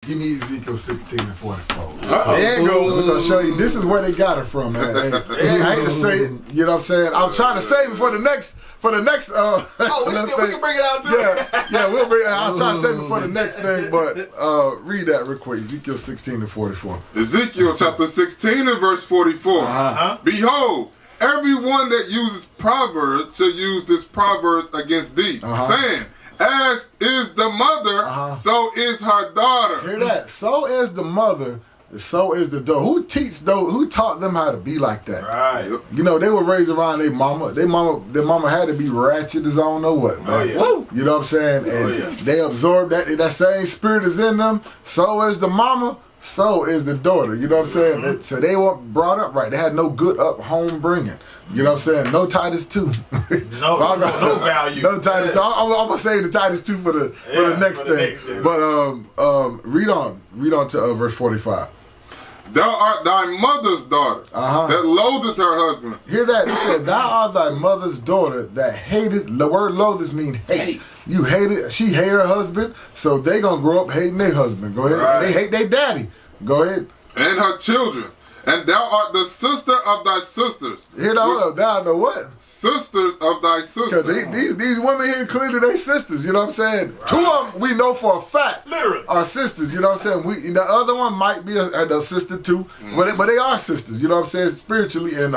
Give me Ezekiel 16 and 44. There you go. We're going to show you. This is where they got it from, man. Hey, I hate to say it. You know what I'm saying? I'm trying to save it for the next. We can bring it out too. Yeah, we'll bring it. I was trying to save it for the next thing, but read that real quick. Ezekiel 16 and 44. Ezekiel chapter 16 and verse 44. Behold, everyone that uses proverbs shall use this proverb against thee, saying, as is the mother, so is her daughter. Hear that? So is the mother, so is the daughter. Who taught them how to be like that? Right. You know, they were raised around their mama. Their mama had to be ratchet as I don't know what, man. Oh, yeah. You know what I'm saying? And they absorb that same spirit is in them. So is the mama, so is the daughter. You know what I'm saying? So they weren't brought up right. They had no good up home bringing. You know what I'm saying? No Titus 2. No value. No Titus 2. I'm going to say the Titus 2 for the next thing. But read on to verse 45. Thou art thy mother's daughter that loatheth her husband. Hear that? He said, thou art thy mother's daughter that hated. The word loatheth means hate. You hated. She hated her husband, so they gonna grow up hating their husband. Go ahead. Right. They hate their daddy. Go ahead. And her children. And thou art the sister of thy sisters. Hear that? Thou the what? Sisters of thy sisters. These women here clearly they sisters, you know what I'm saying? Right. Two of them we know for a fact are sisters, you know what I'm saying? The other one might be a sister too, but they are sisters, you know what I'm saying? Spiritually, and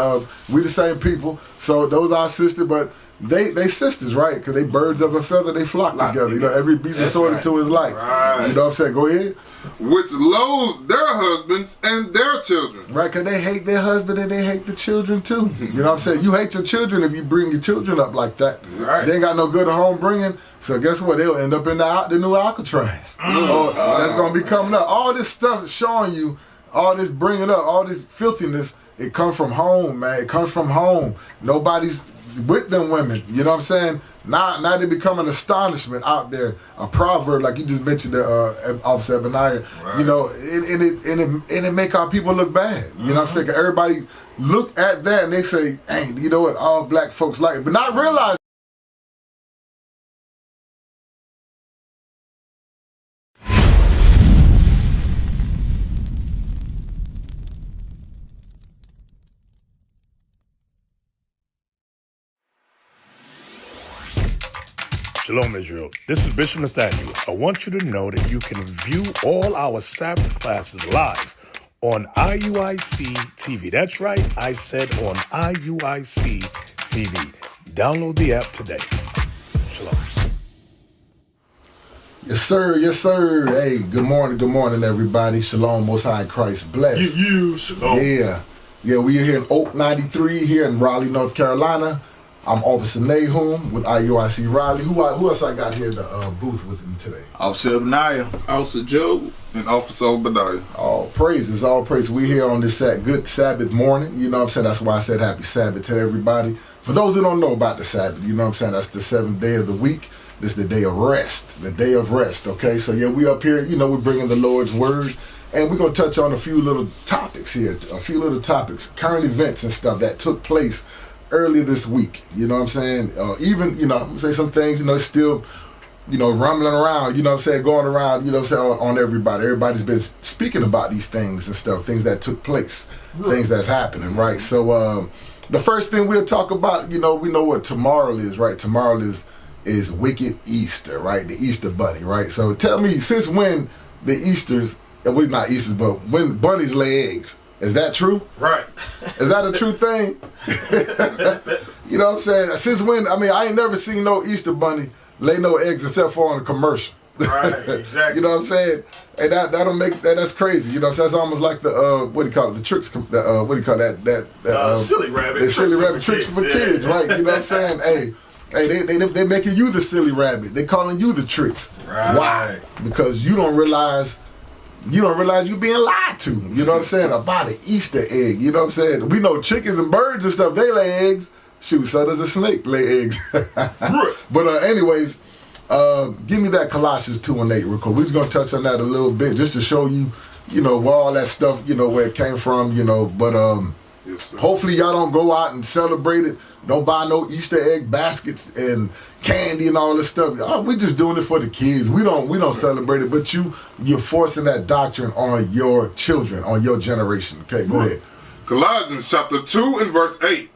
we the same people, so those are sisters, but they sisters, right? Because they birds of a feather, they flock together. You know, every beast is sorted to his like. Right. You know what I'm saying? Go ahead. Which loathe their husbands and their children. Right, because they hate their husband and they hate the children too. You know what I'm saying? You hate your children if you bring your children up like that. Right. They ain't got no good home bringing, so guess what? They'll end up in the new Alcatraz. That's going to be coming up. All this stuff is showing you, all this bringing up, all this filthiness, it comes from home, man. It comes from home. Nobody's with them women, you know what I'm saying? Now they become an astonishment out there, a proverb like you just mentioned, Officer Ebaniah. Right. You know, and it make our people look bad. You know what I'm saying? Everybody look at that and they say, "Hey, you know what? All black folks like it," but not realize. Shalom, Israel. This is Bishop Nathaniel. I want you to know that you can view all our Sabbath classes live on IUIC TV. That's right, I said on IUIC TV. Download the app today. Shalom. Yes, sir. Yes, sir. Hey, good morning, everybody. Shalom, Most High Christ bless. You, shalom. Yeah, we are here in Oak 93 here in Raleigh, North Carolina. I'm Officer Nahum with IUIC Raleigh. Who else I got here in the booth with me today? Officer Ebaniah, Officer Joe, and Officer Obadiah. All praises. We're here on this good Sabbath morning. You know what I'm saying? That's why I said happy Sabbath to everybody. For those who don't know about the Sabbath, you know what I'm saying? That's the 7th day of the week. This is the day of rest. Okay? So yeah, we up here, you know, we're bringing the Lord's word. And we're going to touch on a few little topics here. Current events and stuff that took place earlier this week, you know what I'm saying? Even, you know, I'm gonna say some things, you know, still, you know, rumbling around, you know what I'm saying, going around, you know what I'm saying, on everybody. Everybody's been speaking about these things and stuff, things that took place, things that's happening, right? So the first thing we'll talk about, you know, we know what tomorrow is, right? Tomorrow is Wicked Easter, right? The Easter Bunny, right? So tell me, since when the Easters, well, not Easters, but when bunnies lay eggs? Is that true? Right. Is that a true thing? You know what I'm saying? Since when? I mean, I ain't never seen no Easter bunny lay no eggs except for on a commercial. Right, exactly. You know what I'm saying? And that'll make that's crazy. You know what I'm saying? That's almost like the what do you call it? The tricks. What do you call that? Silly rabbit. The silly rabbit tricks for kids, right? You know what I'm saying? Hey, they making you the silly rabbit. They calling you the tricks. Right. Why? Because you don't realize you're being lied to, you know what I'm saying, about an Easter egg, you know what I'm saying? We know chickens and birds and stuff, they lay eggs. Shoot, so does a snake lay eggs. But anyways, give me that Colossians 2:8 real quick. We're just going to touch on that a little bit just to show you, you know, where all that stuff, you know, where it came from, you know. But Yes, sir. Hopefully y'all don't go out and celebrate it. Don't buy no Easter egg baskets and candy and all this stuff. Oh, we just doing it for the kids. We don't celebrate it, but you're forcing that doctrine on your children, on your generation. Okay, go ahead. Colossians chapter 2 and verse 8.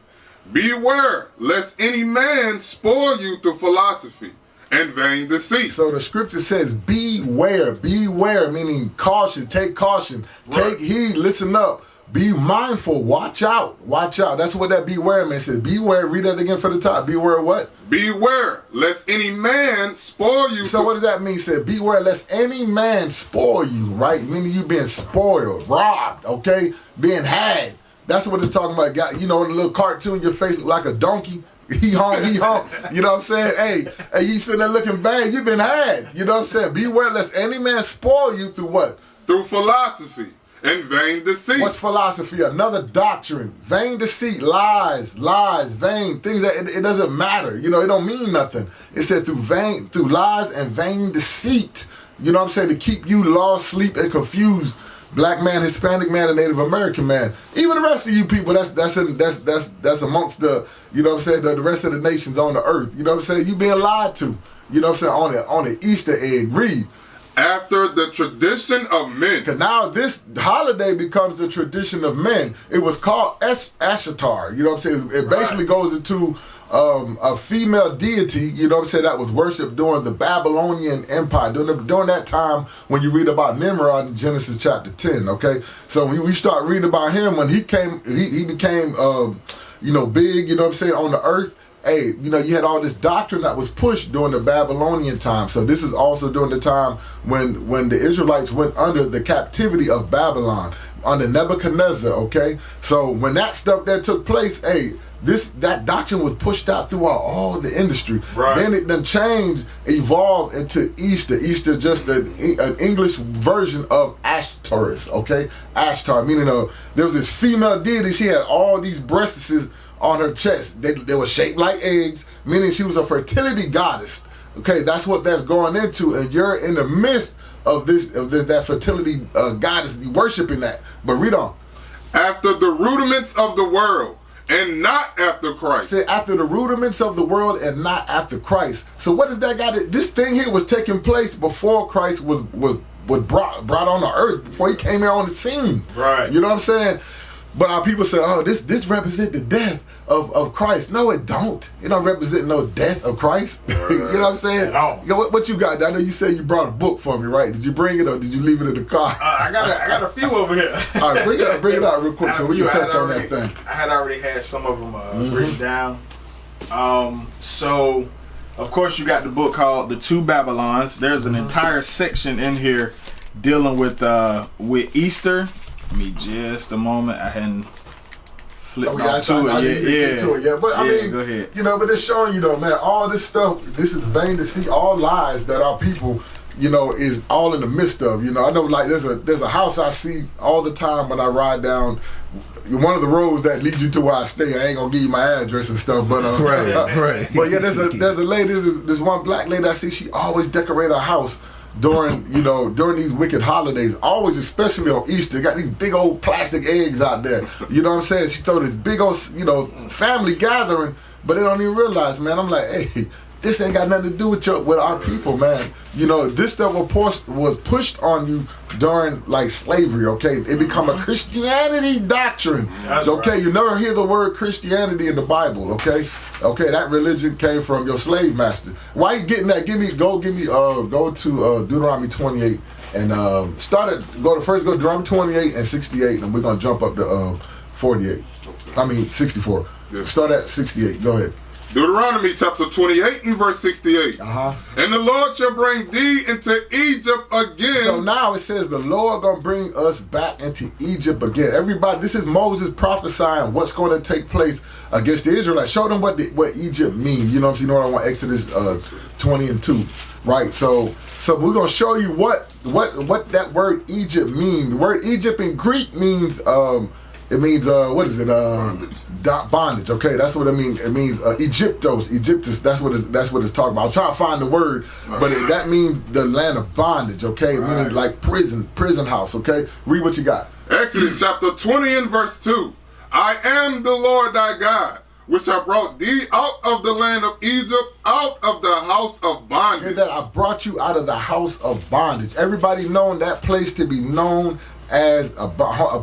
Beware lest any man spoil you through philosophy and vain deceit. So the scripture says, beware, meaning caution, take caution, take heed, listen up, be mindful, watch out. That's what that beware man says. Beware, read that again for the top. Beware what? Beware lest any man spoil you. So what does that mean? Said, beware lest any man spoil you, right? Meaning you being spoiled, robbed, okay? Being had. That's what it's talking about. Got, in the little cartoon, your face look like a donkey. He hung. You know what I'm saying? Hey, you sitting there looking bad. You've been had. You know what I'm saying? Beware lest any man spoil you through what? Through philosophy and vain deceit. What's philosophy? Another doctrine. Vain deceit, lies, vain, things that it doesn't matter. It don't mean nothing. It said through lies and vain deceit. You know what I'm saying? To keep you lost, sleep, and confused. Black man, Hispanic man, and Native American man. Even the rest of you people, that's amongst the, you know what I'm saying, the rest of the nations on the earth. You know what I'm saying? You being lied to. You know what I'm saying? On the Easter egg. Read. After the tradition of men. Because now this holiday becomes the tradition of men. It was called Ashtar. You know what I'm saying? It basically goes into a female deity, you know what I'm saying, that was worshipped during the Babylonian Empire, during that time when you read about Nimrod in Genesis chapter 10, okay? So when we start reading about him, when he became, big, you know what I'm saying, on the earth, hey, you had all this doctrine that was pushed during the Babylonian time. So this is also during the time when the Israelites went under the captivity of Babylon, under Nebuchadnezzar, okay? So when that stuff there took place, hey, that doctrine was pushed out throughout all the industry. Right. Then it then changed, evolved into Easter. Easter just an English version of Ashtoreth, okay? Ashtar, meaning there was this female deity. She had all these breasts on her chest. They were shaped like eggs, meaning she was a fertility goddess. Okay, that's what that's going into, and you're in the midst of that fertility goddess, worshiping that. But read on. After the rudiments of the world, and not after Christ. Say after the rudiments of the world and not after Christ. So what does that got? This thing here was taking place before Christ was brought on the earth, before he came here on the scene. Right. You know what I'm saying? But our people say, oh, this represents the death of Christ. No, it don't. It don't represent no death of Christ. You know what I'm saying? What you got? I know you said you brought a book for me, right? Did you bring it or did you leave it in the car? I got a few over here. All right, bring it out real quick so we can touch on that thing. I had already had some of them written down. So, of course, you got the book called The Two Babylons. There's an entire section in here dealing with Easter. Give me just a moment. I hadn't flipped to it yet. But I mean, go ahead. But it's showing you though, man, all this stuff, this is vain to see, all lies that our people, is all in the midst of. I know like there's a house I see all the time when I ride down one of the roads that leads you to where I stay. I ain't gonna give you my address and stuff, but right. But yeah, there's a lady, there's one black lady I see, she always decorate her house during these wicked holidays, always, especially on Easter. Got these big old plastic eggs out there. You know what I'm saying? She throw this big old, family gathering, but they don't even realize, man. I'm like, hey, this ain't got nothing to do with our people, man. This stuff was pushed on you during like slavery, okay? It become a Christianity doctrine. That's okay, right. You never hear the word Christianity in the Bible, okay? Okay, that religion came from your slave master. Why you getting that? Go to Deuteronomy 28 and go to Deuteronomy 28 and 68, and we're gonna jump up to 48. I mean 64. Yeah. Start at 68. Go ahead. Deuteronomy chapter 28 and verse 68. And the Lord shall bring thee into Egypt again. So now it says the Lord gonna bring us back into Egypt again. Everybody, this is Moses prophesying what's going to take place against the Israelites. Show them what Egypt means. You know what I'm saying? I want Exodus 20 and 2. Right. So we're gonna show you what that word Egypt means. The word Egypt in Greek means it means what is it? Bondage. Okay, that's what it means. It means Egyptus. That's what it's talking about. I'm trying to find the word, but that means the land of bondage. Okay, meaning like prison house. Okay, read what you got. Exodus chapter 20 and verse 2. I am the Lord thy God, which I brought thee out of the land of Egypt, out of the house of bondage. Hear that? I brought you out of the house of bondage. Everybody known that place to be known as a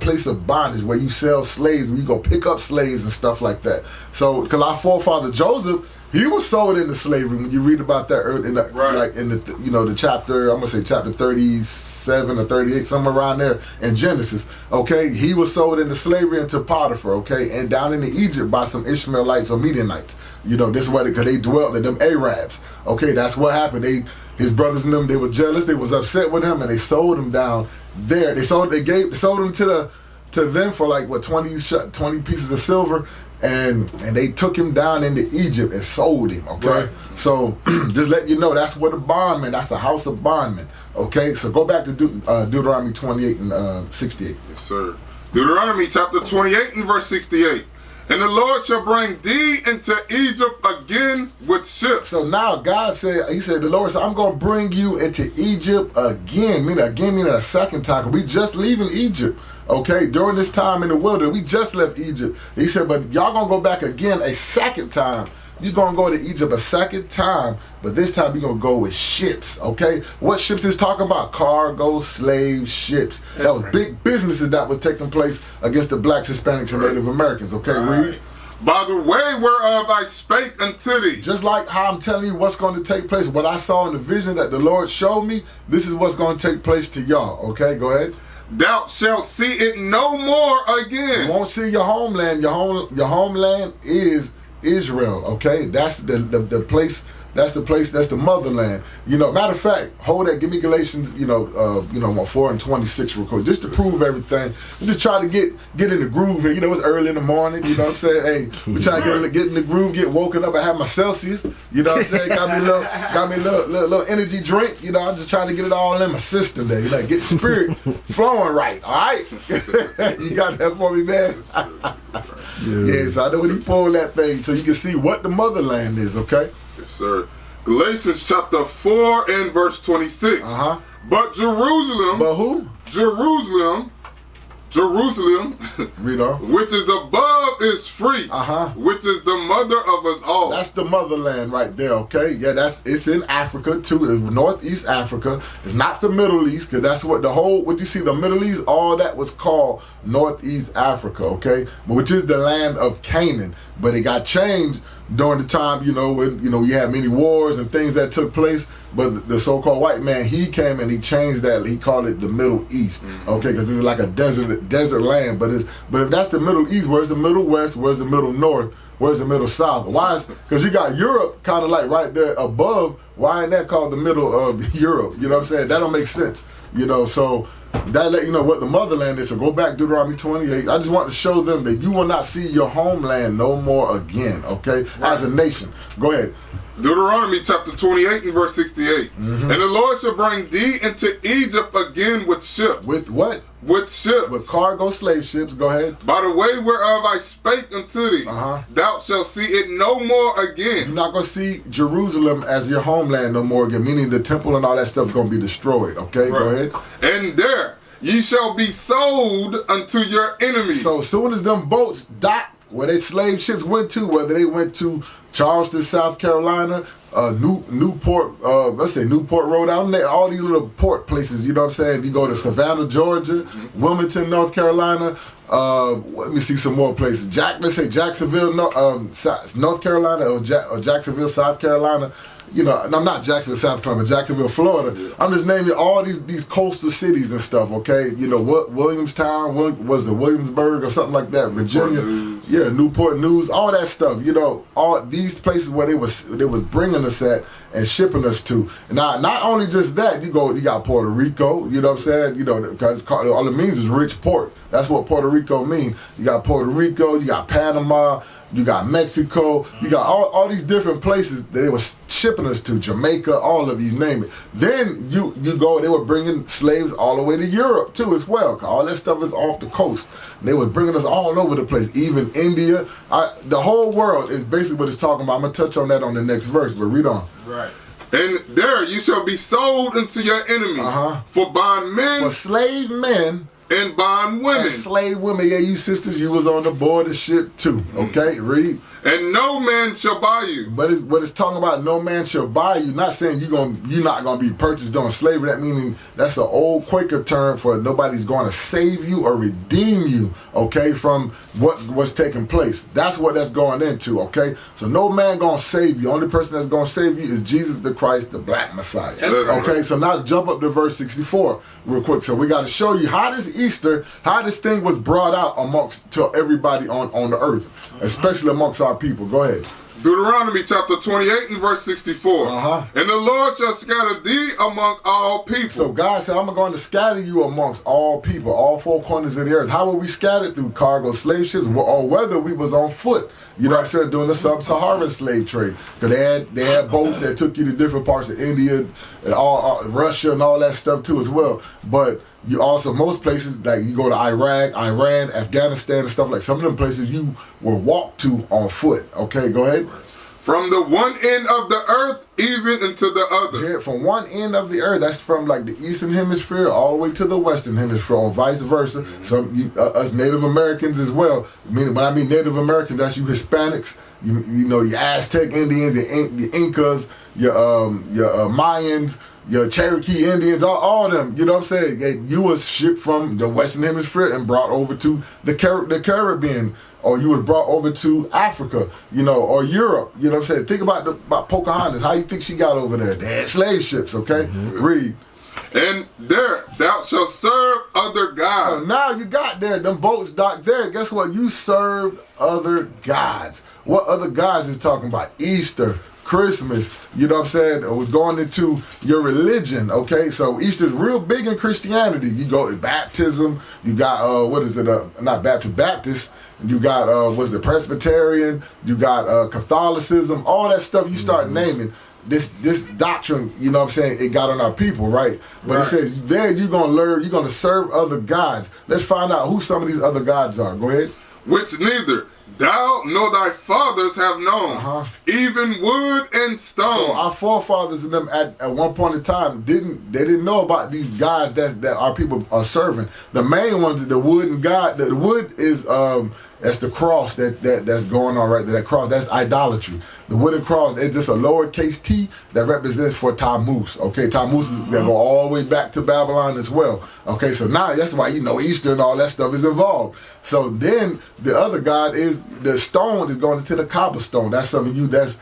place of bondage where you sell slaves, where you go pick up slaves and stuff like that. So, because our forefather Joseph, he was sold into slavery. When you read about that early, like in the the chapter, I'm gonna say chapter 37 or 38, somewhere around there in Genesis. Okay, he was sold into slavery into Potiphar. Okay, and down into Egypt by some Ishmaelites or Midianites. This is why because they dwelt in them Arabs. Okay, that's what happened. His brothers and them, they were jealous. They was upset with him, and they sold him down there. They sold him to them for like 20 pieces of silver. And they took him down into Egypt and sold him, okay? Right. So just let you know, that's where the bondman, that's the house of bondmen, okay? So go back to Deuteronomy 28 and 68. Yes, sir. Deuteronomy chapter 28 and verse 68. And the Lord shall bring thee into Egypt again with ships. So now God said, the Lord said, I'm going to bring you into Egypt again, meaning a second time. We just leaving Egypt. Okay, during this time in the wilderness, we just left Egypt. He said, but y'all gonna go back again a second time. You're gonna go to Egypt a second time, but this time you're gonna go with ships, okay? What ships is talking about? Cargo, slave ships. That was big businesses that was taking place against the blacks, Hispanics, and Native Americans, okay? Read. By the way whereof I spake unto thee. Just like how I'm telling you what's going to take place, what I saw in the vision that the Lord showed me, this is what's going to take place to y'all, okay? Go ahead. Thou shalt see it no more again. You won't see your homeland. Your homeland is Israel. Okay, that's the place. That's the place. That's the motherland. Matter of fact, hold that. Give me Galatians. 4 and 26 real quick, just to prove everything. We just try to get in the groove here. It's early in the morning. You know what I'm saying? Hey, we try to get in the groove, get woken up. I have my Celsius. You know what I'm saying? Got me a little energy drink. I'm just trying to get it all in my system there. Get the spirit flowing right. All right. You got that for me, man? Yeah. So I know when he pulled that thing, so you can see what the motherland is. Okay. Yes, sir. Galatians chapter 4 and verse 26. But Jerusalem. But who? Jerusalem. Read on. Which is above is free. Which is the mother of us all. That's the motherland right there, okay? Yeah, it's in Africa too. It's Northeast Africa. It's not the Middle East, because that's what you see, the Middle East, all that was called Northeast Africa, okay? Which is the land of Canaan. But it got changed during the time, when you had many wars and things that took place. But the so-called white man, he came and he changed that. He called it the Middle East, okay? Because it's like a desert land. But if that's the Middle East, where's the Middle West? Where's the Middle North? Where's the Middle South? Why is because you got Europe kind of like right there above. Why ain't that called the middle of Europe? You know what I'm saying? That don't make sense. So that let you know what the motherland is. So go back Deuteronomy 28. I just want to show them that you will not see your homeland no more again, okay? Right. As a nation. Go ahead. Deuteronomy chapter 28 and verse 68. And the Lord shall bring thee into Egypt again with ships. With what? With ships. With cargo slave ships. Go ahead. By the way whereof I spake unto thee, thou shalt see it no more again. You're not going to see Jerusalem as your homeland no more again, meaning the temple and all that stuff is going to be destroyed, okay? Right. Go ahead. And there ye shall be sold unto your enemies. So as soon as them boats docked where they slave ships went to, whether they went to Charleston, South Carolina, Newport, Newport, Rhode Island, all these little port places, you know what I'm saying? You go to Savannah, Georgia, Wilmington, North Carolina, let me see some more places. Let's say Jacksonville, North Carolina, or Jacksonville, South Carolina. I'm not Jacksonville, South Carolina, but Jacksonville, Florida. Yeah. I'm just naming all these coastal cities and stuff, okay? Williamstown, was it Williamsburg or something like that? Virginia, Newport News, all that stuff. All these places where they was bringing us at and shipping us to. Now, not only just that, you got Puerto Rico. You know what I'm saying? Because all it means is rich port. That's what Puerto Rico means. You got Puerto Rico, you got Panama. You got Mexico, you got all these different places that they were shipping us to, Jamaica, all of you name it. Then you go, they were bringing slaves all the way to Europe too as well. All that stuff is off the coast. They were bringing us all over the place, even India. The whole world is basically what it's talking about. I'm going to touch on that on the next verse, but read on. Right. And there you shall be sold unto your enemies for bondmen. For slave men and bond women. And slave women. Yeah, you sisters, you was on the board of ship too. Okay, read. And no man shall buy you. But it's talking about no man shall buy you. Not saying you're not gonna be purchased on slavery. That meaning that's an old Quaker term for nobody's going to save you or redeem you. Okay, from what's taking place. That's what that's going into. Okay, so no man gonna save you. Only person that's gonna save you is Jesus the Christ, the Black Messiah. Okay, so now jump up to verse 64 real quick. So we got to show you how this Easter, how this thing was brought out amongst to everybody on the earth, especially amongst our people. Go ahead. Deuteronomy chapter 28 and verse 64. And the Lord shall scatter thee among all people. So God said, I'm going to scatter you amongst all people, all four corners of the earth. How were we scattered? Through cargo slave ships, or whether we was on foot. You know what I'm saying? Doing the sub-Saharan slave trade. Because they had boats that took you to different parts of India, and all Russia and all that stuff too as well. But you also, most places, like you go to Iraq, Iran, Afghanistan and stuff, like some of them places you will walk to on foot. Okay, go ahead. From the one end of the earth even into the other. Here, from one end of the earth, that's from like the eastern hemisphere all the way to the western hemisphere, or vice versa. Some us Native Americans as well. When I mean Native Americans, that's you Hispanics. You know, your Aztec Indians, your Incas, your Mayans, your Cherokee Indians, all of them. You know what I'm saying? You was shipped from the western hemisphere and brought over to the Caribbean. Or you was brought over to Africa, you know, or Europe. You know what I'm saying? Think about Pocahontas. How you think she got over there? They had slave ships, okay? Read. And there thou shalt serve other gods. So now you got there, them boats docked there. Guess what? You served other gods. What other gods is talking about? Easter, Christmas, you know what I'm saying? It was going into your religion, okay? So Easter's real big in Christianity. You go to baptism, you got, not Baptist, you got, Presbyterian, you got Catholicism, all that stuff you start naming. This doctrine, you know what I'm saying, it got on our people, right? But it says, there you're going to learn, you're going to serve other gods. Let's find out who some of these other gods are. Go ahead. Which neither thou nor thy fathers have known, even wood and stone. So our forefathers and them at one point in time didn't know about these gods that our people are serving. The main ones, the wood and god. The wood is that's the cross that's going on right there. That cross, that's idolatry. The wooden cross is just a lowercase t that represents for Tammuz. Okay, Tammuz is that go all the way back to Babylon as well. Okay, so now that's why Easter and all that stuff is involved. So then the other god is the stone is going into the cobblestone. That's some of you that's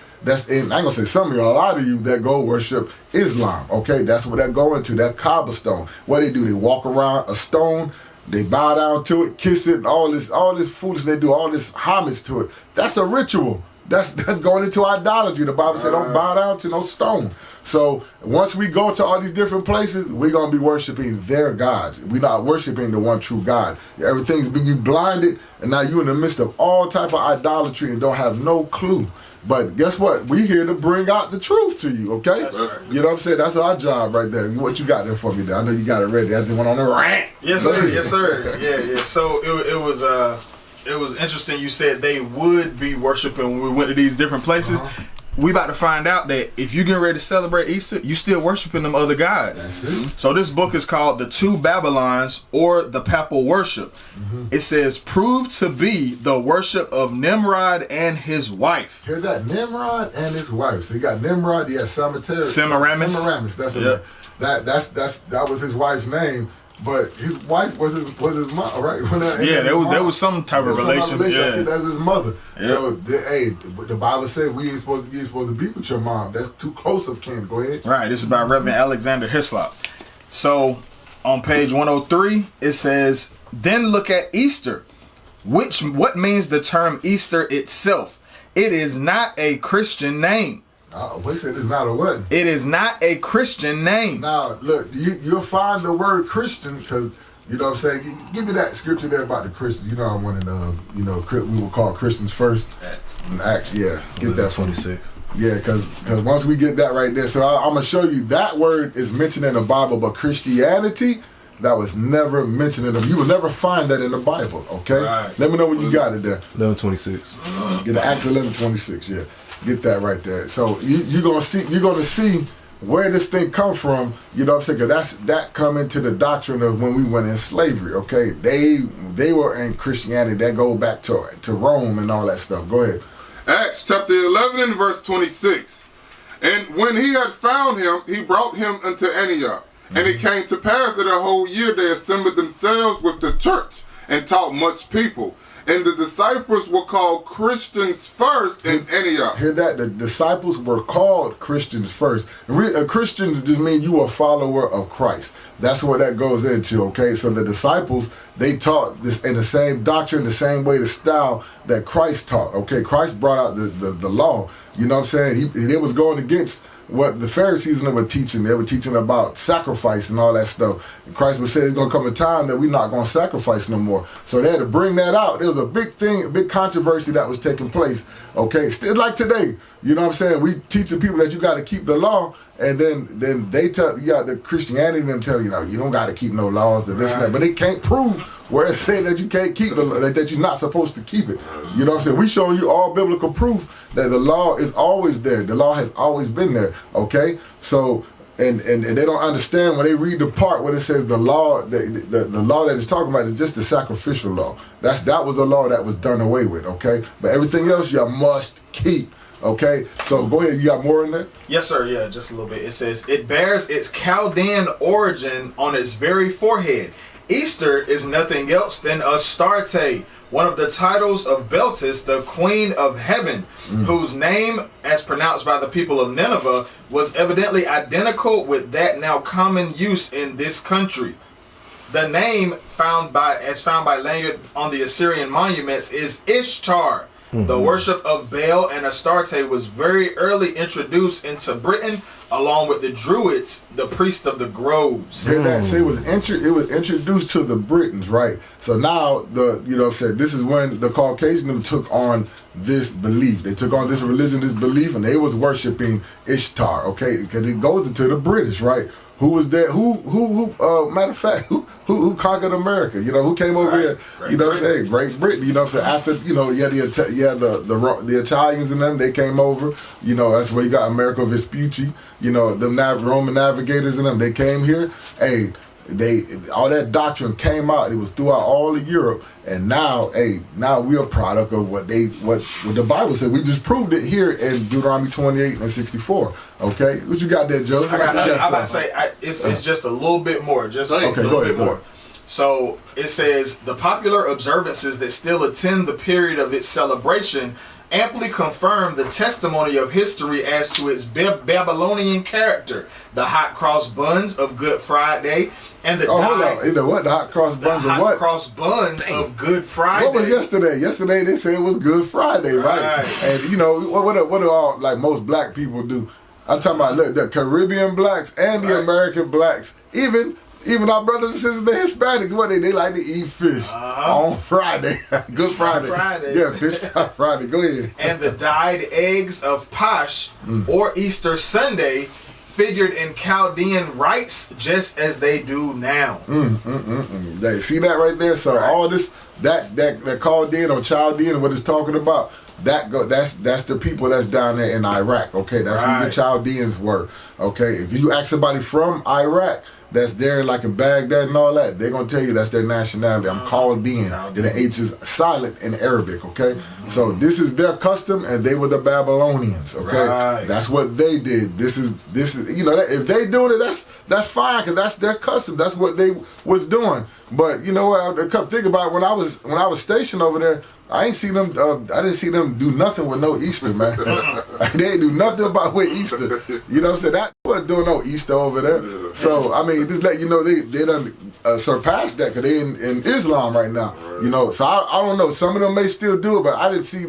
in, I ain't gonna say some of you, a lot of you that go worship Islam. Okay, that's what that go into, that cobblestone. What they do, they walk around a stone. They bow down to it, kiss it, and all this foolishness they do, all this homage to it. That's a ritual. That's going into idolatry. The Bible said don't bow down to no stone. So once we go to all these different places, we're going to be worshiping their gods. We're not worshiping the one true God. Everything's been blinded, and now you're in the midst of all type of idolatry and don't have no clue. But guess what? We here to bring out the truth to you, okay? That's right. You know what I'm saying? That's our job right there. What you got there for me there? I know you got it ready. I just went on a rant. Yes, sir. Yes, sir. Yeah. So it was interesting you said they would be worshiping when we went to these different places. We about to find out that if you're getting ready to celebrate Easter, you still worshiping them other gods. So this book is called The Two Babylons, or the Papal Worship. It says, proved to be the worship of Nimrod and his wife. Hear that? Nimrod and his wife. So you got Nimrod, Semiramis. That's it. That was his wife's name. But his wife was his mom, right? There was some type of relation. I think that's his mother. Yep. So the Bible said you ain't supposed to be with your mom. That's too close of kin. Go ahead. Right. This is by Reverend Alexander Hislop. So on page 103 it says, then look at Easter. What means the term Easter itself? It is not a Christian name. We said it's not a what? It is not a Christian name. Now, look, you'll find the word Christian because, you know what I'm saying? Give me that scripture there about the Christians. You know, I wanted, we will call Christians first. Acts, yeah. Get that 26. Yeah, because once we get that right there, so I'm going to show you that word is mentioned in the Bible, but Christianity, that was never mentioned in them. You will never find that in the Bible, okay? Right. Let me know when you got it there. 11:26. Get the Acts 11:26, yeah. Get that right there. So you're gonna see where this thing come from, you know what I'm saying? Because that come into the doctrine of when we went in slavery, okay? They were in Christianity. That go back to Rome and all that stuff. Go ahead. Acts chapter 11 and verse 26. And when he had found him, he brought him unto Antioch. And it came to pass that a whole year they assembled themselves with the church and taught much people. And the disciples were called Christians first in Antioch. Hear that? The disciples were called Christians first. Christians just mean you a follower of Christ. That's what that goes into, okay? So the disciples, they taught this in the same doctrine, the same way, the style that Christ taught, okay? Christ brought out the law, you know what I'm saying? They was going against what the Pharisees were teaching. They were teaching about sacrifice and all that stuff. And Christ would say there's going to come a time that we're not going to sacrifice no more. So they had to bring that out. There was a big thing, a big controversy that was taking place. Okay, still like today. You know what I'm saying? We teaching people that you got to keep the law, and then they tell you got the Christianity and them tell you, no, you don't got to keep no laws and this and that. But they can't prove where it say that you can't keep the that you're not supposed to keep it. You know what I'm saying? We showing you all biblical proof that the law is always there. The law has always been there. Okay, so and they don't understand when they read the part where it says the law, the law that it's talking about is just the sacrificial law. That was the law that was done away with. Okay, but everything else you must keep. Okay, so go ahead. You got more in there? Yes, sir. Yeah, just a little bit. It says, it bears its Chaldean origin on its very forehead. Easter is nothing else than Astarte, one of the titles of Beltis, the Queen of Heaven, whose name, as pronounced by the people of Nineveh, was evidently identical with that now common use in this country. The name found by Lanyard on the Assyrian monuments is Ishtar. The worship of Baal and Astarte was very early introduced into Britain, along with the Druids, the priest of the groves. Hear that? See, it was introduced to the Britons, right? So now this is when the Caucasians took on this belief. They took on this religion, this belief, and they was worshiping Ishtar. Okay, because it goes into the British, right? Who was there? Matter of fact, who conquered America? You know, who came over here? You know what I'm saying? Great Britain. You know what I'm saying? After, you had the Italians and them, they came over. You know, that's where you got America Vespucci. You know, the Roman navigators and them, they came here. Hey, all that doctrine came out. It was throughout all of Europe, and now we're a product of what the Bible said. We just proved it here in Deuteronomy 28 and 64. Okay, what you got there, Joseph? I'm about to say it's just a little bit more. Just a little bit more. So it says the popular observances that still attend the period of its celebration amply confirm the testimony of history as to its Babylonian character. The hot cross buns of Good Friday and the the hot cross buns of what? Cross buns of Good Friday. What was yesterday? Yesterday they said it was Good Friday, right? And what do all like most black people do? I'm talking about the Caribbean blacks and the American blacks, even our brothers and sisters, the Hispanics, they like to eat fish on Friday. Good Friday. Yeah, fish Friday. Go ahead. And the dyed eggs of Pasch or Easter Sunday figured in Chaldean rites just as they do now. They see that right there? So all this, that Chaldean or Chaldean, what it's talking about, that's the people that's down there in Iraq. Okay, that's who the Chaldeans were. Okay, if you ask somebody from Iraq that's there like in Baghdad and all that, they're going to tell you that's their nationality. I'm Chaldean. And the H is silent in Arabic, okay? So this is their custom, and they were the Babylonians, okay? That's what they did. This is if they doing it, that's fine, because that's their custom. That's what they was doing. But you know what? I come think about it, when I was stationed over there, I didn't see them do nothing with no Easter, man. They didn't do nothing with Easter. You know what I'm saying? That wasn't doing no Easter over there. Yeah. So, I mean, just let you know, they done surpassed that, because they in Islam right now. Right. You know, so I don't know. Some of them may still do it, but I didn't see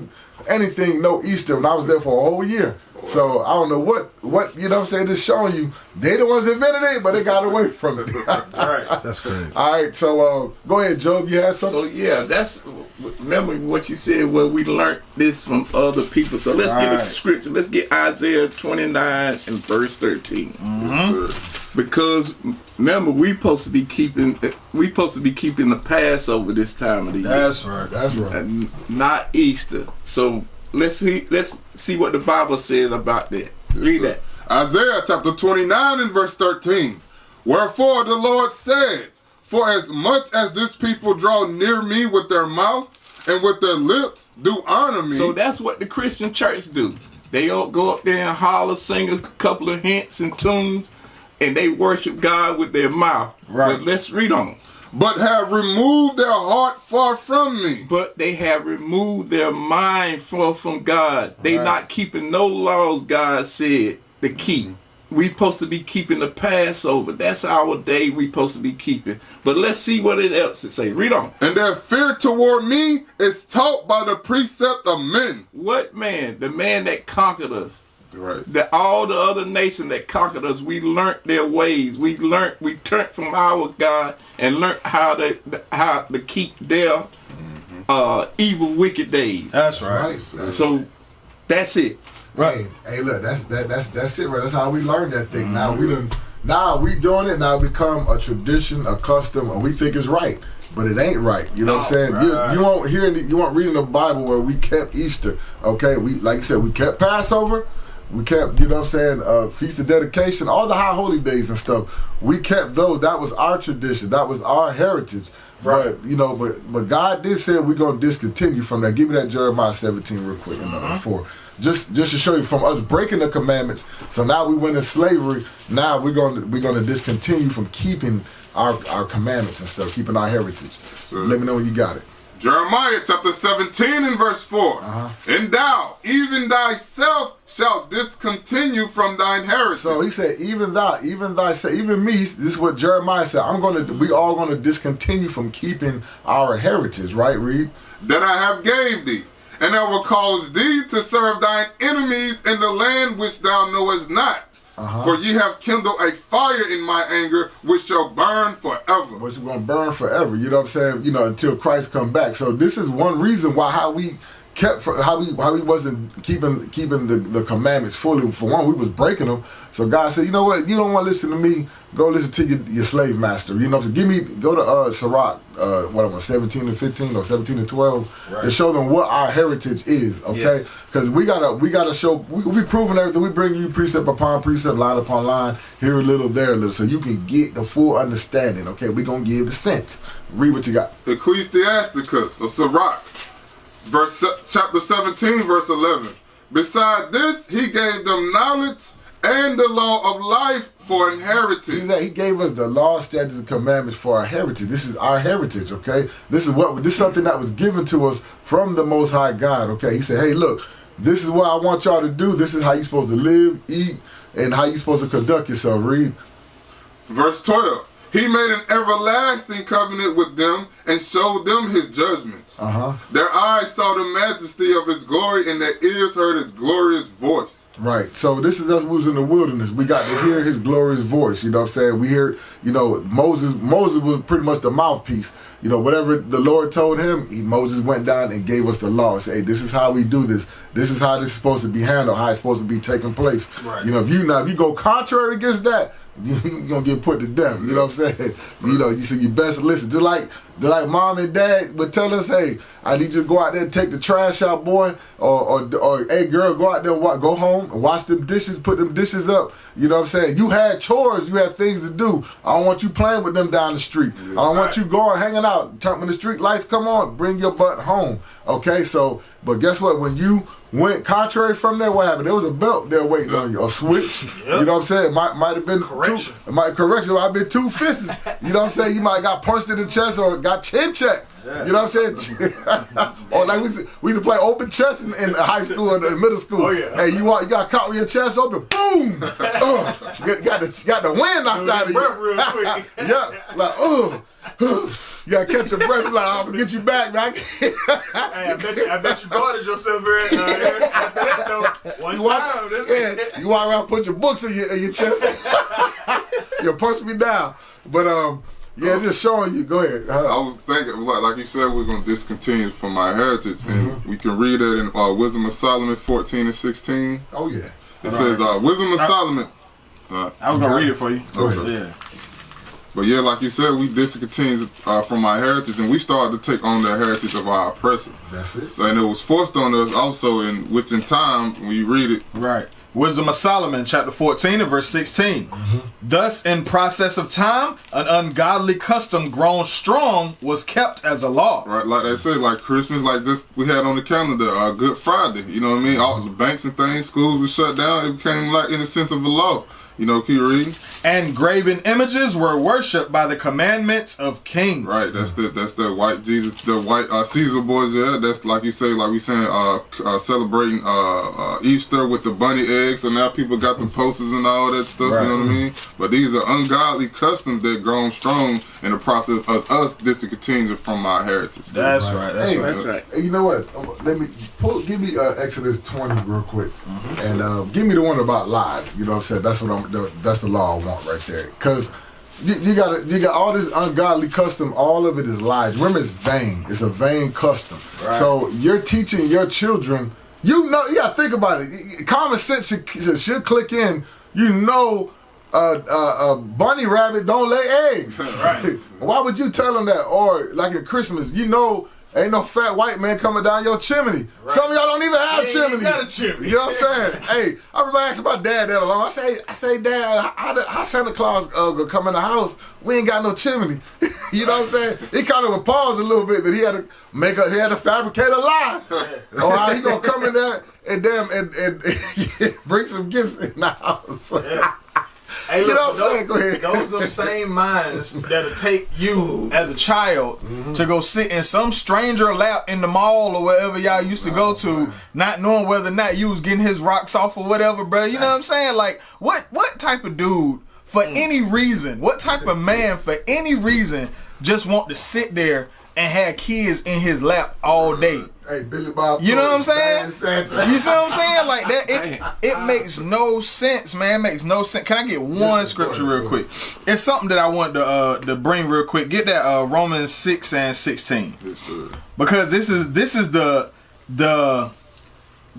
anything, no Easter, when I was there for a whole year. So I don't know what you know what I'm saying, just showing you they the ones that invented it, but they got away from it. Right. That's great. All right, so go ahead, Job, you had something? So yeah, remember what you said, well, we learned this from other people. So let's get a scripture. Let's get Isaiah 29 and verse 13. Because remember, we supposed to be keeping the Passover this time of the year. That's right. And not Easter. So let's see what the Bible says about that. Read that. Isaiah chapter 29 and verse 13. Wherefore the Lord said, for as much as this people draw near me with their mouth and with their lips do honor me. So that's what the Christian church do. They all go up there and holler, sing a couple of hints and tunes, and they worship God with their mouth. Right. But let's read on. But have removed their heart far from me. But they have removed their mind far from God. They not keeping no laws God said to keep. We supposed to be keeping the Passover. That's our day we supposed to be keeping. But let's see what else it say. Read on. And their fear toward me is taught by the precept of men. What man? The man that conquered us. Right. All the other nations that conquered us, we learnt their ways. We turned from our God and learned how to keep their evil, wicked days. That's right. So that's it. Right. Hey, look, that's it, right? That's how we learn that thing. Now we doing it. Now it become a tradition, a custom, and we think it's right, but it ain't right. You know what I'm saying? Right. You won't read in the Bible where we kept Easter. Okay, we like you said, we kept Passover. We kept, you know what I'm saying, Feast of Dedication, all the high holy days and stuff. We kept those. That was our tradition. That was our heritage. Right. But God did say we're gonna discontinue from that. Give me that Jeremiah 17 real quick in 4. Just to show you from us breaking the commandments. So now we went in slavery. Now we're gonna discontinue from keeping our commandments and stuff, keeping our heritage. Let me know when you got it. Jeremiah chapter 17 and verse 4. And thou, even thyself, shalt discontinue from thine heritage. So he said, even thyself, even me. This is what Jeremiah said. We all gonna discontinue from keeping our heritage. Right, Reed? That I have gave thee. And I will cause thee to serve thine enemies in the land which thou knowest not. For ye have kindled a fire in my anger, which shall burn forever. Which is going to burn forever. You know what I'm saying? Until Christ come back. So this is one reason why how we wasn't keeping the commandments fully. For one, we was breaking them. So God said, you know what? You don't want to listen to me. Go listen to your slave master. You know, go to Sirach, 17 and 15 or 17 and 12, to show them what our heritage is. Okay, because we gotta show. We proving everything. We bring you precept upon precept, line upon line, here a little, there a little, so you can get the full understanding. Okay, we gonna give the sense. Read what you got. Ecclesiasticus or Sirach, chapter 17, verse 11. Beside this, he gave them knowledge and the law of life for inheritance. He gave us the law, statutes, and commandments for our heritage. This is our heritage, okay? This is something that was given to us from the Most High God, okay? He said, hey, look, this is what I want y'all to do. This is how you're supposed to live, eat, and how you're supposed to conduct yourself. Read. Verse 12. He made an everlasting covenant with them and showed them his judgments. Their eyes saw the majesty of his glory and their ears heard his glorious voice. Right. So this is us who was in the wilderness. We got to hear his glorious voice. You know what I'm saying? We hear, Moses was pretty much the mouthpiece. Whatever the Lord told him, Moses went down and gave us the law and said, hey, this is how we do this. This is how this is supposed to be handled, how it's supposed to be taking place. Right. If you go contrary against that, you're going to get put to death. You know what I'm saying? You say you best listen. Just like mom and dad would tell us, hey, I need you to go out there and take the trash out, boy. Or hey, girl, go out there and go home and wash them dishes, put them dishes up. You know what I'm saying? You had chores. You had things to do. I don't want you playing with them down the street. I don't want you going, hanging out. When the street lights come on, bring your butt home. Okay? So, but guess what? When you went contrary from there, what happened? There was a belt there waiting on you, a switch. You know what I'm saying? It might have been correction. Correction might have been 2 fists. You know what I'm saying? You might have got punched in the chest or got chin checked. Yeah. You know what I'm saying? Or like we used to play open chest in high school and middle school. Oh, yeah. Hey, you got caught with your chest open, boom! Got the wind knocked out of you. Real quick. Yeah, like you gotta catch your breath. Like, I'm gonna get you back, man. Hey, I bet you guarded yourself very You walk around, put your books in your chest. You punch me down, but just showing you. Go ahead. I was thinking, like you said, we're going to discontinue from our heritage, and we can read that in Wisdom of Solomon 14 and 16. Oh yeah. It says, Wisdom of Solomon. I was going to read it for you. Okay. Yeah. But yeah, like you said, we discontinued from our heritage, and we started to take on the heritage of our oppressor. That's it. So, and it was forced on us also, which in time, when you read it, right, Wisdom of Solomon, chapter 14 and verse 16. Thus, in process of time, an ungodly custom grown strong was kept as a law. Right, like they say, like Christmas, like this we had on the calendar, Good Friday. You know what I mean? All the banks and things, schools were shut down. It became like in the sense of a law. You know, keep reading. And graven images were worshipped by the commandments of kings. Right, that's the white Jesus, the white Caesar boys there. That's like you say, like we saying, celebrating Easter with the bunny eggs. So now people got the posters and all that stuff. Right. You know what I mean? But these are ungodly customs that grown strong in the process of us. This continues from our heritage. That's right. That's right. That's right. Hey, you know what? Give me Exodus 20 real quick, and give me the one about lies. You know what I'm saying? That's what that's the law I want right there. Because you got all this ungodly custom. All of it is lies. Remember, it's vain. It's a vain custom. Right. So you're teaching your children. You know, you gotta think about it. Common sense should click in. You know, a bunny rabbit don't lay eggs. Right. Why would you tell them that? Or like at Christmas, you know, ain't no fat white man coming down your chimney. Right. Some of y'all don't even have chimneys. Got a chimney. You know what I'm saying? Hey, I remember asking my dad that along. I say, Dad, how Santa Claus gonna come in the house? We ain't got no chimney. You know what I'm saying? He kind of would pause a little bit that he had to fabricate a lie. Or how he gonna come in there and and bring some gifts in the house. Yeah. Hey, look, you know what I'm saying? Go ahead. Those are the same minds that'll take you as a child to go sit in some stranger lap in the mall or wherever y'all used to go to, not knowing whether or not you was getting his rocks off or whatever, bro. You know what I'm saying? Like, what type of dude, for any reason, what type of man, for any reason, just want to sit there and have kids in his lap all day? Hey, Billy Bob. You know what I'm saying? You see what I'm saying? Like that, it makes no sense, man. It makes no sense. Can I get one scripture real quick? It's something that I want to bring real quick. Get that Romans 6 and 16. Yes, sir. Because this is the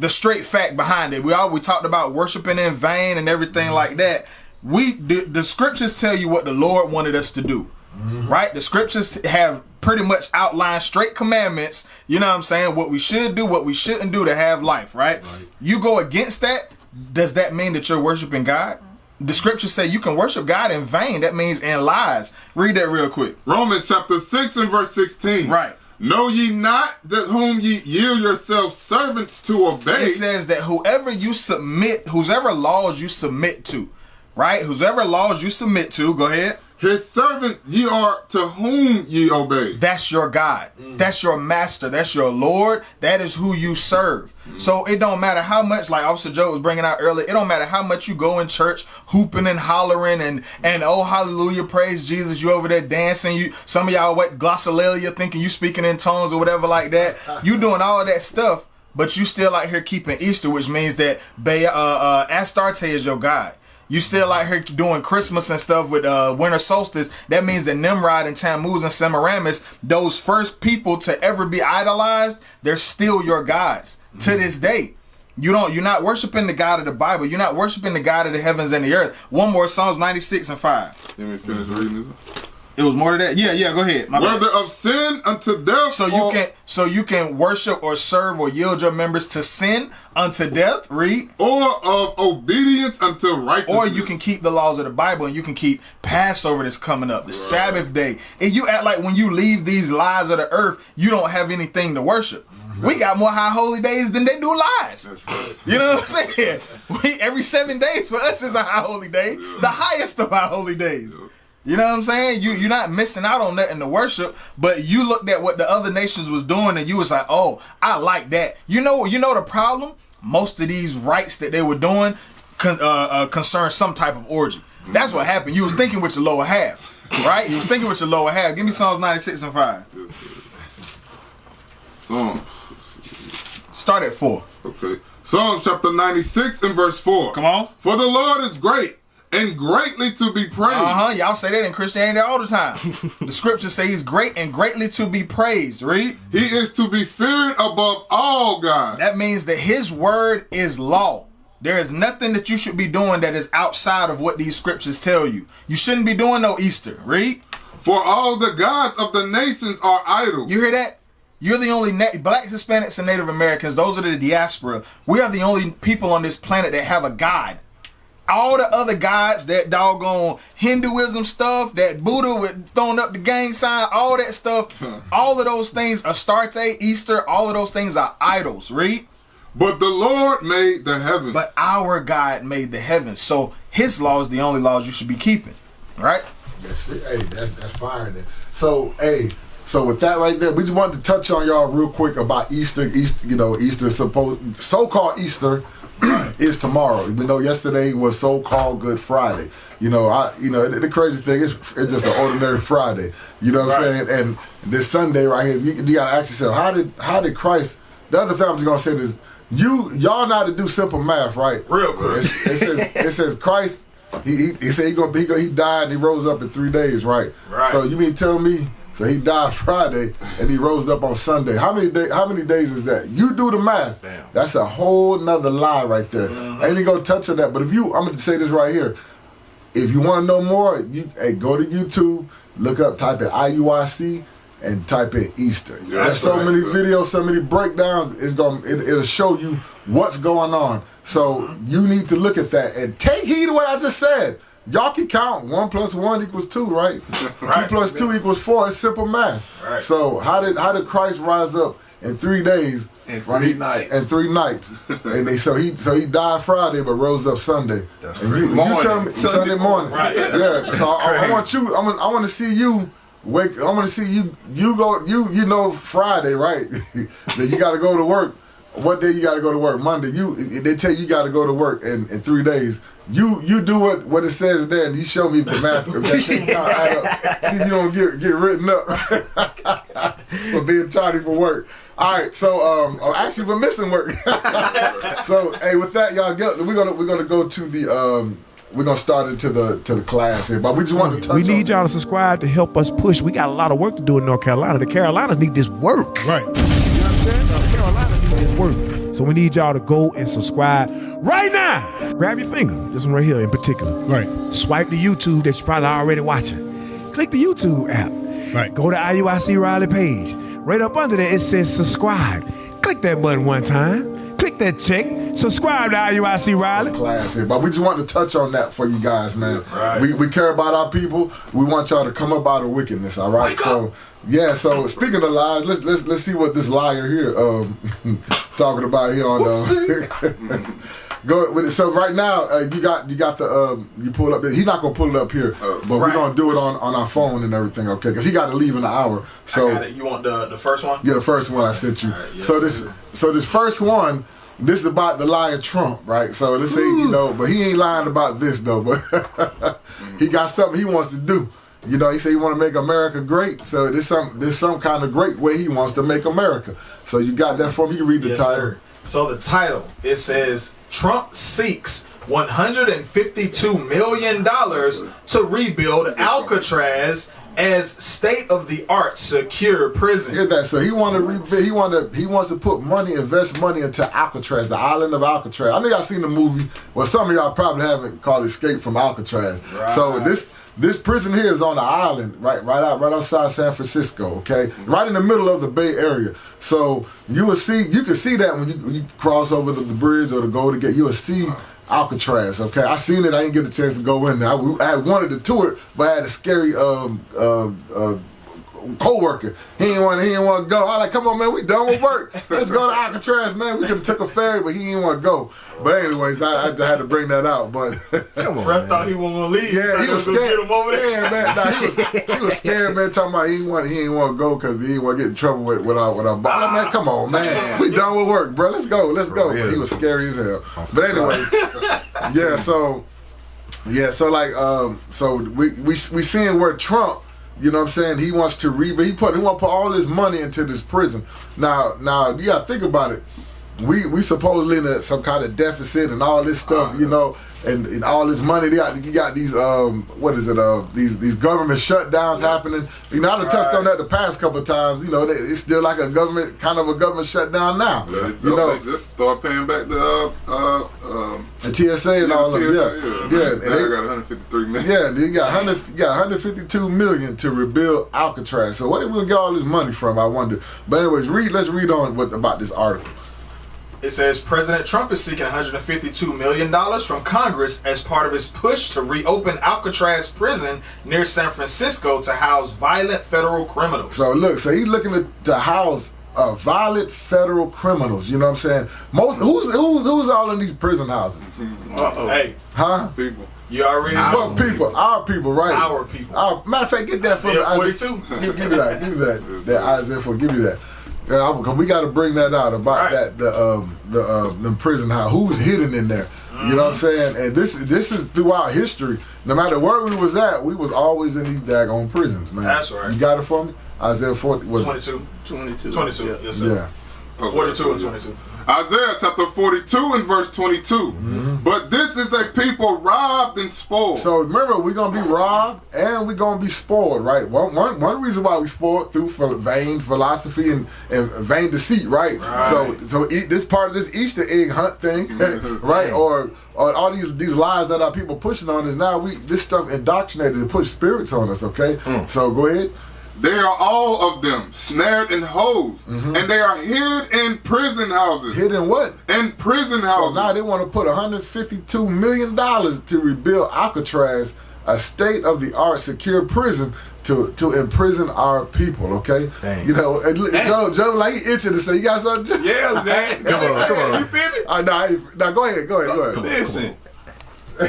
straight fact behind it. We talked about worshiping in vain and everything like that. The scriptures tell you what the Lord wanted us to do. Right? The scriptures have pretty much outlined straight commandments, you know what I'm saying, what we should do, what we shouldn't do to have life, right? You go against that, does that mean that you're worshiping God? The scriptures say you can worship God in vain. That means in lies. Read that real quick. Romans chapter 6 and verse 16. Right. Know ye not that whom ye yield yourselves servants to obey? It says that whoever laws you submit to, right? Whoever laws you submit to, go ahead. His servants ye are to whom ye obey. That's your God. That's your master. That's your Lord. That is who you serve. So it don't matter how much, like Officer Joe was bringing out earlier, it don't matter how much you go in church hooping and hollering and oh hallelujah, praise Jesus, you over there dancing, some of y'all glossolalia thinking you speaking in tongues or whatever like that. You doing all of that stuff, but you still out here keeping Easter, which means that Astarte is your God. You still out here doing Christmas and stuff with winter solstice. That means that Nimrod and Tammuz and Semiramis, those first people to ever be idolized, they're still your gods to this day. You're not worshiping the God of the Bible. You're not worshiping the God of the heavens and the earth. One more, Psalms 96 and 5. Let me finish reading this. It was more to that? Yeah, go ahead. My Whether bad. of sin unto death. So you can worship or serve or yield your members to sin unto death, read. Or of obedience unto righteousness. Or you can keep the laws of the Bible and you can keep Passover that's coming up, the Sabbath day. And you act like when you leave these lies of the earth, you don't have anything to worship. We got more high holy days than they do lies. That's right. You know what I'm saying? Every 7 days for us is a high holy day. The highest of high holy days. You know what I'm saying? You're not missing out on nothing to worship, but you looked at what the other nations was doing and you was like, oh, I like that. You know the problem? Most of these rites that they were doing concern some type of orgy. That's what happened. You was thinking with your lower half, right? You was thinking with your lower half. Give me Psalms 96 and 5. Psalms. Start at 4. Okay. Psalms chapter 96 and verse 4. Come on. For the Lord is great and greatly to be praised. Y'all say that in Christianity all the time. The scriptures say he's great and greatly to be praised. Read. He is to be feared above all gods. That means that his word is law. There is nothing that you should be doing that is outside of what these scriptures tell you. You shouldn't be doing no Easter. Read. For all the gods of the nations are idols. You hear that? You're the only blacks, Hispanics, and Native Americans. Those are the diaspora. We are the only people on this planet that have a God. All the other gods, that doggone Hinduism stuff, that Buddha with throwing up the gang sign, all that stuff, all of those things, Astarte, Easter, all of those things are idols. Read. But the Lord made the heavens. But our God made the heavens. So his law is the only laws you should be keeping. Right? That's it. Hey, that's fire there. So, so with that right there, we just wanted to touch on y'all real quick about Easter. Easter so-called Easter is tomorrow. We know yesterday was so-called Good Friday. The crazy thing is it's just an ordinary Friday. You know what I'm saying? And this Sunday right here, you gotta ask yourself, how did Christ? The other thing I'm just gonna say is y'all know how to do simple math, right? Real quick. It says Christ. He said he died and he rose up in 3 days, right? Right. So you mean tell me? So he died Friday and he rose up on Sunday. How many days is that? You do the math. Damn. That's a whole nother lie right there. Ain't even gonna touch on that. But I'm gonna say this right here. If you want to know more, go to YouTube, look up, type in IUIC, and type in Easter. Yeah, There's so many videos, so many breakdowns. It'll show you what's going on. So you need to look at that and take heed of what I just said. Y'all can count 1 + 1 = 2, right? 2 + 2 = 4. It's simple math. Right. So how did Christ rise up in 3 days? And 3 nights. And 3 nights. And so he died Friday but rose up Sunday. That's and crazy. you tell me Sunday morning. Right. Yeah. So I want you. I want to see you. I want to see you. You go. Friday, right? Then you got to go to work. What day you got to go to work? Monday. They tell you got to go to work in 3 days. You do what it says there, and you show me the math. If that can't add up. See if you don't get written up for being tardy for work. All right, so actually for missing work. So hey, with that, y'all, we're gonna go to the we're gonna start into the class here, but we just wanted to touch. We need y'all to subscribe to help us push. We got a lot of work to do in North Carolina. The Carolinas need this work. Right. You know what I'm saying? The Carolinas need this work. So we need y'all to go and subscribe right now. Grab your finger, this one right here in particular. Right. Swipe the YouTube that you're probably already watching. Click the YouTube app. Right. Go to IUIC Raleigh page. Right up under there, it says subscribe. Click that button one time. Click that check. Subscribe to IUIC Raleigh. Class here, but we just wanted to touch on that for you guys, man. Right. We care about our people. We want y'all to come up out of wickedness. All right. So speaking of lies, let's see what this liar here talking about here on go with it. So right now you got the you pull up. He's not gonna pull it up here, but we're gonna do it on our phone and everything, okay? Because he got to leave in an hour. So I got it. You want the first one? yeah, the first one I sent you. Right, yes, so this first one. This is about the liar Trump, right? So let's say, but he ain't lying about this though, but he got something he wants to do. He said he want to make America great. So there's some kind of great way he wants to make America. So you got that for me? You can read the title. Sir. So the title, it says, Trump seeks $152 million to rebuild Alcatraz as state-of-the-art secure prison. Hear that? So he wants to put invest money into Alcatraz, the island of Alcatraz. I know y'all seen the movie. Well, some of y'all probably haven't, called Escape from Alcatraz. Right. So this prison here is on the island, right outside San Francisco. Okay, right in the middle of the Bay Area. So you can see that when you cross over the bridge or you will see Alcatraz. Okay, I seen it. I didn't get a chance to go in there. I wanted to tour it, but I had a scary co-worker. He didn't want to go. I was like, come on, man, we done with work. Let's go to Alcatraz, man. We could have took a ferry, but he didn't want to go. But anyways, I had to bring that out. But Come on, Brett thought he wasn't gonna leave. yeah, he was scared. Get him over there. Yeah, man, he was scared, man. Talking about he didn't want to go because he didn't want to get in trouble with our boss. Man, come on, man. We done with work, bro. Let's go. But he was scary as hell. But anyways, so we seeing where Trump. You know what I'm saying? He wants to he want to put all his money into this prison. Now you gotta think about it. we supposedly in some kind of deficit and all this stuff, you know, and all this money. You got these these government shutdowns happening. You know, I done touched on that the past couple of times. You know, it's still like a government shutdown now. You know, just start paying back the TSA and all of them. Yeah. And they got 153 million. Yeah, you got 152 million to rebuild Alcatraz. So where did we get all this money from? I wonder. But anyways, let's read on about this article. It says President Trump is seeking $152 million from Congress as part of his push to reopen Alcatraz prison near San Francisco to house violent federal criminals. So look, he's looking to house violent federal criminals. You know what I'm saying? Who's all in these prison houses? Hey, People. You already know. What people? Our people, right? Our people. Matter of fact, get that from Isaiah 42. Give me that. That Isaiah 4. Give me that. Yeah, because we got to bring that out about that the prison house. Who's hidden in there? You know what I'm saying? And this is throughout history. No matter where we was at, we was always in these daggone prisons, man. That's right. You got it for me? Isaiah 40 was 22. 22. Yes, sir. Yeah. 42 and 22. Isaiah chapter 42 and verse 22. But this is a people robbed and spoiled. So remember, we're gonna be robbed and we're gonna be spoiled, right? One reason why we spoiled through vain philosophy and vain deceit, right? So this part of this Easter egg hunt thing, right? Or all these lies that our people pushing on us now. This stuff indoctrinated to push spirits on us. Okay, so go ahead. They are all of them snared in holes, and they are hid in prison houses. Hid in what? In prison So houses. now they want to put $152 million to rebuild Alcatraz, a state-of-the-art secure prison to imprison our people. Okay, Dang. you know, and Joe, like he itching to say, you got something? Yes, man. Come on. You finished? Now go ahead. Listen.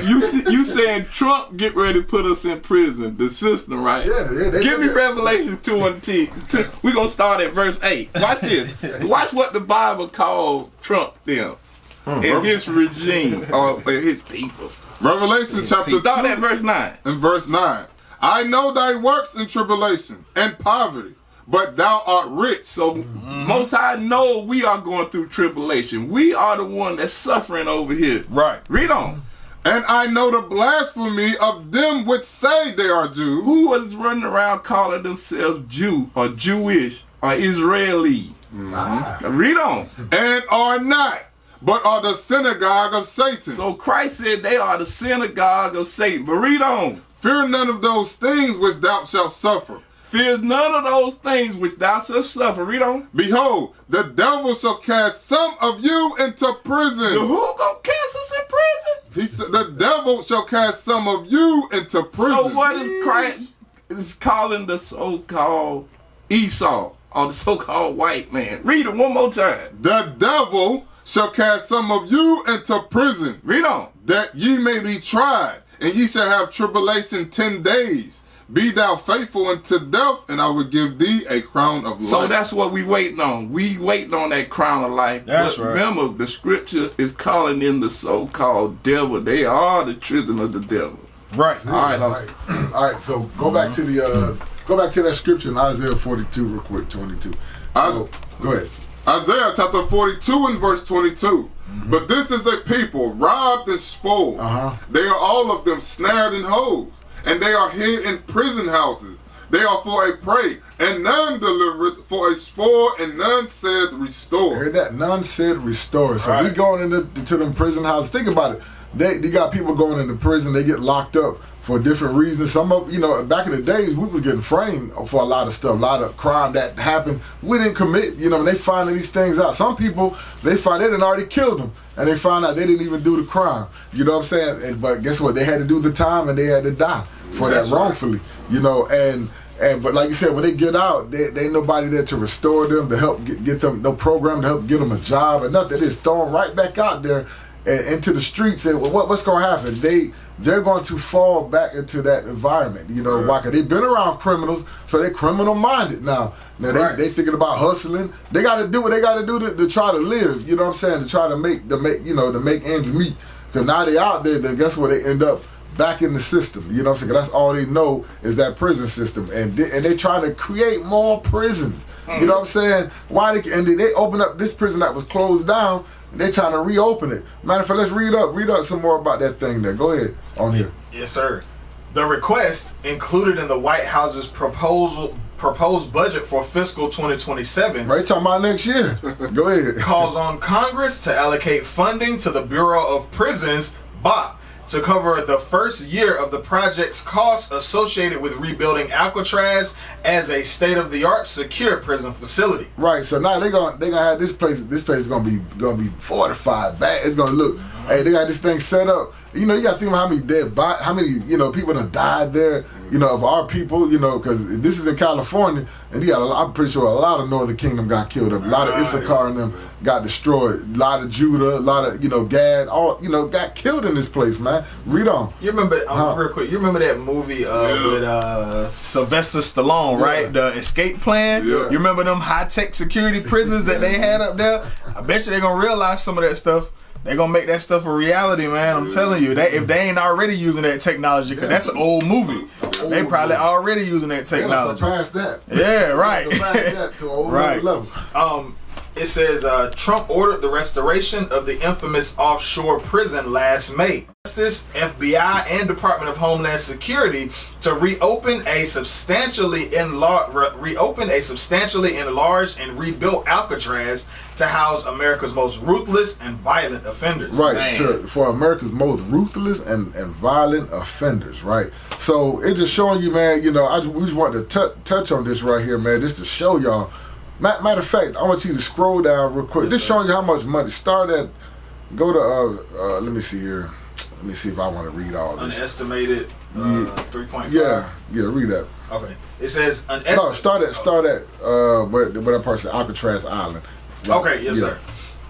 You said Trump get ready to put us in prison, the system, right? Yeah. Give me Revelation 2 and 10. We're going to start at verse 8. Watch this. Watch what the Bible called Trump them and his regime or his people. Revelation chapter Start 2 at verse 9. and verse 9. I know thy works in tribulation and poverty, but thou art rich. So Most High know we are going through tribulation. We are the one that's suffering over here. Right. Read on. And I know the blasphemy of them which say they are Jews. Who is running around calling themselves Jew or Jewish or Israeli? Read on. And are not, but are the synagogue of Satan. So Christ said they are the synagogue of Satan. But read on. Fear none of those things which thou shalt suffer. Fear none of those things which thou shalt suffer. Read on. Behold, the devil shall cast some of you into prison. Who gonna cast us in prison? He said, the devil shall cast some of you into prison. So what is Christ is calling the so-called Esau or the so-called white man? Read it one more time. The devil shall cast some of you into prison. Read on. That ye may be tried, and ye shall have tribulation 10 days. Be thou faithful unto death, and I will give thee a crown of life. So that's what we waiting on. We waiting on that crown of life. That's but right. Remember, the scripture is calling in the so-called devil. They are the children of the devil. Right. All right. All right. So go back to that scripture in Isaiah 42 real quick, 22. So go ahead. Isaiah chapter 42 and verse 22. But this is a people robbed and spoiled. They are all of them snared in holes, and they are hid in prison houses. They are for a prey, and none delivered, for a spoil, and none said restore. Heard that? None said restore. So we going into them prison houses. Think about it. They got people going into prison. They get locked up for different reasons. Some of, back in the days, we was getting framed for a lot of stuff, a lot of crime that happened. We didn't commit, and they finding these things out. Some people, they find they done already killed them, and they find out they didn't even do the crime. You know what I'm saying? But guess what? They had to do the time, and they had to die for that wrongfully. But like you said, when they get out, they ain't nobody there to restore them, to help get them, no program to help get them a job or nothing. They just throw them right back out there and into the streets. And what's going to happen? They're going to fall back into that environment. Why? Because they've been around criminals, so they're criminal minded now. They thinking about hustling. They got to do what they got to do to try to live. You know what I'm saying? To try to make ends meet. Because now they out there, then guess what? They end up back in the system. You know what I'm saying? That's all they know is that prison system, and they trying to create more prisons. You know what I'm saying? And then they open up this prison that was closed down. And they trying to reopen it. Matter of fact, let's read up some more about that thing there. Go ahead on here. Yes, sir. The request included in the White House's proposed budget for fiscal 2027. Right, talking about next year. Go ahead. Calls on Congress to allocate funding to the Bureau of Prisons, BOP, to cover the first year of the project's costs associated with rebuilding Alcatraz as a state-of-the-art secure prison facility. Right, so now they're gonna have this place. This place is gonna be fortified. Bad. It's gonna look. Hey, they got this thing set up. You know, you gotta think about how many people that died there. You know, of our people. You know, because this is in California, and I'm pretty sure a lot of Northern Kingdom got killed. A lot of Issachar and them got destroyed. A lot of Judah, a lot of Gad, all got killed in this place, man. Read on. You remember real quick? You remember that movie with Sylvester Stallone, right? The Escape Plan. Yeah. You remember them high-tech security prisons that they had up there? I bet you they're gonna realize some of that stuff. They're gonna make that stuff a reality, man. I'm telling you. If they ain't already using that technology, because that's an old movie. They probably already using that technology. Surpass that. Yeah, right. Surpass that to a whole Right. level. It says Trump ordered the restoration of the infamous offshore prison last May. Justice, FBI, and Department of Homeland Security to reopen a substantially enlarged and rebuilt Alcatraz to house America's most ruthless and violent offenders. Right, for America's most ruthless and violent offenders, right? So it's just showing you, man, we just want to touch on this right here, man, just to show y'all. Matter of fact, I want you to scroll down real quick. Just showing you how much money. Go to, let me see here. Let me see if I want to read all this. Unestimated 3.5. Yeah, read that. Okay. It says No, start at where that part says Alcatraz Island. Right. Okay, yes, sir.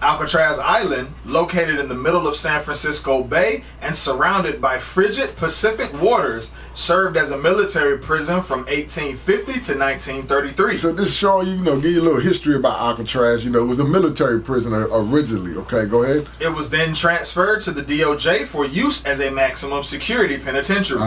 Alcatraz Island, located in the middle of San Francisco Bay and surrounded by frigid Pacific waters, served as a military prison from 1850 to 1933. So this showing you, give you a little history about Alcatraz. It was a military prison originally. Okay, go ahead. It was then transferred to the DOJ for use as a maximum security penitentiary.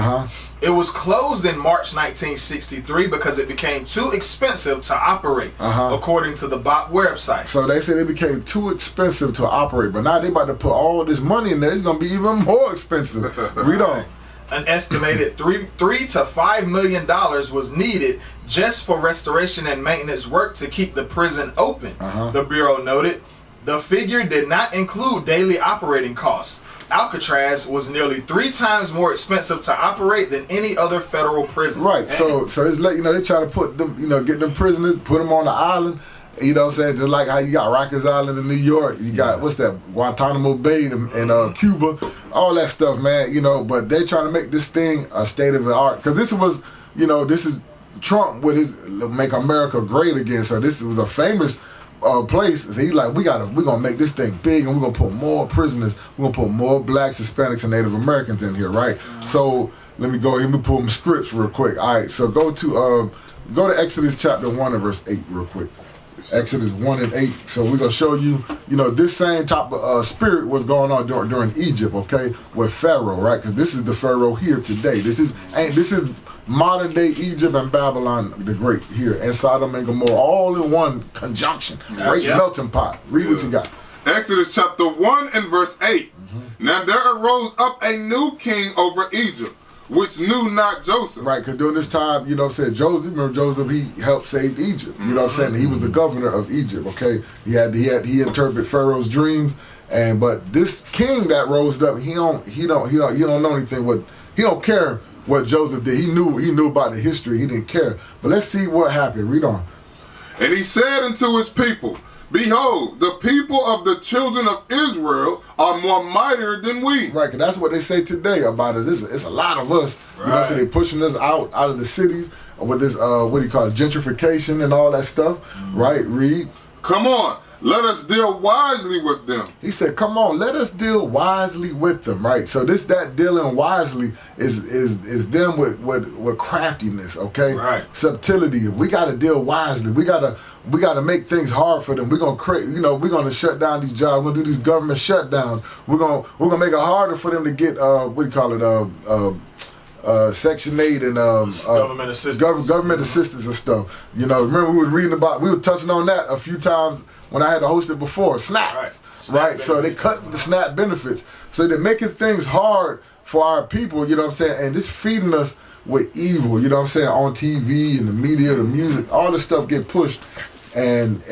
It was closed in March 1963 because it became too expensive to operate, according to the BOP website. So they said it became too expensive to operate, but now they about to put all this money in there. It's going to be even more expensive. Read on. An estimated $3 to $5 million was needed just for restoration and maintenance work to keep the prison open, the Bureau noted. The figure did not include daily operating costs. Alcatraz was nearly 3 times more expensive to operate than any other federal prison. Right, so it's like, they try to put them, get them prisoners, put them on the island. You know what I'm saying? Just like how you got Rikers Island in New York, you got what's that, Guantanamo Bay in Cuba, all that stuff, man. But they trying to make this thing a state of the art, because this was, this is Trump with his "Make America Great Again." So this was a famous place. So he's like, we're gonna make this thing big, and we're gonna put more prisoners, we're gonna put more blacks, Hispanics, and Native Americans in here, right? So let me pull them scripts real quick. All right, so go to Exodus chapter 1 and verse 8 real quick. Exodus 1 and 8. So we're gonna show you, this same type of spirit was going on during Egypt, okay, with Pharaoh, right? Because this is the Pharaoh here today. This is modern day Egypt and Babylon the Great here, and Sodom and Gomorrah, all in one conjunction. Great melting pot. Read what you got. Exodus chapter 1 and verse 8. Now there arose up a new king over Egypt, which knew not Joseph. Right, because during this time, Joseph, he helped save Egypt. You know what I'm saying? He was the governor of Egypt, okay? He interpreted Pharaoh's dreams, but this king that rose up, he don't know anything. He don't care what Joseph did. He knew about the history. He didn't care. But let's see what happened. Read on. And he said unto his people, Behold, the people of the children of Israel are more mightier than we. Right, because that's what they say today about us. It's a lot of us. Right. You know what I'm saying? They pushing us out of the cities with this, gentrification and all that stuff. Right, read. Come on, let us deal wisely with them. He said, come on, let us deal wisely with them, right? So that dealing wisely is them with craftiness, okay? Right. Subtlety. We got to deal wisely. We got to make things hard for them. We're going to create, we're going to shut down these jobs. We're going to do these government shutdowns. We're going to make it harder for them to get, Section 8 and government assistance. Government assistance and stuff. Remember we were touching on that a few times when I had to host it before. Snaps, right? So they cut the SNAP benefits. So they're making things hard for our people, and just feeding us with evil, on TV and the media, the music, all this stuff get pushed, and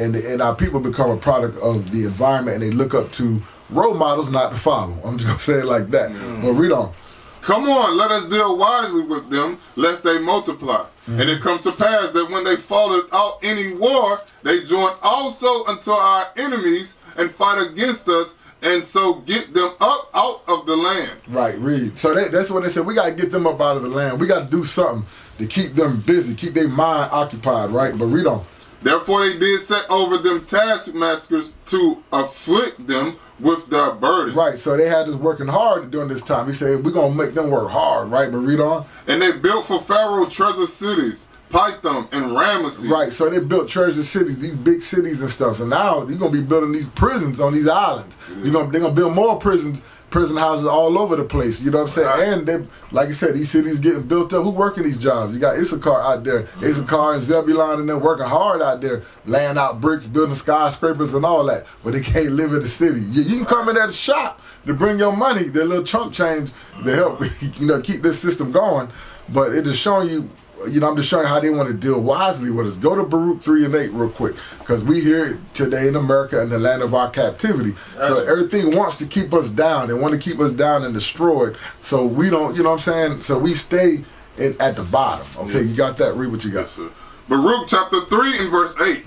our people become a product of the environment, and they look up to role models not to follow. I'm just gonna say it like that. Well, read on. Come on, let us deal wisely with them, lest they multiply. And it comes to pass that when they falleth out any war, they join also unto our enemies and fight against us, and so get them up out of the land. Right, read. So that's what they said. We got to get them up out of the land. We got to do something to keep them busy, keep their mind occupied, right? But read on. Therefore they did set over them taskmasters to afflict them with their burden. Right, so they had us working hard during this time. He said, we're going to make them work hard, right? But read on. And they built for Pharaoh treasure cities, Pithom and Ramesses. Right, so they built treasure cities, these big cities and stuff. So now you're going to be building these prisons on these islands. They're going to build more prison houses all over the place. You know what I'm saying? Right. And they, like I said, these cities getting built up. Who working these jobs? You got Issachar out there, Issachar and Zebulon, and them working hard out there, laying out bricks, building skyscrapers and all that. But they can't live in the city. You can come in there to shop to bring your money, their little chump change to help keep this system going. But it is showing you. I'm just showing you how they want to deal wisely with us. Go to Baruch 3:8 real quick, because we here today in America in the land of our captivity. So everything wants to keep us down. They want to keep us down and destroyed. So we don't, so we stay at the bottom. Okay, you got that? Read what you got. Yes, sir. Baruch chapter 3 and verse 8.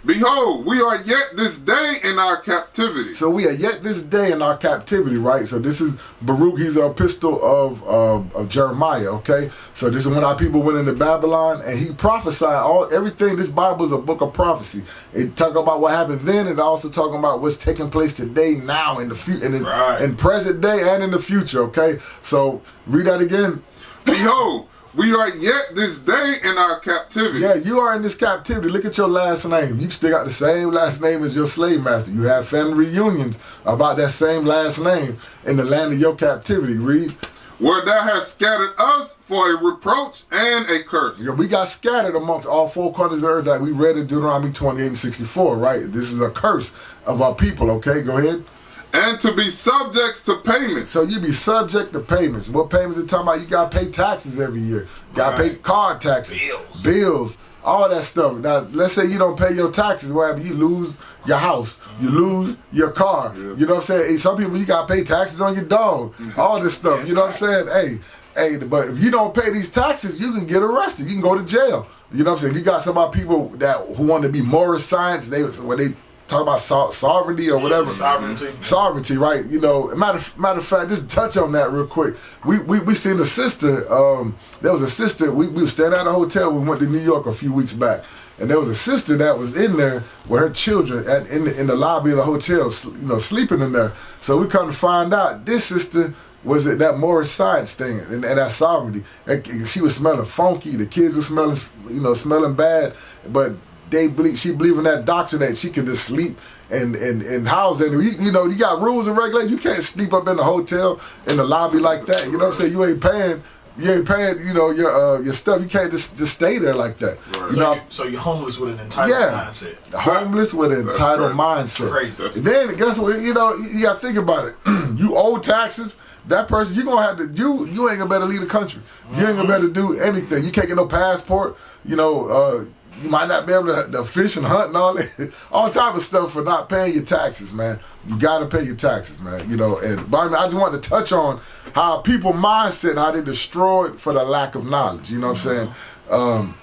Behold, we are yet this day in our captivity. So we are yet this day in our captivity, right? So this is Baruch. He's an epistle of Jeremiah, okay? So this is when our people went into Babylon, and he prophesied everything. This Bible is a book of prophecy. It talk about what happened then, and also talking about what's taking place today, now, in the future, in present day and in the future, okay? So read that again. Behold, we are yet this day in our captivity. Yeah, you are in this captivity. Look at your last name. You still got the same last name as your slave master. You have family reunions about that same last name in the land of your captivity. Read. Where thou hast scattered us for a reproach and a curse. Yeah, we got scattered amongst all four corners of the earth that we read in Deuteronomy 28 and 64, right? This is a curse of our people, okay? Go ahead. And to be subjects to payments. So you be subject to payments. What payments are talking about? You got to pay taxes every year. You got to pay car taxes. Bills. All that stuff. Now, let's say you don't pay your taxes. What happens? You lose your house. You lose your car. Yeah. You know what I'm saying? Hey, some people, you got to pay taxes on your dog. All this stuff. You know what I'm saying? Hey, but if you don't pay these taxes, you can get arrested. You can go to jail. You know what I'm saying? You got some of people who want to be Morris science. They talk about sovereignty or whatever. Sovereignty, right? Matter of fact, just touch on that real quick. We seen a sister. There was a sister. We were staying at a hotel. We went to New York a few weeks back, and there was a sister that was in there with her children in the lobby of the hotel, sleeping in there. So we come to find out this sister was that Morris science thing and that sovereignty. She was smelling funky. The kids were smelling bad, but she believed in that doctrine that she could just sleep and house it. You got rules and regulations. You can't sleep up in the hotel in the lobby like that. You know what I'm saying? You ain't paying your stuff. You can't just stay there like that. Right. So you're homeless with an entitled mindset. Homeless with an entitled mindset. Crazy. And then guess what? You gotta think about it. You owe taxes. That person, you gonna have to. You ain't gonna better leave the country. You ain't gonna better do anything. You can't get no passport. You might not be able to fish and hunt and all type of stuff for not paying your taxes, man. You got to pay your taxes, man. But I just wanted to touch on how people mindset, how they destroyed for the lack of knowledge. You know what I'm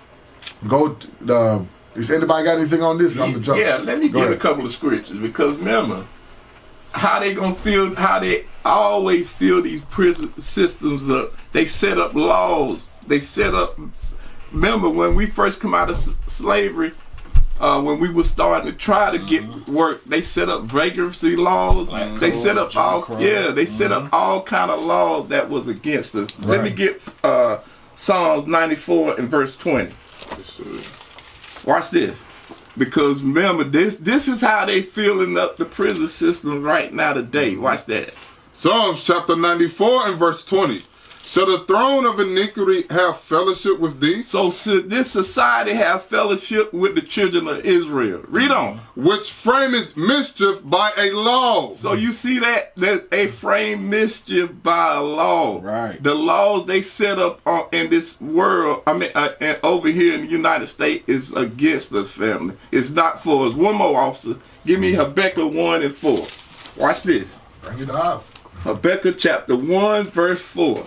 saying? Is anybody got anything on this? I'm gonna jump. Yeah, let me get a couple of scriptures, because remember how they gonna feel. How they always fill these prison systems up. They set up laws. They set up. Remember when we first come out of slavery, when we were starting to try to get work, they set up vagrancy laws. They set up all kind of laws that was against us. Right. Let me get Psalms 94 and verse 20. Watch this. Because remember, this is how they filling up the prison system right now today. Watch that. Psalms chapter 94 and verse 20. Shall the throne of iniquity have fellowship with thee? So should this society have fellowship with the children of Israel? Read on. Which frameth mischief by a law. So you see that they frame mischief by a law. Right. The laws they set up in this world, and over here in the United States, is against us, family. It's not for us. One more, officer. Give me Habakkuk 1 and 4. Watch this. Bring it up. Habakkuk chapter 1, verse 4.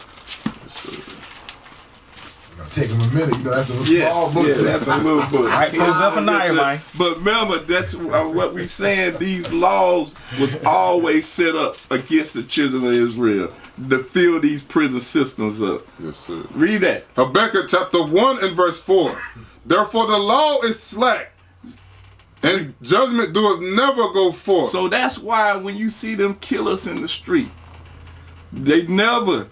Take him a minute, that's a small book. Yeah, that's a little book. Right for Zephaniah, man. But remember, that's what we saying. These laws was always set up against the children of Israel to fill these prison systems up. Yes, sir. Read that. Habakkuk chapter 1 and verse 4. Therefore the law is slack, and judgment doeth never go forth. So that's why when you see them kill us in the street, they never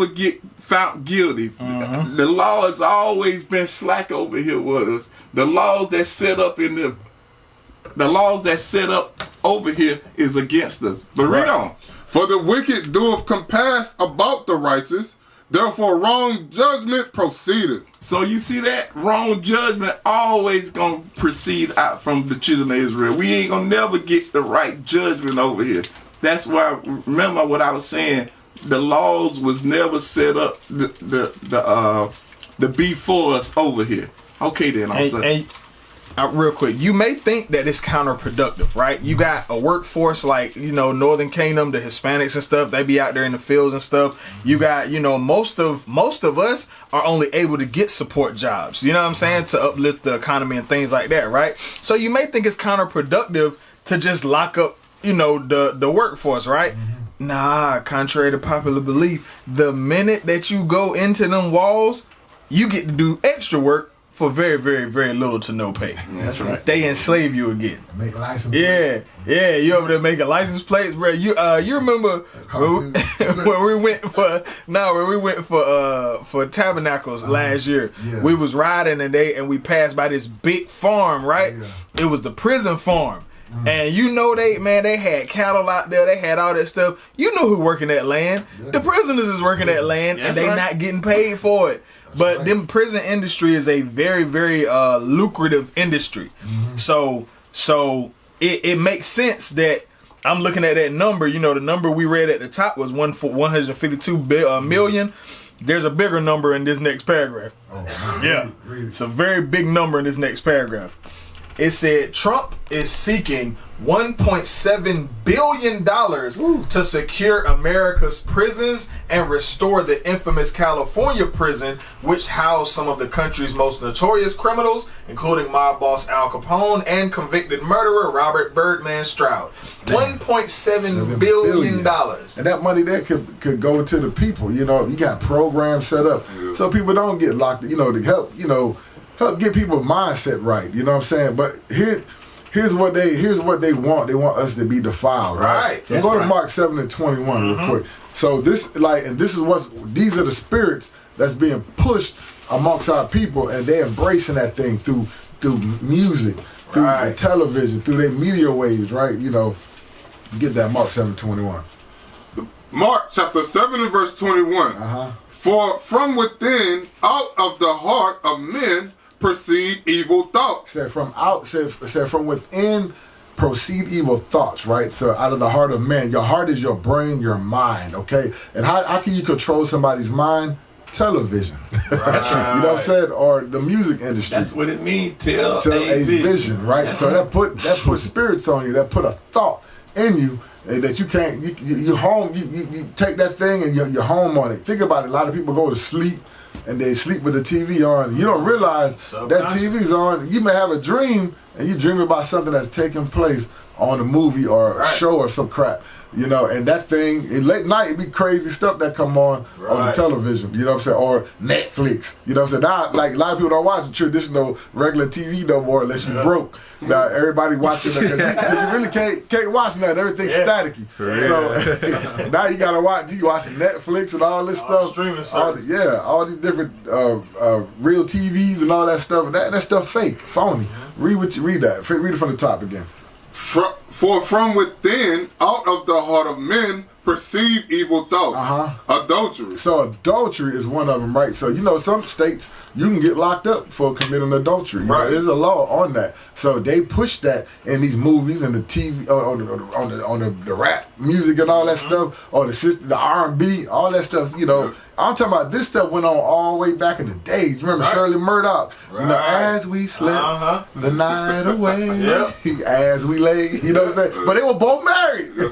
get found guilty. The law has always been slack over here with us. The laws that set up over here is against us. But read on. For the wicked doeth compass about the righteous, therefore wrong judgment proceedeth. So you see that wrong judgment always gonna proceed out from the children of Israel. We ain't gonna never get the right judgment over here. That's why, remember what I was saying, the laws was never set up the be for us over here. Okay then, I'm saying. Real quick, you may think that it's counterproductive, right? You got a workforce like, Northern Kingdom, the Hispanics and stuff, they be out there in the fields and stuff. You got, most of us are only able to get support jobs, you know what I'm saying, to uplift the economy and things like that, right? So you may think it's counterproductive to just lock up, the workforce, right? Nah, contrary to popular belief, the minute that you go into them walls, you get to do extra work for very, very, very little to no pay. That's right. They enslave you again. Make license plates. Yeah, you over there making license plates, bro. You remember when we went for Tabernacles last year. Yeah. We was riding and we passed by this big farm, right? Yeah. It was the prison farm. And they had cattle out there, they had all that stuff. You know who working that land. Yeah. The prisoners is working that land and they not getting paid for it. But them prison industry is a very, very lucrative industry. So it makes sense that I'm looking at that number. The number we read at the top was 152 million. There's a bigger number in this next paragraph. Yeah, it's a very big number in this next paragraph. It said Trump is seeking $1.7 billion to secure America's prisons and restore the infamous California prison, which housed some of the country's most notorious criminals, including mob boss Al Capone and convicted murderer Robert Birdman Stroud. $1.7 billion. And that money there could go to the people. You got programs set up so people don't get locked, to help get people's mindset right. You know what I'm saying? But here's what they want. They want us to be defiled, right? So go to Mark 7 and 21 real quick. So these are the spirits that's being pushed amongst our people, and they're embracing that thing through music, through the television, through their media waves, right? Get that Mark 7:21. Mark chapter 7 and verse 21. For from within, out of the heart of men, proceed evil thoughts. Said from within proceed evil thoughts, right? So out of the heart of man, your heart is your brain, your mind, okay? And how can you control somebody's mind? Television. You know what I'm saying? Or the music industry. That's what it means. Tell a vision, right? So that put spirits on you, that put a thought in you that you can't, you take that thing and you're home on it. Think about it. A lot of people go to sleep and they sleep with the TV on. You don't realize that TV's on. You may have a dream, and you dream about something that's taking place on a movie or a show or some crap. You know, and that thing, late night, it be crazy stuff that come on the television, you know what I'm saying, or Netflix, you know what I'm saying. Now, like, a lot of people don't watch traditional regular TV no more unless you broke. Now, everybody watching it, because you really can't watch that. Everything's staticky. So, now you got to watch, you watch Netflix and all this stuff. Streaming service. All these different real TVs and all that stuff. That stuff fake, phony. Read that. Read it from the top again. For from within, out of the heart of men, perceive evil thoughts. Adultery. So adultery is one of them, right? So, you know, some states, you can get locked up for committing adultery. You know, there's a law on that. So they push that in these movies and the TV, on the rap music and all that stuff, or the R&B, all that stuff, you know. I'm talking about this stuff went on all the way back in the days. Remember Shirley Murdoch? You know, as we slept the night away, as we lay, you know what I'm saying? But they were both married. You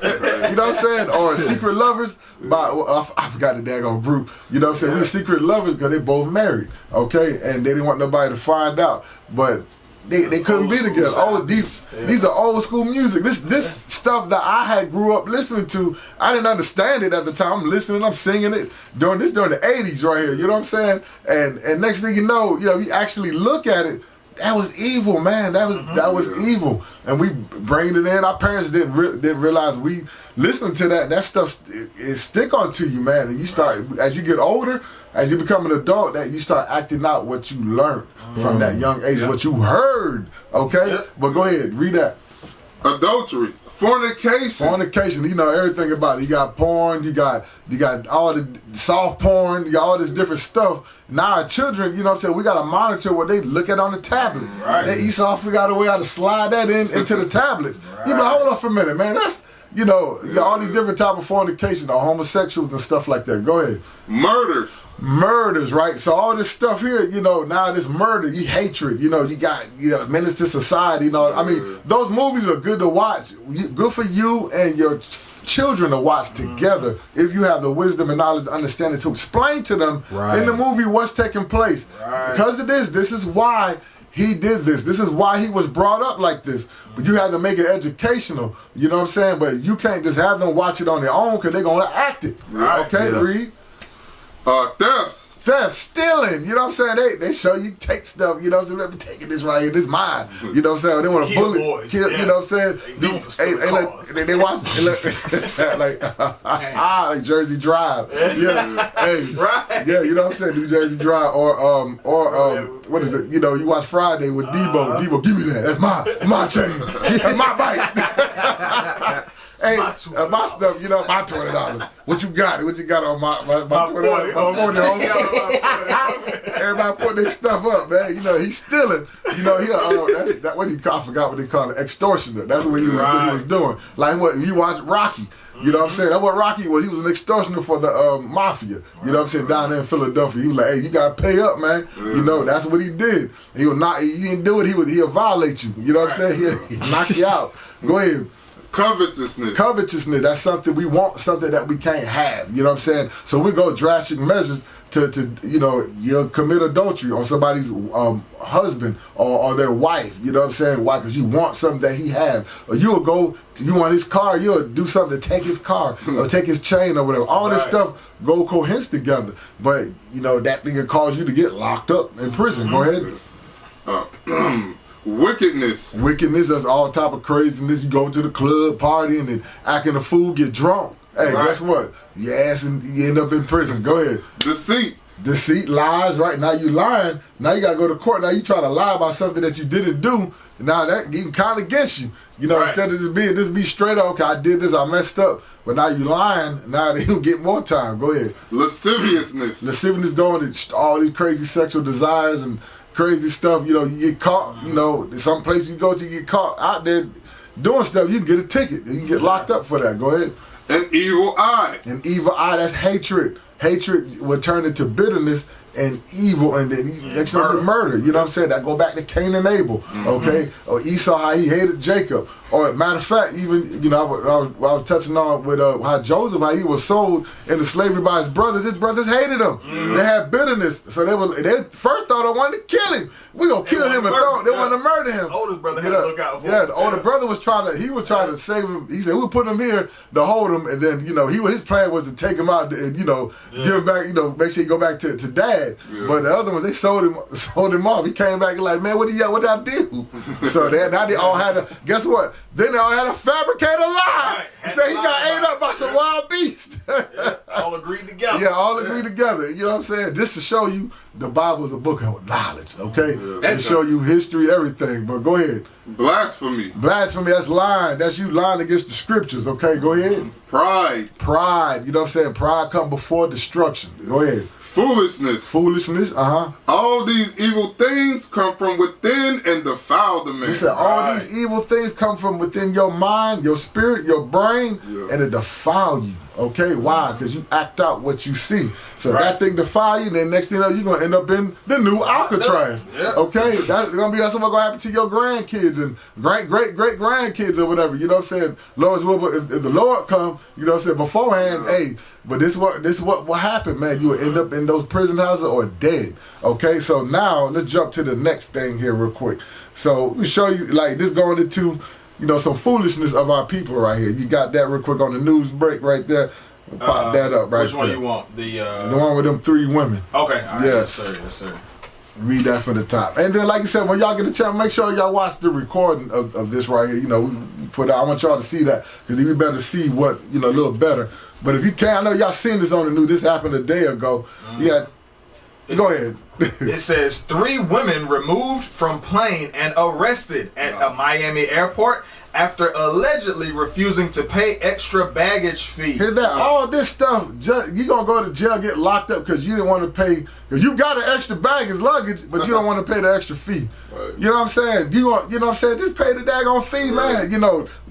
know what I'm saying? Or Secret Lovers by, I forgot the daggone group. You know what I'm saying? We were Secret Lovers because they both married, okay? And they didn't want nobody to find out. But they couldn't be together. Oh, these are old school music. This stuff that I had grew up listening to, I didn't understand it at the time. I'm listening, I'm singing it during the 80s right here. You know what I'm saying? And next thing you know, you actually look at it. That was evil, man. That was evil, and we bringing it in. Our parents didn't realize we listening to that. That stuff it stick onto you, man. And you start as you get older, as you become an adult, that you start acting out what you learned from that young age, what you heard. Okay, but go ahead, read that. Adultery. Fornication, you know everything about it. You got porn, you got all the soft porn, you got all this different stuff. Now our children, you know what I'm saying, we got to monitor what they look at on the tablet. They Esau figure out a way how to slide that into the tablets. You know, hold on for a minute, man. That's, you know, all these different type of fornication, or homosexuals and stuff like that. Go ahead. Murders, right? So all this stuff here, you know, now this murder, hatred, you know, you got menace to society, you know. I mean, those movies are good to watch. Good for you and your children to watch together if you have the wisdom and knowledge and understanding to explain to them in the movie what's taking place. Because of this is why he did this. This is why he was brought up like this. But you have to make it educational, you know what I'm saying? But you can't just have them watch it on their own because they're going to act it. Okay, read. Theft, stealing, you know what I'm saying? They show you take stuff, you know what I'm saying? Let me take this right here, this is mine. You know what I'm saying? They want to bully, kill, you know what I'm saying? They watch like Jersey Drive. Yeah, you know what I'm saying? New Jersey Drive or what is it? You know, you watch Friday with Debo. Debo, give me that. That's my chain. That's my bike. Hey, my stuff, you know, my $20. What you got? What you got on my $20? My $40. Everybody put their stuff up, man. You know, he's stealing. You know, that's what I forgot what they call it, extortioner. That's what he was doing. Like what you watch Rocky. You know what I'm saying? That's what Rocky was. He was an extortioner for the mafia. You know what I'm saying? Down there in Philadelphia. He was like, hey, you gotta pay up, man. You know, that's what he did. He didn't do it, he'll violate you. You know what I'm saying? He'll knock you out. Go ahead. Covetousness, that's something we want, something that we can't have. You know what I'm saying? So we go drastic measures to you know, you'll commit adultery on somebody's husband or their wife. You know what I'm saying? Why? Because you want something that he have. Or you want his car, you'll do something to take his car or take his chain or whatever. All this stuff go coherence together. But, you know, that thing will cause you to get locked up in prison. Go ahead. Wickedness, that's all type of craziness. You go to the club, party, and then acting a fool, get drunk. Hey, guess what? You ass and you end up in prison. Go ahead. Deceit, lies, right? Now you lying. Now you gotta go to court. Now you trying to lie about something that you didn't do. Now that getting count against you. You know, instead of just be straight up, okay, I did this, I messed up. But now you lying, now they'll get more time. Go ahead. Lasciviousness going to all these crazy sexual desires and crazy stuff. You know, you get caught, you know, some place you go to, you get caught out there doing stuff, you can get a ticket. You can get locked up for that. Go ahead. An evil eye, that's hatred. Hatred will turn into bitterness and evil, and then next thing murder. You know what I'm saying? That go back to Cain and Abel, okay? Or Esau, how he hated Jacob. Or matter of fact, even I was touching on with how Joseph, how he was sold into slavery by his brothers. His brothers hated him. Mm-hmm. They had bitterness, so they first thought I wanted to kill him. We gonna kill him and throw him. They wanted to murder him. The oldest brother had to look out for him. Yeah, the older brother was trying to save him. He said, we'll put him here to hold him, and then his plan was to take him out and give him back, make sure he go back to dad. Yeah. But the other ones, they sold him off. He came back and like, man, what did I do? So now they all had to, guess what? Then they all had to fabricate a lie. Right. He said he got ate up by some wild beast. Yeah, all agreed together. Yeah, all agreed together. You know what I'm saying? Just to show you the Bible is a book of knowledge, okay? Yeah. To show you history, everything. But go ahead. Blasphemy. Blasphemy, that's lying. That's you lying against the scriptures, okay? Go ahead. Pride. You know what I'm saying? Pride come before destruction. Go ahead. Foolishness. All these evil things come from within and defile the man. He said all these evil things come from within your mind, your spirit, your brain, and it defile you. Okay, why? Because you act out what you see. So that thing defile you, then next thing you know, you're gonna end up in the new Alcatraz. Okay, that's gonna be what's gonna happen to your grandkids and great grandkids or whatever. You know what I'm saying? Lord's will, but if the Lord come, you know what I'm saying, beforehand, hey. But this what will happen, man. You will end up in those prison houses or dead. Okay, so now let's jump to the next thing here real quick. So we show you like this going into some foolishness of our people right here. You got that real quick on the news break right there. Pop that up right there. Which one you want? The one with them 3 women. Okay, all right, yes sir. Read that from the top. And then, like you said, when y'all get a chance, make sure y'all watch the recording of this right here. We put out. I want y'all to see that because we better see what a little better. But if you can, I know y'all seen this on the news. This happened a day ago. Yeah, go ahead. It says 3 women removed from plane and arrested at a Miami airport after allegedly refusing to pay extra baggage fee. Hear that? All this stuff, you gonna go to jail, get locked up because you didn't want to pay, because you got an extra baggage luggage, but you don't want to pay the extra fee. Right. You know what I'm saying? You know what I'm saying? Just pay the daggone fee, man.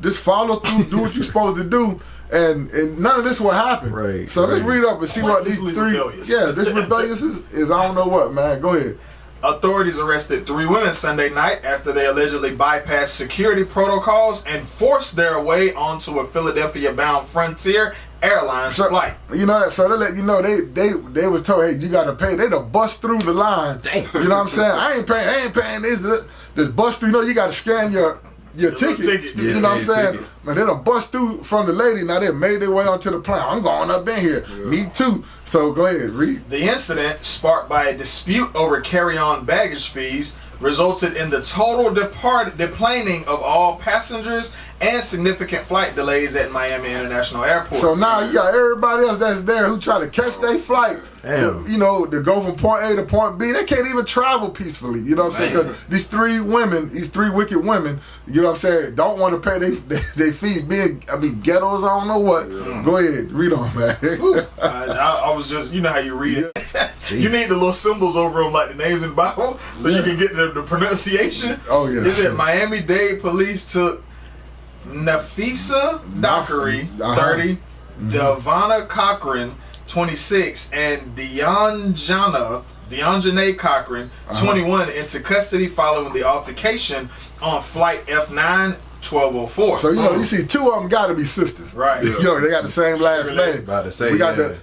Just follow through, do what you're supposed to do. And none of this will happen. Right. So let's read up and see what these 3. Rebellious. Yeah, this rebellious is I don't know what, man. Go ahead. Authorities arrested 3 women Sunday night after they allegedly bypassed security protocols and forced their way onto a Philadelphia-bound Frontier Airlines flight. You know that, so they let you know they was told, hey, you gotta pay. They done bust through the line. Damn. You know what I'm saying? I ain't paying this bust through. You gotta scan your ticket. You know what I'm saying? Ticket. Man, they done bust through from the lady. Now they made their way onto the plane. I'm going up in here. Yeah. Me too. So go ahead, read. The incident, sparked by a dispute over carry-on baggage fees, resulted in the total deplaning of all passengers and significant flight delays at Miami International Airport. So now you got everybody else that's there who try to catch their flight. To go from point A to point B. They can't even travel peacefully. You know what I'm saying? Because these 3 women, these 3 wicked women, you know what I'm saying, don't want to pay they fee. Ghettos, I don't know what. Yeah. Go ahead, read on, man. I was just, you know how you read it. You need the little symbols over them like the names in the Bible so you can get the pronunciation. Oh, yeah. Is it Miami-Dade police took Nafisa Dockery, 30, Devonna Cochran, 26, and Deanjanae Cochran, 21, into custody following the altercation on flight F9 1204. So you see 2 of them got to be sisters, right? They got the same last name. About to say, you got the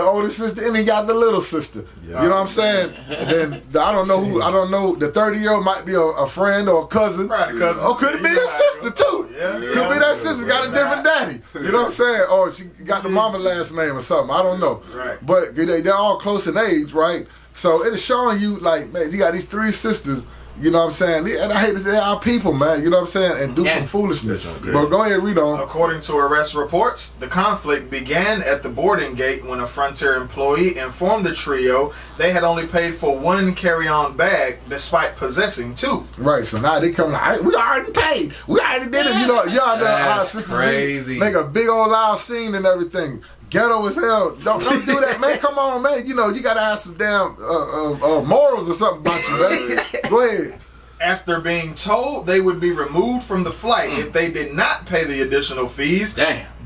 older sister, and you got the little sister. Yeah. You know what I'm saying? And then I don't know. The 30-year-old might be a friend or a cousin. Right, a cousin. Or could it be a sister too? Yeah. Could be that sister got a different daddy. You know what I'm saying? Or she got the mama last name or something. I don't know. Right. But they're all close in age, right? So it is showing you like, man, you got these 3 sisters. You know what I'm saying? And I hate to say our people, man. You know what I'm saying? And do some foolishness. But go ahead, read on. According to arrest reports, the conflict began at the boarding gate when a Frontier employee informed the trio they had only paid for 1 carry-on bag despite possessing 2. Right, so now they come like, we already paid. We already did it. Y'all know how sisters make a big old loud scene and everything. Ghetto as hell. Don't do that, man. Come on, man. You gotta have some damn morals or something about you, man. Go ahead. After being told they would be removed from the flight if they did not pay the additional fees,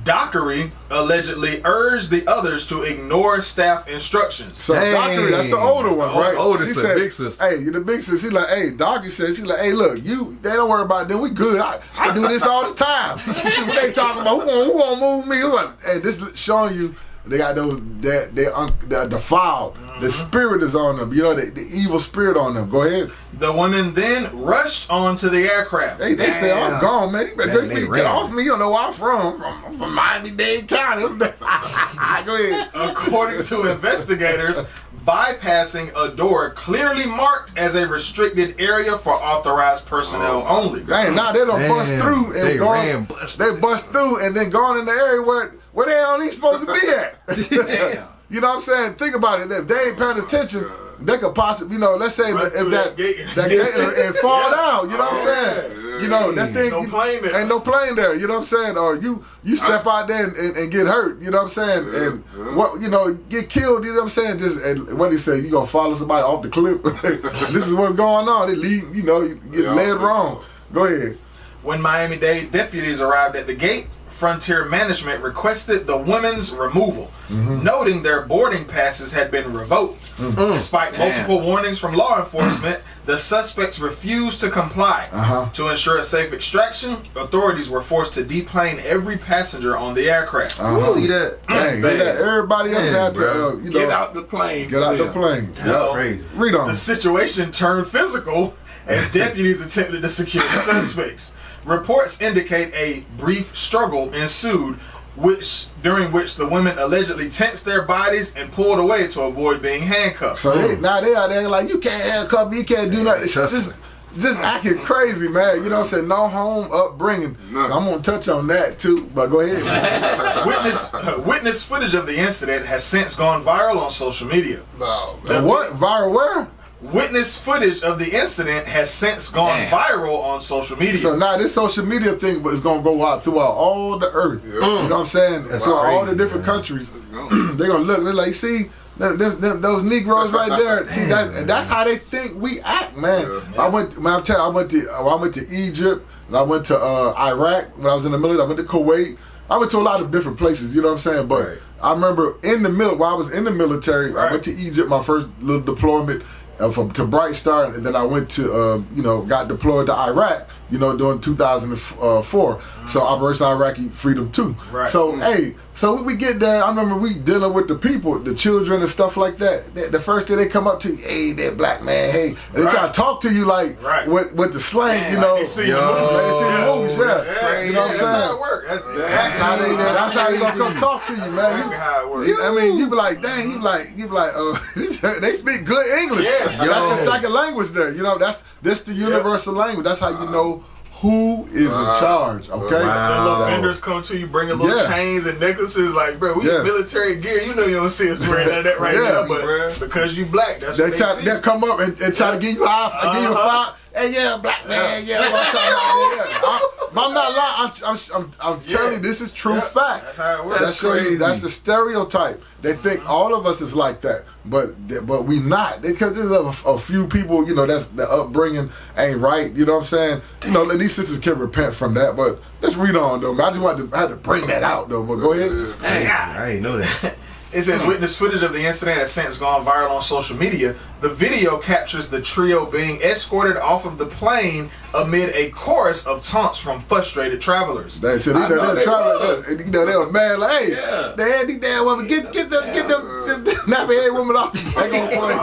Dockery allegedly urged the others to ignore staff instructions. So Dockery, that's the older one, right? Oldest, she the said, big sister. Hey, the big sister. She like, hey, Dockery says, she like, hey, look, they don't worry about that. We good. I do this all the time. What they talking about? Who gonna move me? Hey, this showing you they got those they're defiled. The spirit is on them. You know, the evil spirit on them. Go ahead. The women then rushed onto the aircraft. They say, I'm gone, man. You better get off me. You don't know where I'm from. I'm from Miami-Dade County. Go ahead. According to investigators, bypassing a door clearly marked as a restricted area for authorized personnel only. Dang, now they don't bust through and they bust through and then gone in the area where the hell they supposed to be at. You know what I'm saying? Think about it. If they ain't paying attention, they could possibly, you know, let's say if that gate and fall down. You know what I'm saying? You know that thing. Ain't no plane there. You know what I'm saying? Or you step out there and get hurt. You know what I'm saying? And what get killed. You know what I'm saying? Just and what he say? You gonna follow somebody off the cliff? This is what's going on. They lead. You know, you get led wrong. Go ahead. When Miami-Dade deputies arrived at the gate, Frontier Management requested the women's removal, noting their boarding passes had been revoked. Despite multiple warnings from law enforcement, the suspects refused to comply. To ensure a safe extraction, authorities were forced to deplane every passenger on the aircraft. See that? Dang, everybody else had to get out the plane. Get out the plane. So, crazy. Read on. The situation turned physical as deputies attempted to secure the suspects. Reports indicate a brief struggle ensued, during which the women allegedly tensed their bodies and pulled away to avoid being handcuffed. So now they out there like, you can't handcuff me, you can't do nothing. Just acting crazy, man. You know what I'm saying? No home upbringing. I'm gonna touch on that too, but go ahead. Witness footage of the incident has since gone viral on social media. What? Viral where? Witness footage of the incident has since gone viral on social media. So now this social media thing is going to go out throughout all the earth. You know what I'm saying? And so all the different countries, they're going to look. They're like, see, those Negroes right there. See that? And that's how they think we act, man. I went to Egypt. And I went to Iraq when I was in the military. I went to Kuwait. I went to a lot of different places. You know what I'm saying? But I remember while I was in the military, I went to Egypt, my first little deployment. To Bright Star, and then I went to, got deployed to Iraq, during 2004. So Operation Iraqi Freedom 2. Right. So, so when we get there, I remember we dealing with the people, the children and stuff like that. The first day they come up to you, hey, that black man, hey. And they try to talk to you like with the slang, Like they see the movies, You know what I'm saying? That's how it works. That's how they gonna come talk to you, man. You be like, dang, you be like, they speak good English. That's the second language there. That's the universal language. That's how you know who is in charge, okay? The little vendors come to you bringing little chains and necklaces, like, bro, we military gear. You don't see us wearing that right now, but because you black, that's what they see. They'll come up and try to give you a five. Hey, black man, I'm not lying. I'm telling you, this is true facts. That's how it works. That's the stereotype. They think all of us is like that, but we not. Because there's a few people, that's the upbringing ain't right. You know what I'm saying? These sisters can repent from that. But let's read on though. I had to bring that out though. But go ahead. I ain't know that. It says witness footage of the incident has since gone viral on social media. The video captures the trio being escorted off of the plane amid a chorus of taunts from frustrated travelers. They said, they were mad like, hey, they had these damn women, get them nappy head women off. They gonna play.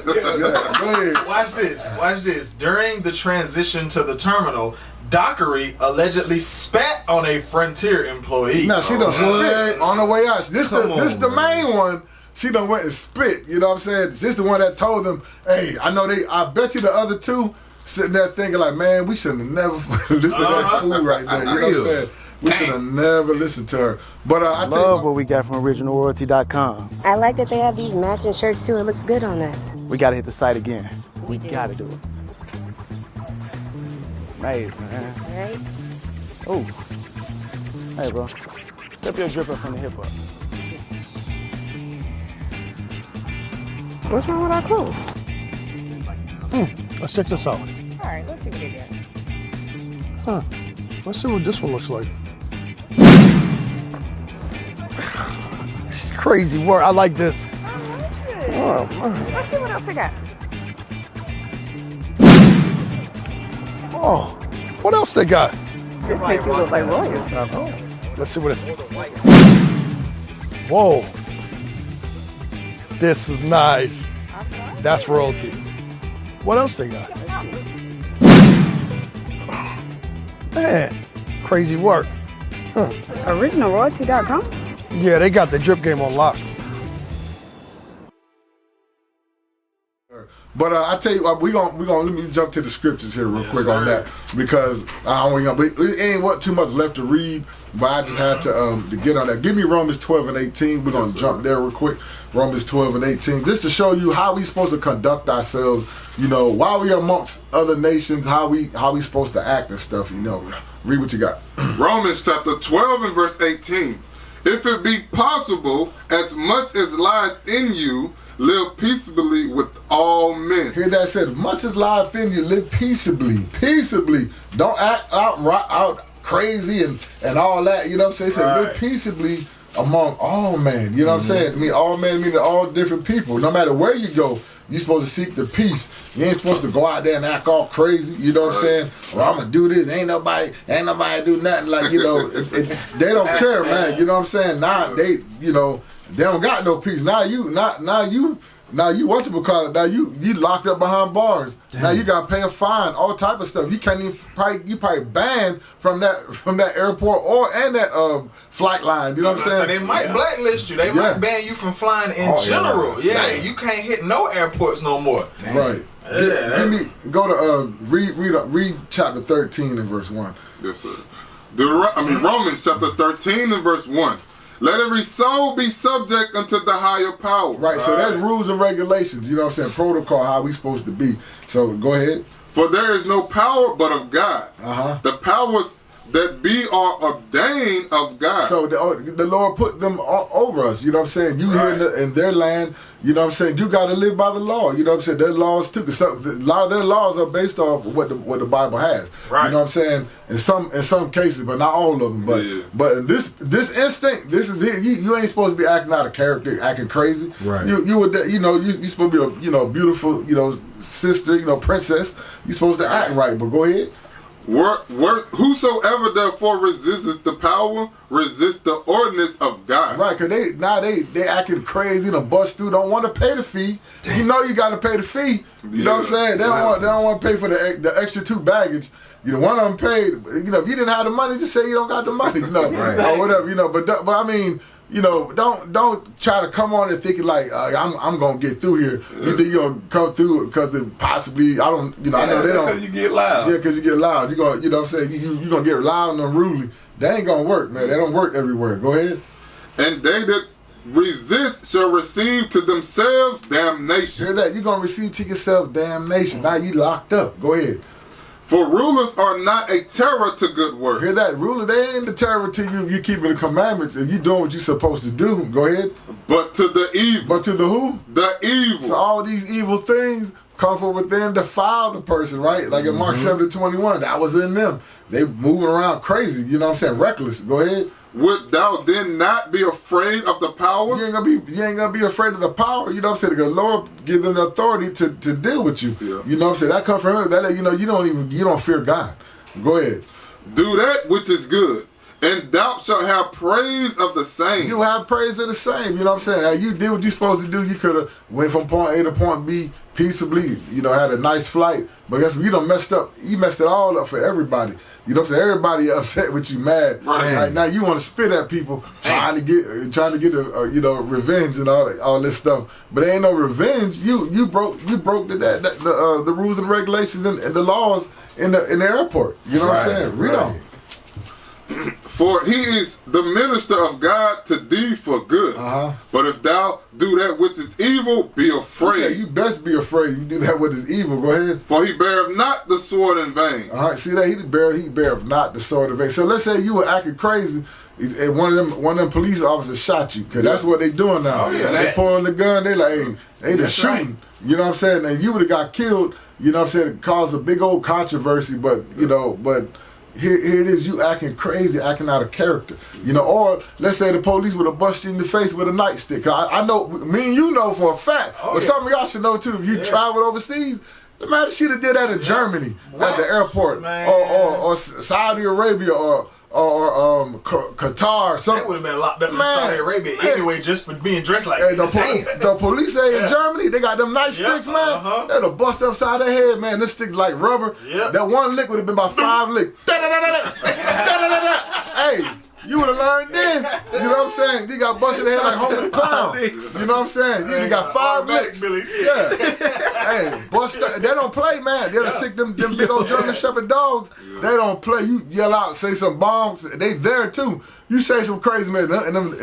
Go ahead. Watch this. During the transition to the terminal, Dockery allegedly spat on a Frontier employee. Now she done spit on the way out. This the main one. She done went and spit. You know what I'm saying? This the one that told them, hey, I bet you the other two sitting there thinking like, man, we should have never listened to that fool right there. You know what I'm saying? We should have never listened to her. But I love what we got from originalroyalty.com. I like that they have these matching shirts too. It looks good on us. We gotta hit the site again. We gotta do it. Amazing, man. Right? Oh. Hey, bro. Step your drip up from the hip up. What's wrong with our clothes? Let's check this out. All right, let's see what they got. Let's see what this one looks like. It's crazy work. I like this. Oh, let's see what else they got. Oh, what else they got? This makes you look like royalty. Let's see what it's. Whoa. This is nice. That's royalty. What else they got? Man, crazy work. Huh. OriginalRoyalty.com? Yeah, they got the drip game on lock. But I tell you what, we gonna let me jump to the scriptures here real quick on that, because I don't want it ain't what too much left to read, but I just had to get on that. Give me Romans 12 and 18. We're gonna jump there real quick. Romans 12 and 18, just to show you how we supposed to conduct ourselves. You know, while we are amongst other nations, how we supposed to act and stuff. You know, read what you got. Romans chapter 12 and verse 18. If it be possible, as much as lieth in you, live peaceably with all men. Hear that said, much as life in you, live peaceably. Peaceably. Don't act out crazy and all that. You know what I'm saying? It said, live peaceably among all men. You know what I'm saying? I mean, all men meaning all different people. No matter where you go, you're supposed to seek the peace. You ain't supposed to go out there and act all crazy. You know what I'm saying? Well, I'm gonna do this. Ain't nobody do nothing. Like, you know, they don't care, man. You know what I'm saying? Now they don't got no peace. Now you want to call it. Now you locked up behind bars. Damn. Now you got to pay a fine, all type of stuff. You can't even probably banned from that airport and that flight line. You know what I'm saying? So they might blacklist you. They might ban you from flying in general. Yeah, you can't hit no airports no more. Damn. Right. Go to read chapter 13 and verse 1. Yes, sir. Romans chapter 13 and verse 1. Let every soul be subject unto the higher power. Right, so that's rules and regulations, you know what I'm saying? Protocol, how we supposed to be. So go ahead. For there is no power but of God. The powers that be are ordained of God. So the Lord put them over us, you know what I'm saying? You here in their land, you know what I'm saying? You got to live by the law, you know what I'm saying? Their laws too, because a lot of their laws are based off what the Bible has. Right. You know what I'm saying? In some cases, but not all of them. But in this instinct, this is it. You ain't supposed to be acting out of character, acting crazy. Right. You supposed to be a beautiful, sister, princess. You supposed to act right. But go ahead. Whosoever therefore resisteth the power, resist the ordinance of God. Right, because they acting crazy, bust through, don't want to pay the fee. Damn. You know you got to pay the fee. You know what I'm saying? They don't want to pay for the extra 2 baggage. One of them paid. If you didn't have the money, just say you don't got the money. Or whatever. But I mean. Don't try to come on and thinking like I'm gonna get through here. You think you're gonna come through because it possibly I know they don't. Because you get loud. Yeah, because you get loud. You gonna what I'm saying you gonna get loud and unruly. That ain't gonna work, man. That don't work everywhere. Go ahead. And they that resist shall receive to themselves damnation. Hear that? You're gonna receive to yourself damnation. Now you locked up. Go ahead. For rulers are not a terror to good work. Hear that? Ruler, they ain't the terror to you if you keeping the commandments, if you doing what you're supposed to do. Go ahead. But to the evil. But to the who? The evil. So all these evil things come from within, defile the person, right? Like in Mark 7:21, that was in them. They moving around crazy, you know what I'm saying? Reckless. Go ahead. Would thou then not be afraid of the power? You ain't gonna be afraid of the power. You know what I'm saying? The Lord give them the authority to deal with you. Yeah. You know what I'm saying? That comes from Him. That you don't fear God. Go ahead. Do that which is good, and thou shalt have praise of the same. You have praise of the same. You know what I'm saying? Now, you did what you supposed to do. You could have went from point A to point B peaceably. Had a nice flight. But guess what? You done messed up. You messed it all up for everybody. You know what I'm saying? Everybody upset with you, mad. Right now, you want to spit at people, trying to get revenge and all this stuff. But there ain't no revenge. You broke the rules and regulations and the laws in the airport. You know what I'm saying? Read on. For he is the minister of God to thee for good. But if thou do that which is evil, be afraid. Okay, you best be afraid. You do that which is evil. Go ahead. For he beareth not the sword in vain. See that he beareth not the sword in vain. So let's say you were acting crazy, and one of them police officers shot you, because that's what they doing now. They pulling the gun. They like, hey, they just shooting. Right. You know what I'm saying? And you would have got killed. You know what I'm saying? It caused a big old controversy, but here it is, you acting crazy, acting out of character. You know, or let's say the police would have busted you in the face with a nightstick. I know, me and you know for a fact, but some of y'all should know too, if you traveled overseas, imagine she'd have did that in Germany at the airport, or Saudi Arabia, or Qatar. That would have been locked up in Saudi Arabia anyway, just for being dressed like the police say in Germany, they got them nightsticks, man. They'll bust upside their head, man. Them sticks like rubber. That one lick would have been about 5 licks. Hey, you would have learned then. You know what I'm saying? You got busted in the head like Homer the Clown. You know what I'm saying? You got 5 licks. Yeah. Hey, they don't play, man. They'll sick them big old German Shepherd dogs. They don't play. You yell out, say some bombs. They there too. You say some crazy, man. And them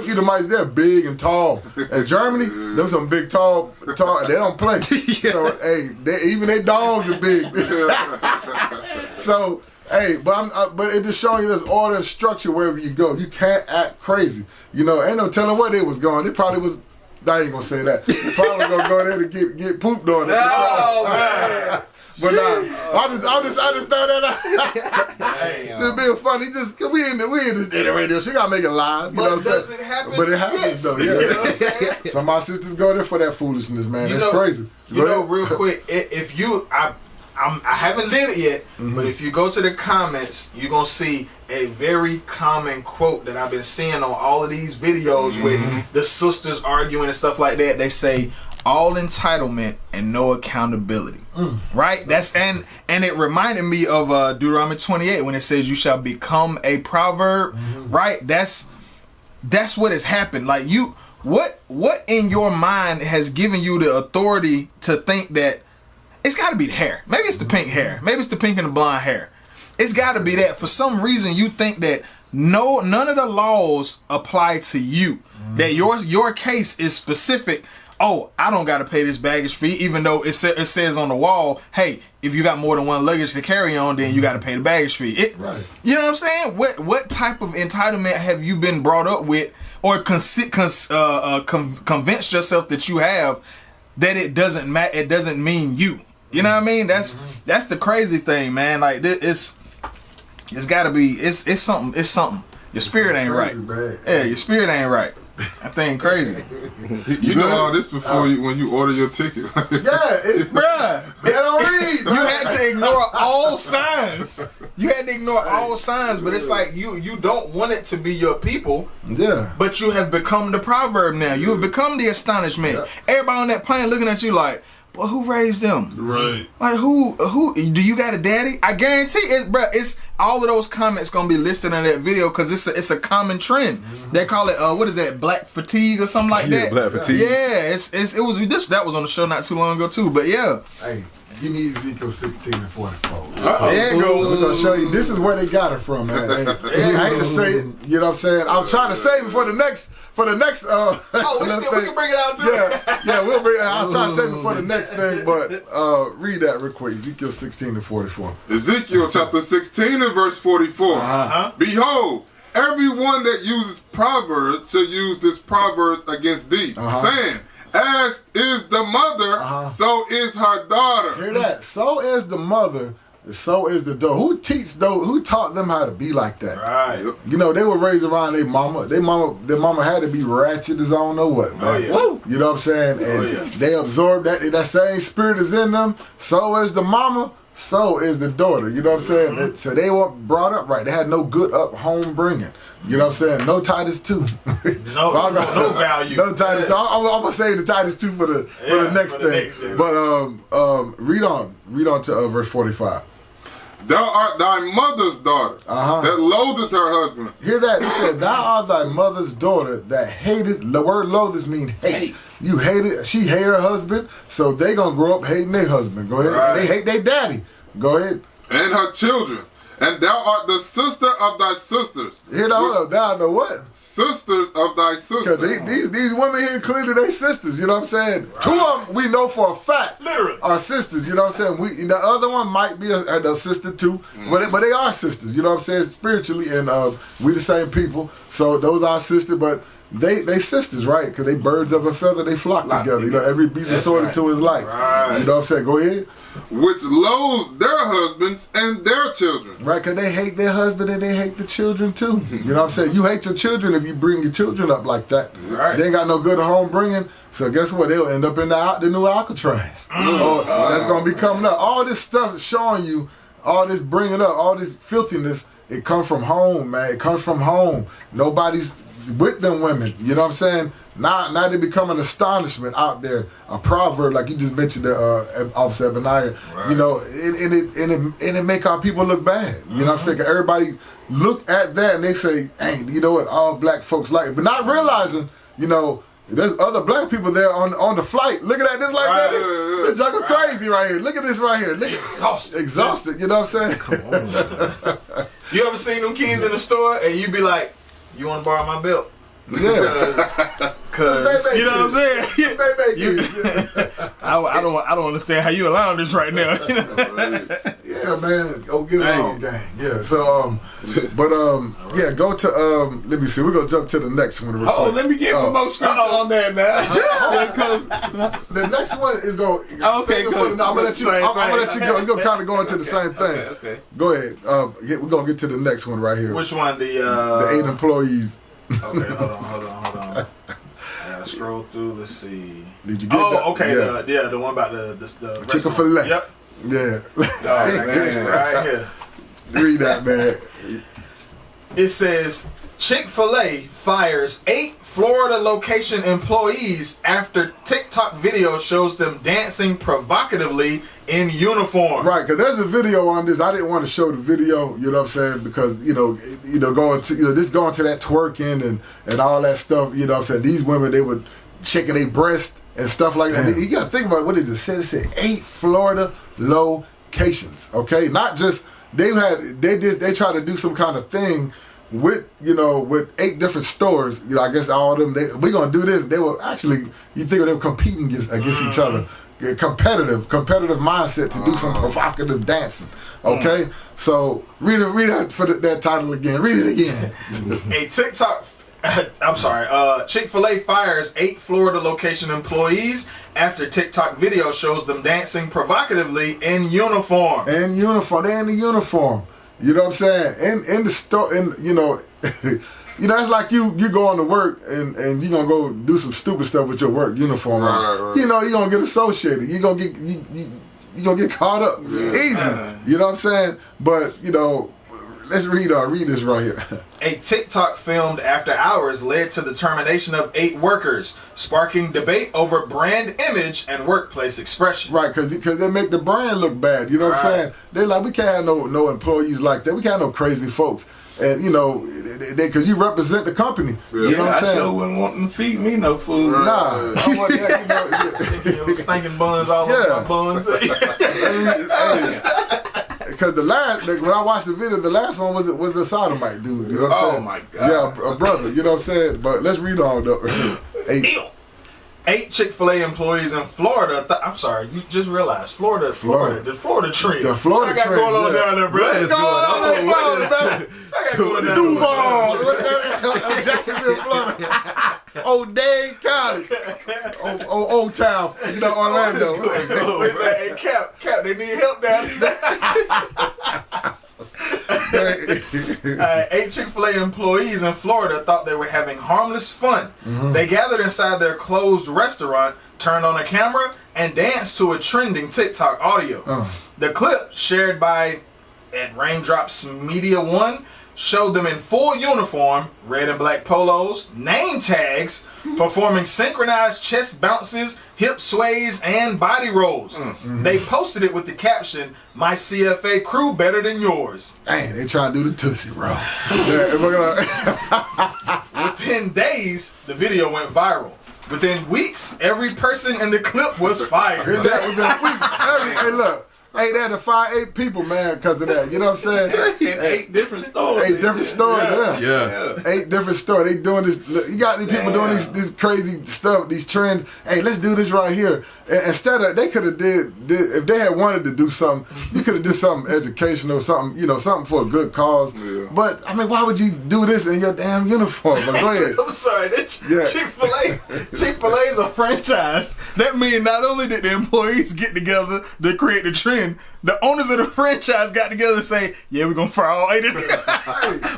Edomites, they're big and tall. In Germany, them some big, tall. They don't play. So, hey, even their dogs are big. So, hey, but it just showing you there's order and structure wherever you go. You can't act crazy. You know, ain't no telling where they was going. They probably was. I ain't gonna say that. They probably was gonna go there to get pooped on. Oh man! But I just thought that out. Just being funny. Just we in the radio. She gotta make it live. You know what I'm saying? It happen? But it happens though. Yeah. You know what I'm saying? Some of my sisters go there for that foolishness, man. It's crazy. You know, real quick, if you I haven't did it yet, but if you go to the comments, you're gonna see a very common quote that I've been seeing on all of these videos with the sisters arguing and stuff like that. They say all entitlement and no accountability. Right? That's and it reminded me of Deuteronomy 28 when it says you shall become a proverb. Right? That's what has happened. Like what in your mind has given you the authority to think that it's got to be the hair? Maybe it's the pink hair. Maybe it's the pink and the blonde hair. It's got to be that. For some reason, you think that none of the laws apply to you. That your case is specific. Oh, I don't got to pay this baggage fee, even though it says on the wall, hey, if you got more than one luggage to carry on, then you got to pay the baggage fee. You know what I'm saying? What type of entitlement have you been brought up with, or convinced yourself that you have, that it doesn't mean you? You know what I mean? That's the crazy thing, man. Like it's gotta be it's something. Your spirit ain't right. Yeah, your spirit ain't right. That thing crazy. You know all this before when you order your ticket. Bruh, they don't read. You had to ignore all signs. But it's like you don't want it to be your people. Yeah. But you have become the proverb now. You have become the astonishment. Yeah. Everybody on that plane looking at you like, well, who raised them? Right. Like who do you got a daddy? I guarantee it, bro. It's all of those comments gonna be listed in that video because it's a common trend. They call it what is that, black fatigue or something like that? Black fatigue. Yeah, that was on the show not too long ago too. But yeah. Hey, give me Ezekiel 16 and 44. There you go. We're gonna show you. This is where they got it from, man. Hey, I hate to say it. You know what I'm saying? I'm trying to save it for the next. We can bring it out too. Yeah, we'll bring it. I was trying to save it for the next thing, but read that real quick. Ezekiel 16 and 44. Ezekiel chapter 16 and verse 44. Behold, everyone that uses proverbs shall use this proverb against thee, saying, as is the mother, so is her daughter. Hear that? So is the mother, so is the daughter. Who taught them how to be like that? Right. You know, they were raised around their mama. Their mama had to be ratchet as I don't know what, man. You know what I'm saying? And they absorbed that same spirit is in them. So is the mama, so is the daughter. You know what I'm saying? So they weren't brought up right. They had no good home bringing. You know what I'm saying? No Titus 2. No value. No Titus 2. I'm gonna say the Titus 2 for the next thing. But read on to verse 45. Thou art thy mother's daughter, that loatheth her husband. Hear that? It said, thou art thy mother's daughter that hated. The word loatheth means hate. You hated. She hated her husband, so they gonna grow up hating their husband. Go ahead. Right. And they hate their daddy. Go ahead. And her children. And thou art the sister of thy sisters. Hear that? Hold up. Thou what? Sisters of thy sisters. These women here clearly they sisters, you know what I'm saying? Right. 2 of them we know for a fact are sisters, you know what I'm saying? The other one might be a sister too, but they are sisters, you know what I'm saying? Spiritually, and we the same people, so those are sisters, but they sisters, right? Because they birds of a feather, they flock together. You know, every beast is sorted to his life. Right. You know what I'm saying? Go ahead. which loathe their husbands and their children. Right, because they hate their husband and they hate the children too. You know what I'm saying? You hate your children if you bring your children up like that. Right. They ain't got no good home bringing, so guess what? They'll end up in the new Alcatraz. That's going to be coming up. All this stuff is showing you, all this bringing up, all this filthiness, it comes from home, man. It comes from home. Nobody's with them women. You know what I'm saying? Now they become an astonishment out there. A proverb, like you just mentioned, Officer Benaiah. Right. You know, and it make our people look bad. You know what I'm saying? 'Cause everybody look at that and they say, "Hey, you know what? All black folks like it," but not realizing, you know, there's other black people there on the flight looking at this like that. This jungle crazy right here. Look at this right here. Look at exhausted. You know what I'm saying? Come on. You ever seen them kids in the store and you be like, "You want to borrow my belt?" Yeah, cause you know what I'm saying. I don't understand how you allowing this right now. Yeah, man, go get it on, gang. Yeah, so yeah, go to let me see. We're gonna jump to the next one. Let me get one more scripture on that now. The next one is going. Okay, good. I'm gonna let you go. It's gonna kind of go into the same thing. Okay. Go ahead. We're gonna get to the next one right here. Which one? The 8 employees. Okay, hold on. I gotta scroll through. Let's see. Did you get that? Okay. The one about the Chick-fil-A. Yep. Yeah. Right here. Read that, man. It says Chick-fil-A fires 8 Florida location employees after TikTok video shows them dancing provocatively in uniform. Right, because there's a video on this. I didn't want to show the video, you know what I'm saying, because going to that twerking and all that stuff, you know what I'm saying. These women, they would shaking their breast and stuff like that. You got to think about what it just said. It said 8 Florida locations. Okay, not just they try to do some kind of thing with 8 different stores. You know, I guess all of them. We're gonna do this. They were actually, you think they were competing against each other. Competitive mindset to do some provocative dancing. Okay, so read it for that title again. Read it again. Chick-fil-A fires 8 Florida location employees after TikTok video shows them dancing provocatively in uniform. They're in the uniform. You know what I'm saying? In the store, it's like you going to work and you gonna go do some stupid stuff with your work uniform on. Right. You know, you're gonna get associated. You gonna get caught up easy. You know what I'm saying? But let's read this right here. A TikTok filmed after hours led to the termination of 8 workers, sparking debate over brand image and workplace expression. Right, because they make the brand look bad. You know what I'm saying? They're like, we can't have no employees like that. We can't have no crazy folks. And because you represent the company. You know what I'm saying? I sure wouldn't want them to feed me no food. Nah. Stinking buns all over my buns. Because when I watched the video, the last one was a sodomite dude. You know what I'm saying? Oh my God. Yeah, a brother. You know what I'm saying? But let's read on though. 8 Chick-fil-A employees in Florida. I'm sorry, you just realized Florida. The Florida tree. The Florida tree. I got going on down there, bro. What's going on in Florida, Duval, Jacksonville, Florida. Old Dade County. Old Town, Orlando. Hey, Cap, they need help down there. 8 Chick-fil-A employees in Florida thought they were having harmless fun. Mm-hmm. They gathered inside their closed restaurant, turned on a camera, and danced to a trending TikTok audio. The clip, shared by Raindrops Media One, showed them in full uniform, red and black polos, name tags, performing synchronized chest bounces, hip sways, and body rolls. Mm-hmm. They posted it with the caption, "My CFA crew better than yours." Dang, they trying to do the Tootsie Roll. Within days, the video went viral. Within weeks, every person in the clip was fired. Hey, look. Hey, they had to fire 8 people, man, because of that. You know what I'm saying? In 8 different stores. 8 different stores, yeah. 8 different stores. They doing this. You got these people doing this crazy stuff, these trends. Hey, let's do this right here. And instead of, they could have did, if they had wanted to do something, you could have did something educational, something, something for a good cause. Yeah. But, I mean, why would you do this in your damn uniform? But go ahead. I'm sorry. Chick-fil-A is a franchise That means not only did the employees get together to create the trend, the owners of the franchise got together and say, yeah, we're going to fire all 8 of them.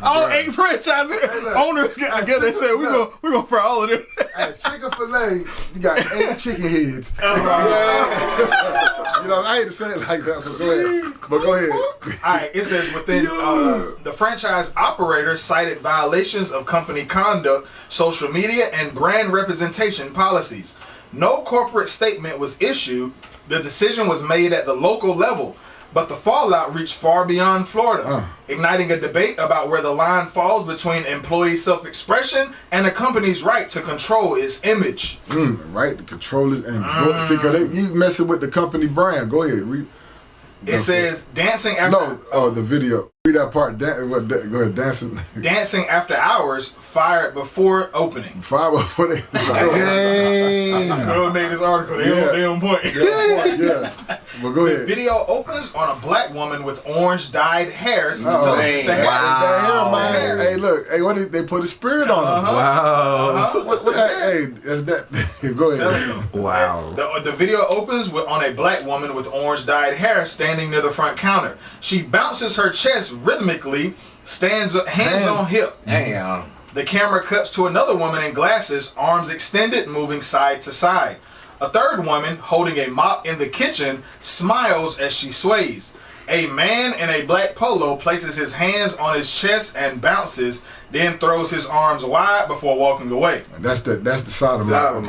All 8 franchise owners got together and said, we're gonna fry all of them. Hey, Chick-fil-A, you got 8 chicken heads. You know, I hate to say it like that, but go ahead. All right, it says within the franchise operators cited violations of company conduct, social media, and brand representation policies. No corporate statement was issued. The decision was made at the local level, but the fallout reached far beyond Florida, igniting a debate about where the line falls between employee self-expression and a company's right to control its image. Right to control its image. See, because you messing with the company brand. Go ahead. Read. It says dancing after... the video. Read that part. Go ahead, dancing. Dancing after hours, fired before opening. Fired before they... Girl made this article. They on point. Yeah. Well, go ahead. The video opens on a black woman with orange dyed hair. Wow. Hey, look. Hey, what they put a spirit on them. Wow. Hey, is that... Go ahead. Wow. The video opens on a black woman with orange dyed hair standing near the front counter. She bounces her chest rhythmically, stands hands on hip. Damn. The camera cuts to another woman in glasses, arms extended, moving side to side. A third woman, holding a mop in the kitchen, smiles as she sways. A man in a black polo places his hands on his chest and bounces, then throws his arms wide before walking away. That's the sodomite.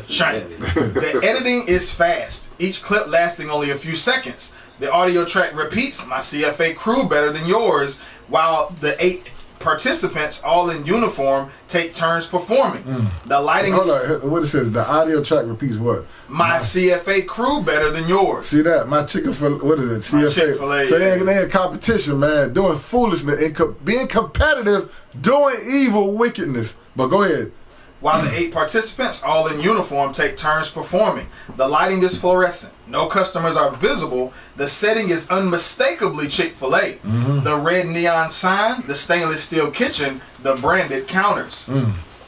Shine. The editing is fast, each clip lasting only a few seconds. The audio track repeats, "My CFA crew better than yours," while the 8 participants, all in uniform, take turns performing. The lighting Hold on, what it says, the audio track repeats what? My CFA crew better than yours. See that? My Chick-fil-A, what is it? CFA. Chick-fil-A, so they in competition, man, doing foolishness, and being competitive, doing evil wickedness. But go ahead. While the 8 participants, all in uniform, take turns performing. The lighting is fluorescent. No customers are visible. The setting is unmistakably Chick-fil-A. The red neon sign, the stainless steel kitchen, the branded counters.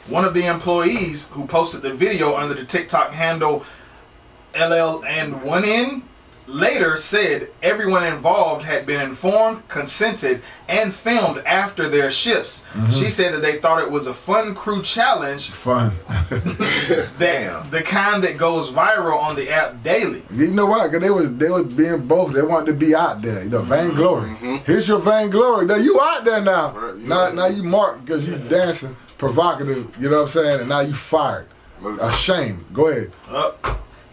One of the employees who posted the video under the TikTok handle LL&1N later said everyone involved had been informed, consented, and filmed after their shifts. She said that they thought it was a fun crew challenge. Fun. The kind that goes viral on the app daily. You know why? Because they was being both. They wanted to be out there. You know, vainglory. Here's your vainglory. Now you out there now. Now you marked because you dancing, provocative. You know what I'm saying? And now you fired. A shame. Go ahead.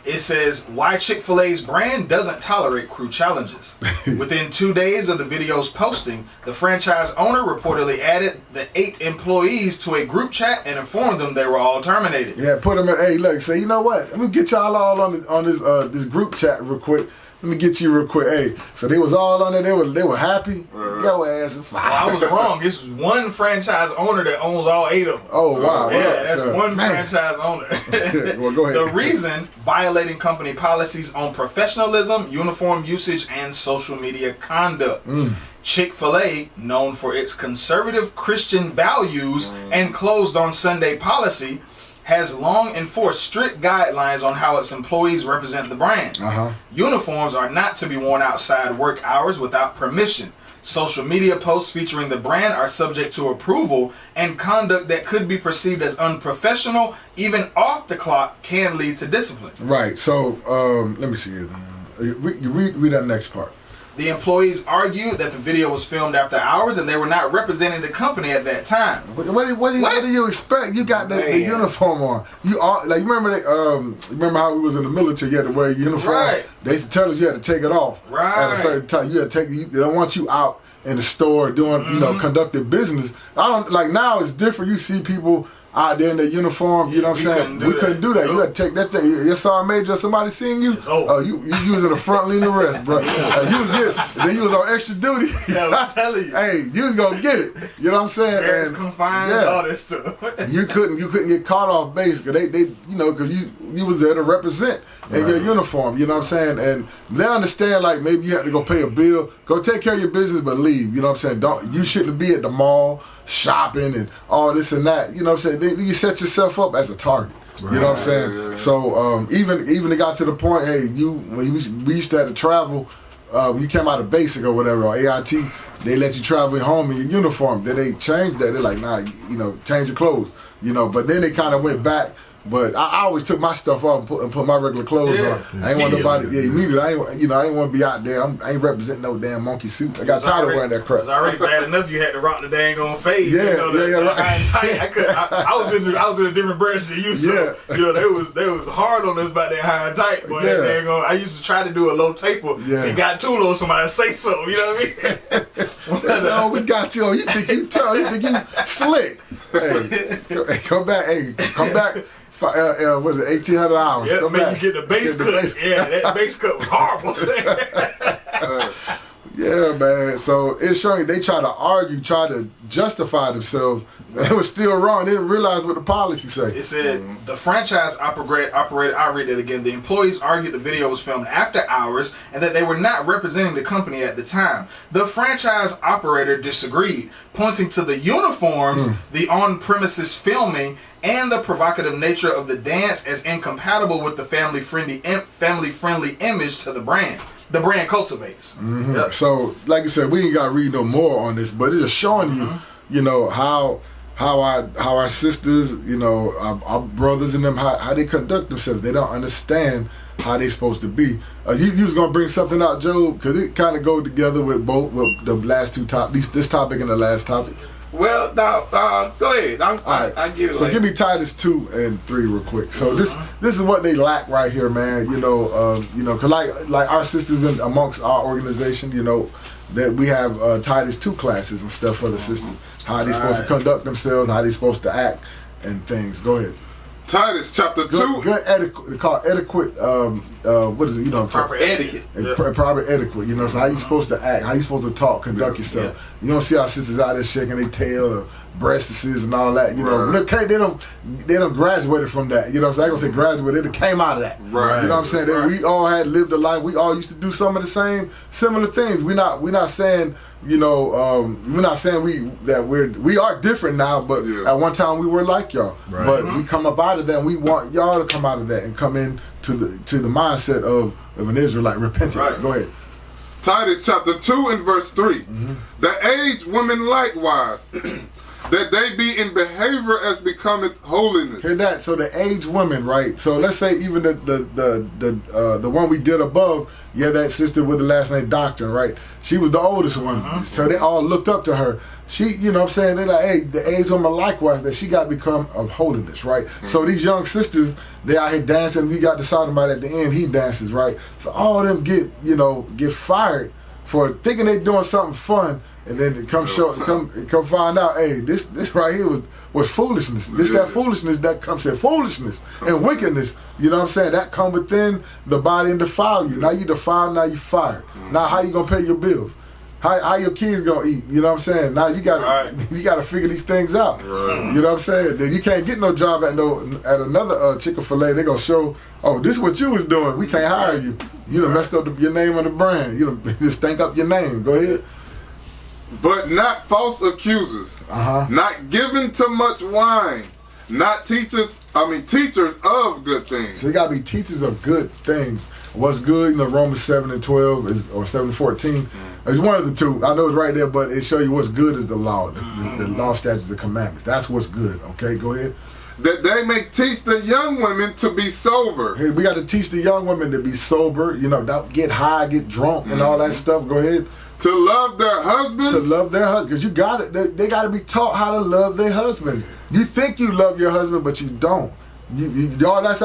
It says, why Chick-fil-A's brand doesn't tolerate crew challenges. Within 2 days of the video's posting, the franchise owner reportedly added the 8 employees to a group chat and informed them they were all terminated. Yeah, put them in. Hey, look, say, you know what? Let me get y'all all on this group chat real quick. Let me get you real quick. Hey, so they was all on there. They were happy. Your ass is fired. Well, I was wrong. This is one franchise owner that owns all 8 of them. Oh, wow. Yeah, that's one franchise owner. Well, go ahead. The reason, violating company policies on professionalism, uniform usage, and social media conduct. Chick-fil-A, known for its conservative Christian values and closed on Sunday policy, has long enforced strict guidelines on how its employees represent the brand. Uniforms are not to be worn outside work hours without permission. Social media posts featuring the brand are subject to approval, and conduct that could be perceived as unprofessional, even off the clock, can lead to discipline. Right. So, let me see. Read that next part. The employees argued that the video was filmed after hours and they were not representing the company at that time. What do you expect? You got the uniform on. You remember how we was in the military? You had to wear a uniform. Right. They used to tell us you had to take it off at a certain time. You had to take it. They don't want you out in the store doing conducting business. Now it's different. You see people out there in their uniform, you know what I'm saying? We couldn't do that. You had to take that thing. Your sergeant major, somebody seeing you? You was in the front line arrest, bro. Then you was on extra duty. I'm telling you. Hey, you was gonna get it. You know what I'm saying? Parents confined, all this stuff. you couldn't get caught off base because because you was there to represent in your uniform. You know what I'm saying? And they understand maybe you had to go pay a bill, go take care of your business, but leave. You know what I'm saying? You shouldn't be at the mall shopping and all this and that. You know what I'm saying? You set yourself up as a target. You know what I'm saying? Yeah. So even it got to the point, hey, when we used to have to travel, you came out of basic or whatever, or AIT, they let you travel home in your uniform. Then they changed that. They're like, nah, change your clothes. But then they kind of went back. But I always took my stuff off and put my regular clothes on. I ain't want nobody. Yeah, immediately. I didn't want to be out there. I ain't representing no damn monkey suit. I got tired of wearing that crap. It was already bad enough you had to rock the dang on face. Yeah, right. I was in a different branch than you. So, they was hard on us about that high and tight. But I used to try to do a low taper. Yeah. And got too low, somebody say so. You know what I mean? That's all we got you on. You think you tough? You think you slick? Hey, come back. Hey, come back. What is it, 1,800 hours? Yeah, man, you get the base cut. Yeah, that base cut was horrible. Yeah, man. So it's showing they try to argue, try to justify themselves. It was still wrong. They didn't realize what the policy said. It said the franchise operator, I'll read it again. The employees argued the video was filmed after hours and that they were not representing the company at the time. The franchise operator disagreed, pointing to the uniforms, the on-premises filming, and the provocative nature of the dance as incompatible with the family-friendly image to the brand. The brand cultivates. Mm-hmm. Yep. So, like I said, we ain't got to read no more on this, but it's just showing you, how our sisters, our brothers and them, how they conduct themselves. They don't understand how they supposed to be. You was gonna bring something out, Joe, because it kind of go together with with the last two topics, this topic and the last topic. Well, now go ahead. I give it. So give me Titus 2 and 3 real quick. So this is what they lack right here, man. Cause like our sisters amongst our organization, that we have Titus 2 classes and stuff for the sisters. How they supposed to conduct themselves, how they supposed to act, and things. Go ahead. Titus chapter 2. Good etiquette. They call it etiquette. What is it? Proper etiquette. Proper etiquette. So how you supposed to act, how you supposed to talk, conduct yourself. Yeah. You don't see our sisters out there shaking their tail, the breasts and all that. They don't graduated from that. I ain't gonna say graduated. They came out of that. Right. You know what I'm saying? That we all had lived a life. We all used to do some of the similar things. We're not saying. We're not saying we are different now, but at one time we were like y'all. Right. But we come up out of that, and we want y'all to come out of that and come in to the mindset of an Israelite repentant. Right. Go ahead. Titus chapter 2 and verse 3. The aged women likewise, that they be in behavior as becometh holiness. Hear that? So the aged women, right? So let's say even the one we did above, that sister with the last name Doctrine, right? She was the oldest one. So they all looked up to her. She, what I'm saying? They're like, hey, the aged woman likewise, that she got to become of holiness, right? So these young sisters, they out here dancing. We got the sodomite at the end, he dances, right? So all of them get fired for thinking they doing something fun. And then to come find out, hey, this right here was foolishness. That foolishness that comes in foolishness and wickedness. You know what I'm saying? That come within the body and defile you. Now you defiled, now you fired. Now how you gonna pay your bills? How your kids gonna eat? You know what I'm saying? Now you gotta figure these things out. Right. You know what I'm saying? Then you can't get no job at another Chick-fil-A. They gonna show, this is what you was doing. We can't hire you. You done messed up your name on the brand. You done just stank up your name. Go ahead. But not false accusers, not given to much wine, not teachers of good things. So you gotta be teachers of good things. What's good, Romans 7 and 12 or 7 and 14. It's one of the two. I know it's right there, but it show you what's good is the law, the law, statutes, the commandments. That's what's good. Okay, go ahead. That they may teach the young women to be sober. Hey, we got to teach the young women to be sober. Don't get high, get drunk, and all that stuff. Go ahead. To love their husbands. Because you got it. They got to be taught how to love their husbands. You think you love your husband, but you don't. That's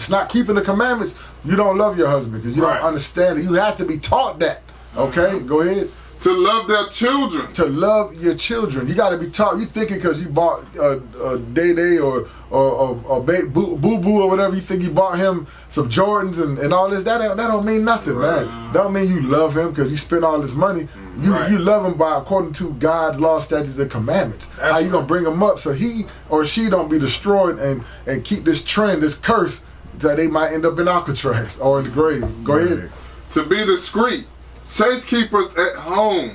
not keeping the commandments. You don't love your husband because you don't understand it. You have to be taught that. Okay, go ahead. To love their children. To love your children. You got to be taught. You thinking because you bought a Day or Boo Boo or whatever, you think you bought him some Jordans and all this. That don't mean nothing, man. That don't mean you love him because you spent all this money. You love him according to God's law, statutes, and commandments. How you gonna bring him up so he or she don't be destroyed and keep this trend, this curse, that they might end up in Alcatraz or in the grave. Go ahead. To be discreet. Safekeepers at home,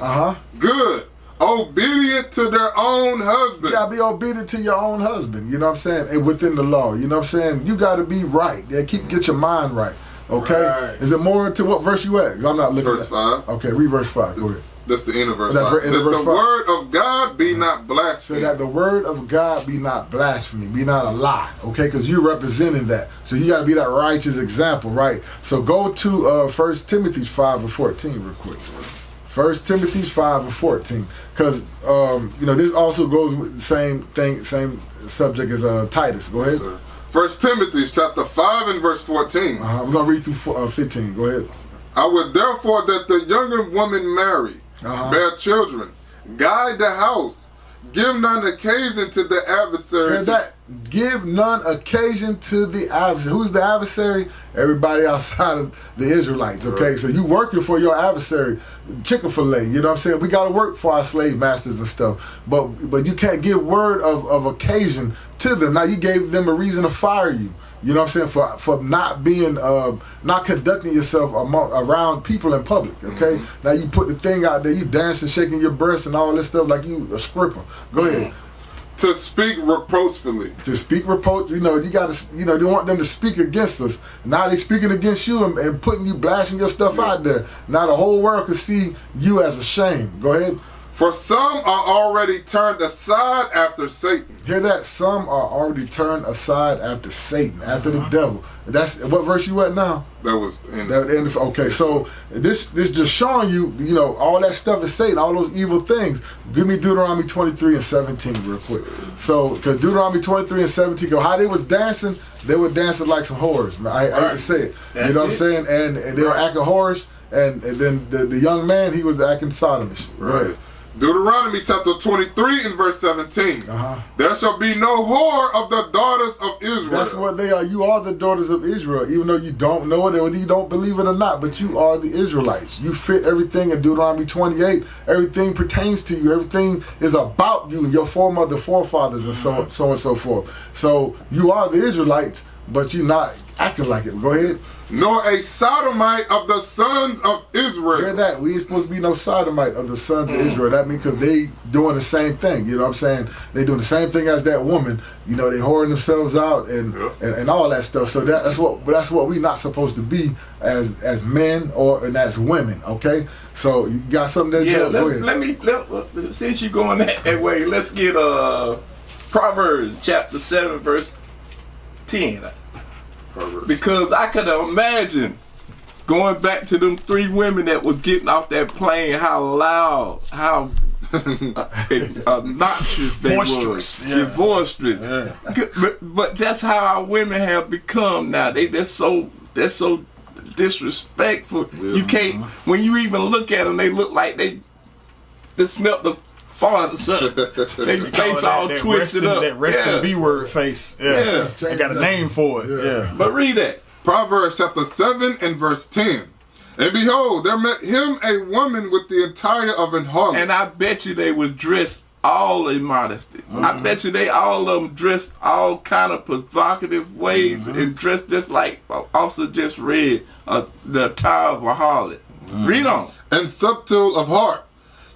good, obedient to their own husband. You gotta be obedient to your own husband, you know what I'm saying? And within the law, you know what I'm saying? You gotta be right. Yeah, get your mind right. Okay? Right. Is it more to what verse you at? 'Cause I'm not looking Verse 5. Okay, read verse 5. Go ahead. That's the end of verse That's 5. end of That verse the 5. word of God be not So blasphemed. that the word of God be not blasphemy, be not a lie, okay? Because you're representing that. So you got to be that righteous example, right? So go to 1 Timothy 5:14 real quick. 1 Timothy 5:14. Because, this also goes with the same thing, same subject as Titus. Go ahead. 1 Timothy chapter 5 and verse 14. We're going to read through 15. Go ahead. I would therefore that the younger woman marry, bear children, guide the house, give none occasion to the adversary. Hear that? Give none occasion to the adversary. Who's the adversary? Everybody outside of the Israelites, okay? Right. So you working for your adversary, Chick-fil-A, you know what I'm saying? We got to work for our slave masters and stuff, but you can't give word of occasion to them. Now you gave them a reason to fire you. You know what I'm saying? For not being, not conducting yourself around people in public, okay? Now you put the thing out there, you dancing, shaking your breasts and all this stuff like you a stripper. Go ahead. To speak reproachfully. To speak reproach, you got to, you want them to speak against us. Now they speaking against you and putting you, blasting your stuff out there. Now the whole world can see you as a shame. Go ahead. For some are already turned aside after Satan. Hear that? Some are already turned aside after Satan, after the devil. That's what verse you at now? That was in okay, so this just showing you, all that stuff is Satan, all those evil things. Give me Deuteronomy 23 and 17 real quick. So, because Deuteronomy 23 and 17, how they was dancing, they were dancing like some whores. I hate to say it. That's you know what I'm saying? And they were acting whorish, and then the young man, he was acting sodomish. Right. Deuteronomy chapter 23 and verse 17. There shall be no whore of the daughters of Israel. That's what they are. You are the daughters of Israel, even though you don't know it or you don't believe it or not, but you are the Israelites. You fit everything in Deuteronomy 28. Everything pertains to you. Everything is about you and your forefathers and so on and so forth. So you are the Israelites, but you're not acting like it. Go ahead. Nor a sodomite of the sons of Israel. Hear that? We ain't supposed to be no sodomite of the sons of Israel. That means because they doing the same thing. You know what I'm saying? They doing the same thing as that woman. They whoring themselves out and all that stuff. So that's what we not supposed to be as men and as women. Okay? So you got something there, Joe? Go ahead. Since you're going that way, let's get Proverbs chapter 7 verse 10. Because I could imagine going back to them three women that was getting off that plane, how loud, how obnoxious they boisterous. were. Yeah. Boisterous. Yeah. But that's how our women have become now. They're so disrespectful. Yeah. You can't, when you even look at them, they look like they smelt the fart or something. They face all twisted up. That resting B-word face. Yeah. They got a name for it. Yeah. But read that. Proverbs chapter 7 and verse 10. And behold, there met him a woman with the attire of an harlot. And I bet you they were dressed all in modesty. I bet you they all of them dressed all kind of provocative ways and dressed just like Officer just read the attire of a harlot. Read on. And subtle of heart.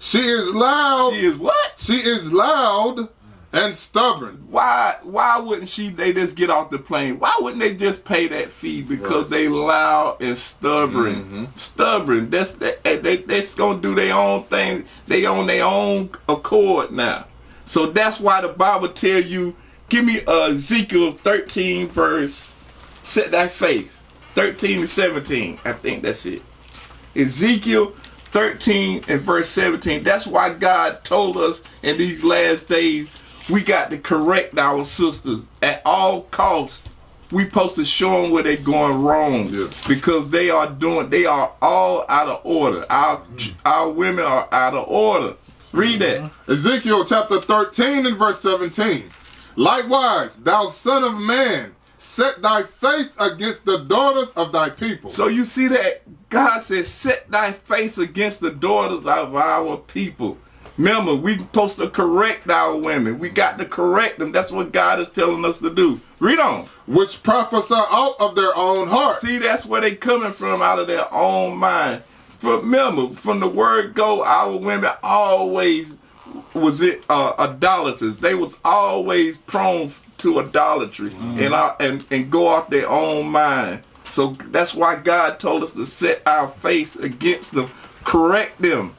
She is loud. She is what? She is loud and stubborn. Why wouldn't they just get off the plane? Why wouldn't they just pay that fee? Because they loud and stubborn. Stubborn. That's gonna do their own thing. They on their own accord now. So that's why the Bible tell you, give me Ezekiel 13 verse, set thy face. 13 to 17. I think that's it. Ezekiel 13 and verse 17. That's why God told us in these last days we got to correct our sisters at all costs. We supposed to show them where they're going wrong because they are all out of order. Our women are out of order. Read that. Ezekiel chapter 13 and verse 17. Likewise, thou son of man, set thy face against the daughters of thy people. So you see that God says, set thy face against the daughters of our people. Remember, we supposed to correct our women. We got to correct them. That's what God is telling us to do. Read on. Which prophesy out of their own heart. See, that's where they coming from, out of their own mind. Remember, from the word go, our women always was it idolaters. They was always prone to idolatry and go off their own mind. So that's why God told us to set our face against them, correct them.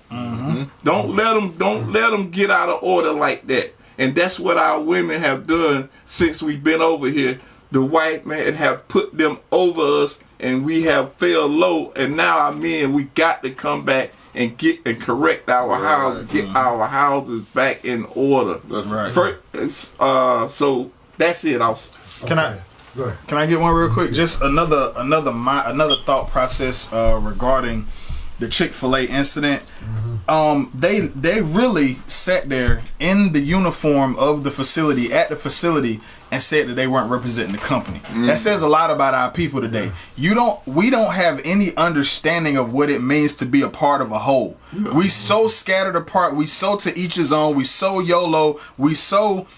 Don't let them get out of order like that. And that's what our women have done since we've been over here. The white man have put them over us, and we have fell low. And now our men, we got to come back and get and correct our houses, get our houses back in order. That's right. So that's it. Can I get one real quick? Just another thought process regarding the Chick-fil-A incident. They really sat there in the uniform of the facility, at the facility, and said that they weren't representing the company. That says a lot about our people today. We don't have any understanding of what it means to be a part of a whole. We so scattered apart. We so to each his own. We so YOLO. We so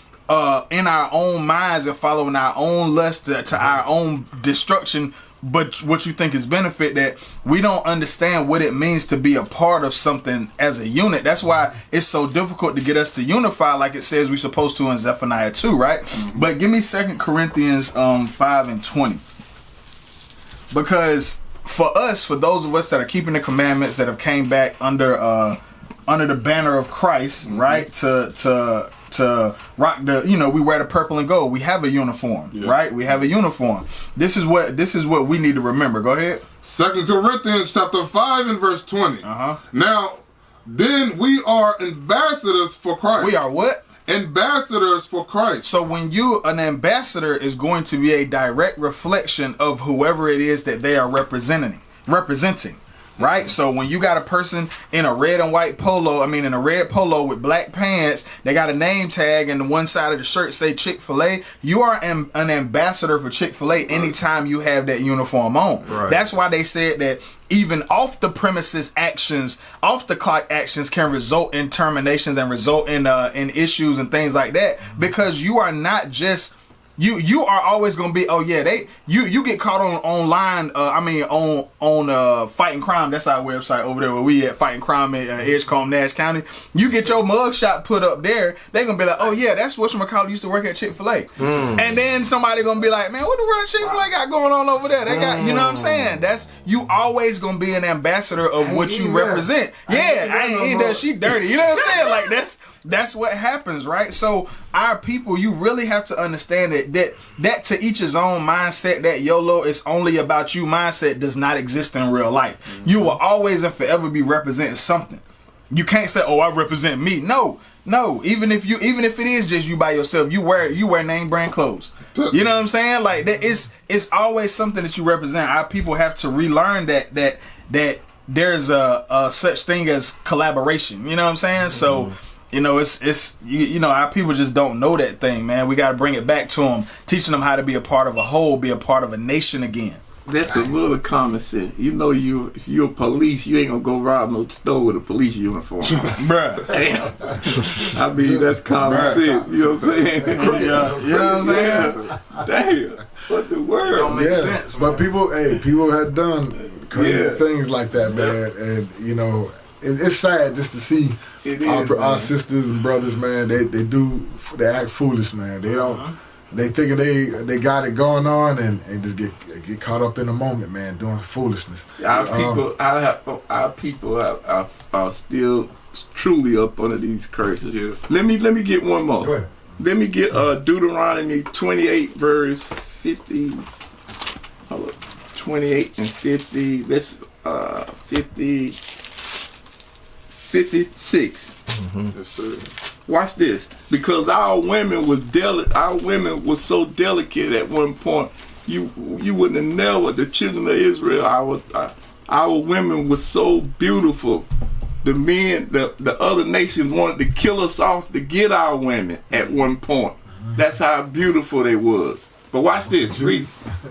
in our own minds and following our own lust to our own destruction. But what you think is benefit, that we don't understand what it means to be a part of something as a unit. That's why it's so difficult to get us to unify like it says we're supposed to in Zephaniah 2, right? But give me 2 Corinthians 5:20. Because for those of us that are keeping the commandments, that have came back under the banner of Christ, right? To rock the, we wear the purple and gold. We have a uniform, right? We have a uniform. This is what we need to remember. Go ahead. 2 Corinthians chapter 5 and verse 20. Now, then we are ambassadors for Christ. We are what? Ambassadors for Christ. So when an ambassador is going to be a direct reflection of whoever it is that they are representing. Right? So when you got a person in a red and white polo, in a red polo with black pants, they got a name tag and the one side of the shirt say Chick-fil-A, you are an ambassador for Chick-fil-A anytime you have that uniform on. Right. That's why they said that even off the premises actions, off the clock actions can result in terminations and result in issues and things like that, because you are not just You are always gonna be, you get caught online, on Fighting Crime. That's our website over there where we at, Fighting Crime in Edgecombe, Nash County. You get your mugshot put up there, they gonna be like, oh yeah, that's whatchamacallit used to work at Chick-fil-A. And then somebody gonna be like, man, what the world Chick-fil-A got going on over there? They got, you know what I'm saying? That's, you always gonna be an ambassador of what you represent. I ain't eat that, she dirty. You know what I'm saying? Like that's what happens, right? So our people, you really have to understand that to each his own mindset, that YOLO is only about you mindset does not exist in real life. You will always and forever be representing something. You can't say, oh, I represent me. No, even if it is just you by yourself, you wear name brand clothes. You know what I'm saying? Like that, it's always something that you represent. Our people have to relearn that there's a such thing as collaboration. You know what I'm saying? So it's our people just don't know that thing, man. We got to bring it back to them, teaching them how to be a part of a whole, be a part of a nation again. That's a little common sense. If you're police, you ain't gonna go rob no store with a police uniform. Bruh. Damn. That's common sense. You know what I'm saying? You know what I'm saying? Damn. What the world? Don't make sense. But people had done crazy things like that, man. And it's sad just to see our sisters and brothers, man. They act foolish, man. They don't. They thinking they got it going on and just get caught up in the moment, man, doing foolishness. Our people are still truly up under these curses. Yeah. Let me get one more. Go ahead. Let me get Deuteronomy 28 verse 50. Hold up. 28 and 50. That's 56. Yes, sir. Watch this, because our women was so delicate at one point. You wouldn't have known the children of Israel. Our women was so beautiful. The men, the other nations wanted to kill us off to get our women at one point. That's how beautiful they was. But watch this. Read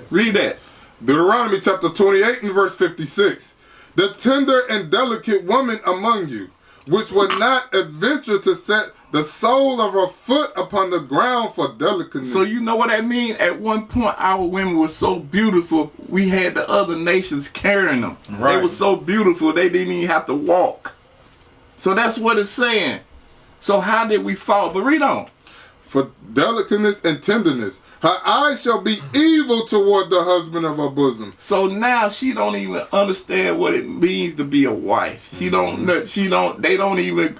that. Deuteronomy chapter 28 and verse 56. The tender and delicate woman among you, which would not adventure to set the sole of her foot upon the ground for delicacy. So you know what I mean? At one point, our women were so beautiful, we had the other nations carrying them. Right. They were so beautiful, they didn't even have to walk. So that's what it's saying. So how did we fall? But read on. For delicateness and tenderness. Her eyes shall be evil toward the husband of her bosom. So now she don't even understand what it means to be a wife. They don't even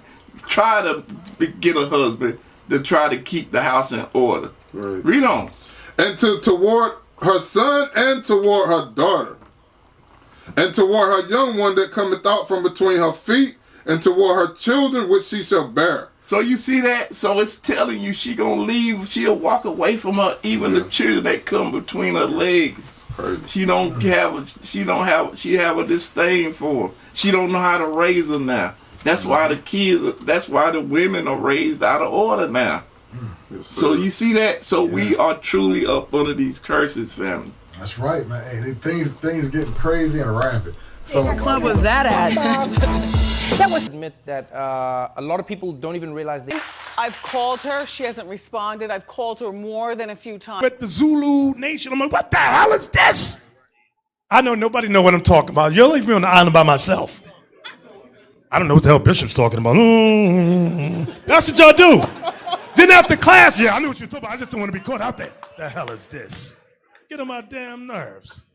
try to get a husband to try to keep the house in order. Right. Read on. And toward her son and toward her daughter. And toward her young one that cometh out from between her feet, and toward her children which she shall bear. So you see that? So it's telling you she gonna leave. She'll walk away from her, even the children that come between her legs. She have a disdain for them. She don't know how to raise them now. That's why that's why the women are raised out of order now. So you see that? So we are truly up under these curses, family. That's right, man. Hey, things getting crazy and rampant. So what club was that at? That was admit that a lot of people don't even realize they. I've called her. She hasn't responded. I've called her more than a few times. With the Zulu Nation, I'm like, what the hell is this? I know nobody know what I'm talking about. You'll leave me on the island by myself. I don't know what the hell Bishop's talking about. That's what y'all do. Then after class, yeah, I knew what you were talking about. I just don't want to be caught out there. The hell is this? Get on my damn nerves.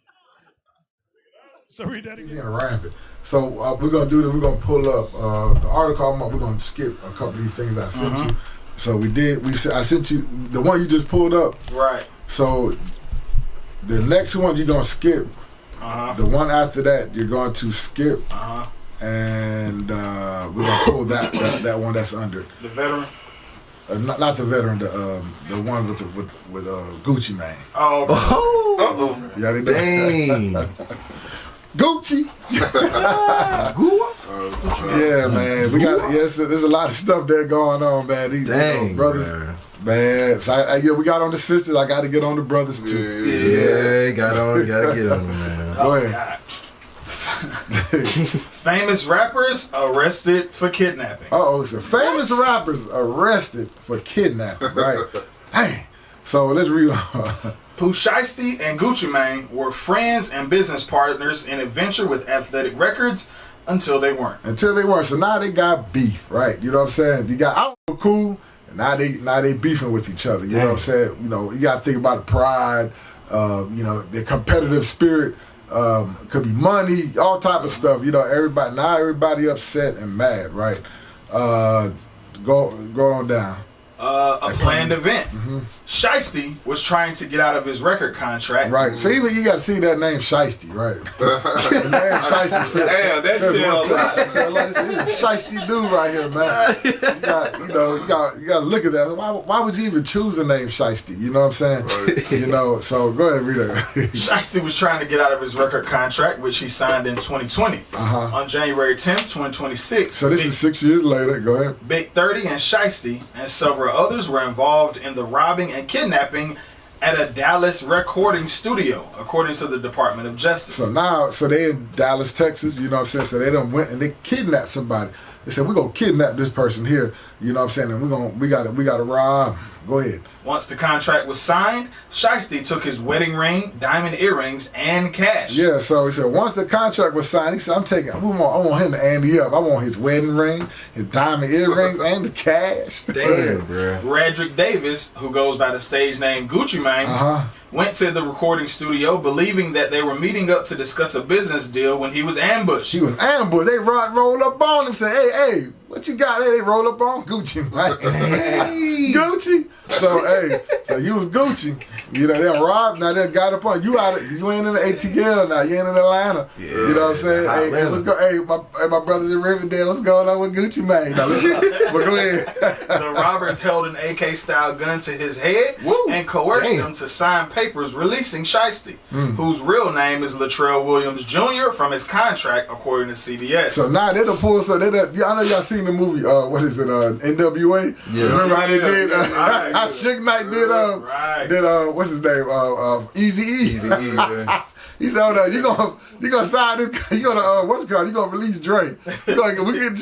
So read that again. Rampant. So we're gonna do this. We're gonna pull up the article. We're gonna skip a couple of these things I sent you. So I sent you the one you just pulled up. Right. So the next one you're gonna skip. The one after that you're going to skip. And we're gonna pull that one that's under the veteran. Not the veteran, the one with Gucci Mane. Oh. Uh-oh. Yeah, they dang. Gucci. Yeah, man. There's a lot of stuff there going on, man. These brothers, man. So we got on the sisters. I got to get on the brothers too. Yeah, gotta get on them, man. Go ahead. God. Famous rappers arrested for kidnapping. So famous rappers arrested for kidnapping, right? Hey, so let's read on. Pooh Shiesty and Gucci Mane were friends and business partners in a venture with Athletic Records until they weren't. So now they got beef, right? You know what I'm saying? You got I don't know cool, and now they beefing with each other. You know what I'm saying? You know, you got to think about the pride, the competitive spirit. Could be money, all type of stuff. You know, everybody upset and mad, right? Go on down. A planned event. Shiesty was trying to get out of his record contract. Right. So even you got to see that name Shiesty, right? The name Shiesty. Damn, that's a lot. He's a Shiesty dude right here, man. You got to look at that. Why would you even choose a name Shiesty? You know what I'm saying? Right. You know. So go ahead, read it. Shiesty was trying to get out of his record contract, which he signed in 2020. On January 10th, 2026. So this is 6 years later. Go ahead. Big 30 and Shiesty and several others were involved in the robbing and kidnapping at a Dallas recording studio, according to the Department of Justice. So they in Dallas, Texas, you know what I'm saying? So they done went and they kidnapped somebody. They said, we're gonna kidnap this person here, you know what I'm saying? And we gotta rob. Go ahead. Once the contract was signed, Shiesty took his wedding ring, diamond earrings, and cash. Yeah, so he said once the contract was signed, he said, I want him to ante up. I want his wedding ring, his diamond earrings, and the cash. Damn, bro. Redrick Davis, who goes by the stage name Gucci Mane, went to the recording studio believing that they were meeting up to discuss a business deal when he was ambushed. He was ambushed. They rolled up on him, said, hey, what you got? Hey, they roll up on Gucci, man. Gucci. So he was Gucci. You know, they robbed. Now they got up on you. You ain't in the ATL now. You ain't in Atlanta. Yeah, you know what I'm saying? My brothers in Riverdale, what's going on with Gucci Mane? Now, but go ahead. The robbers held an AK-style gun to his head and coerced him to sign papers releasing Shiesty, whose real name is Latrell Williams Jr. from his contract, according to CBS. So now they done pulled. I know y'all seen the movie. What is it? NWA. Yeah. Remember how they did? How Suge Knight did. What's his name? Eazy-E. Eazy-E. Yeah. He said, "Oh, you gonna sign this? You gonna what's it called? You gonna release Dre? We can."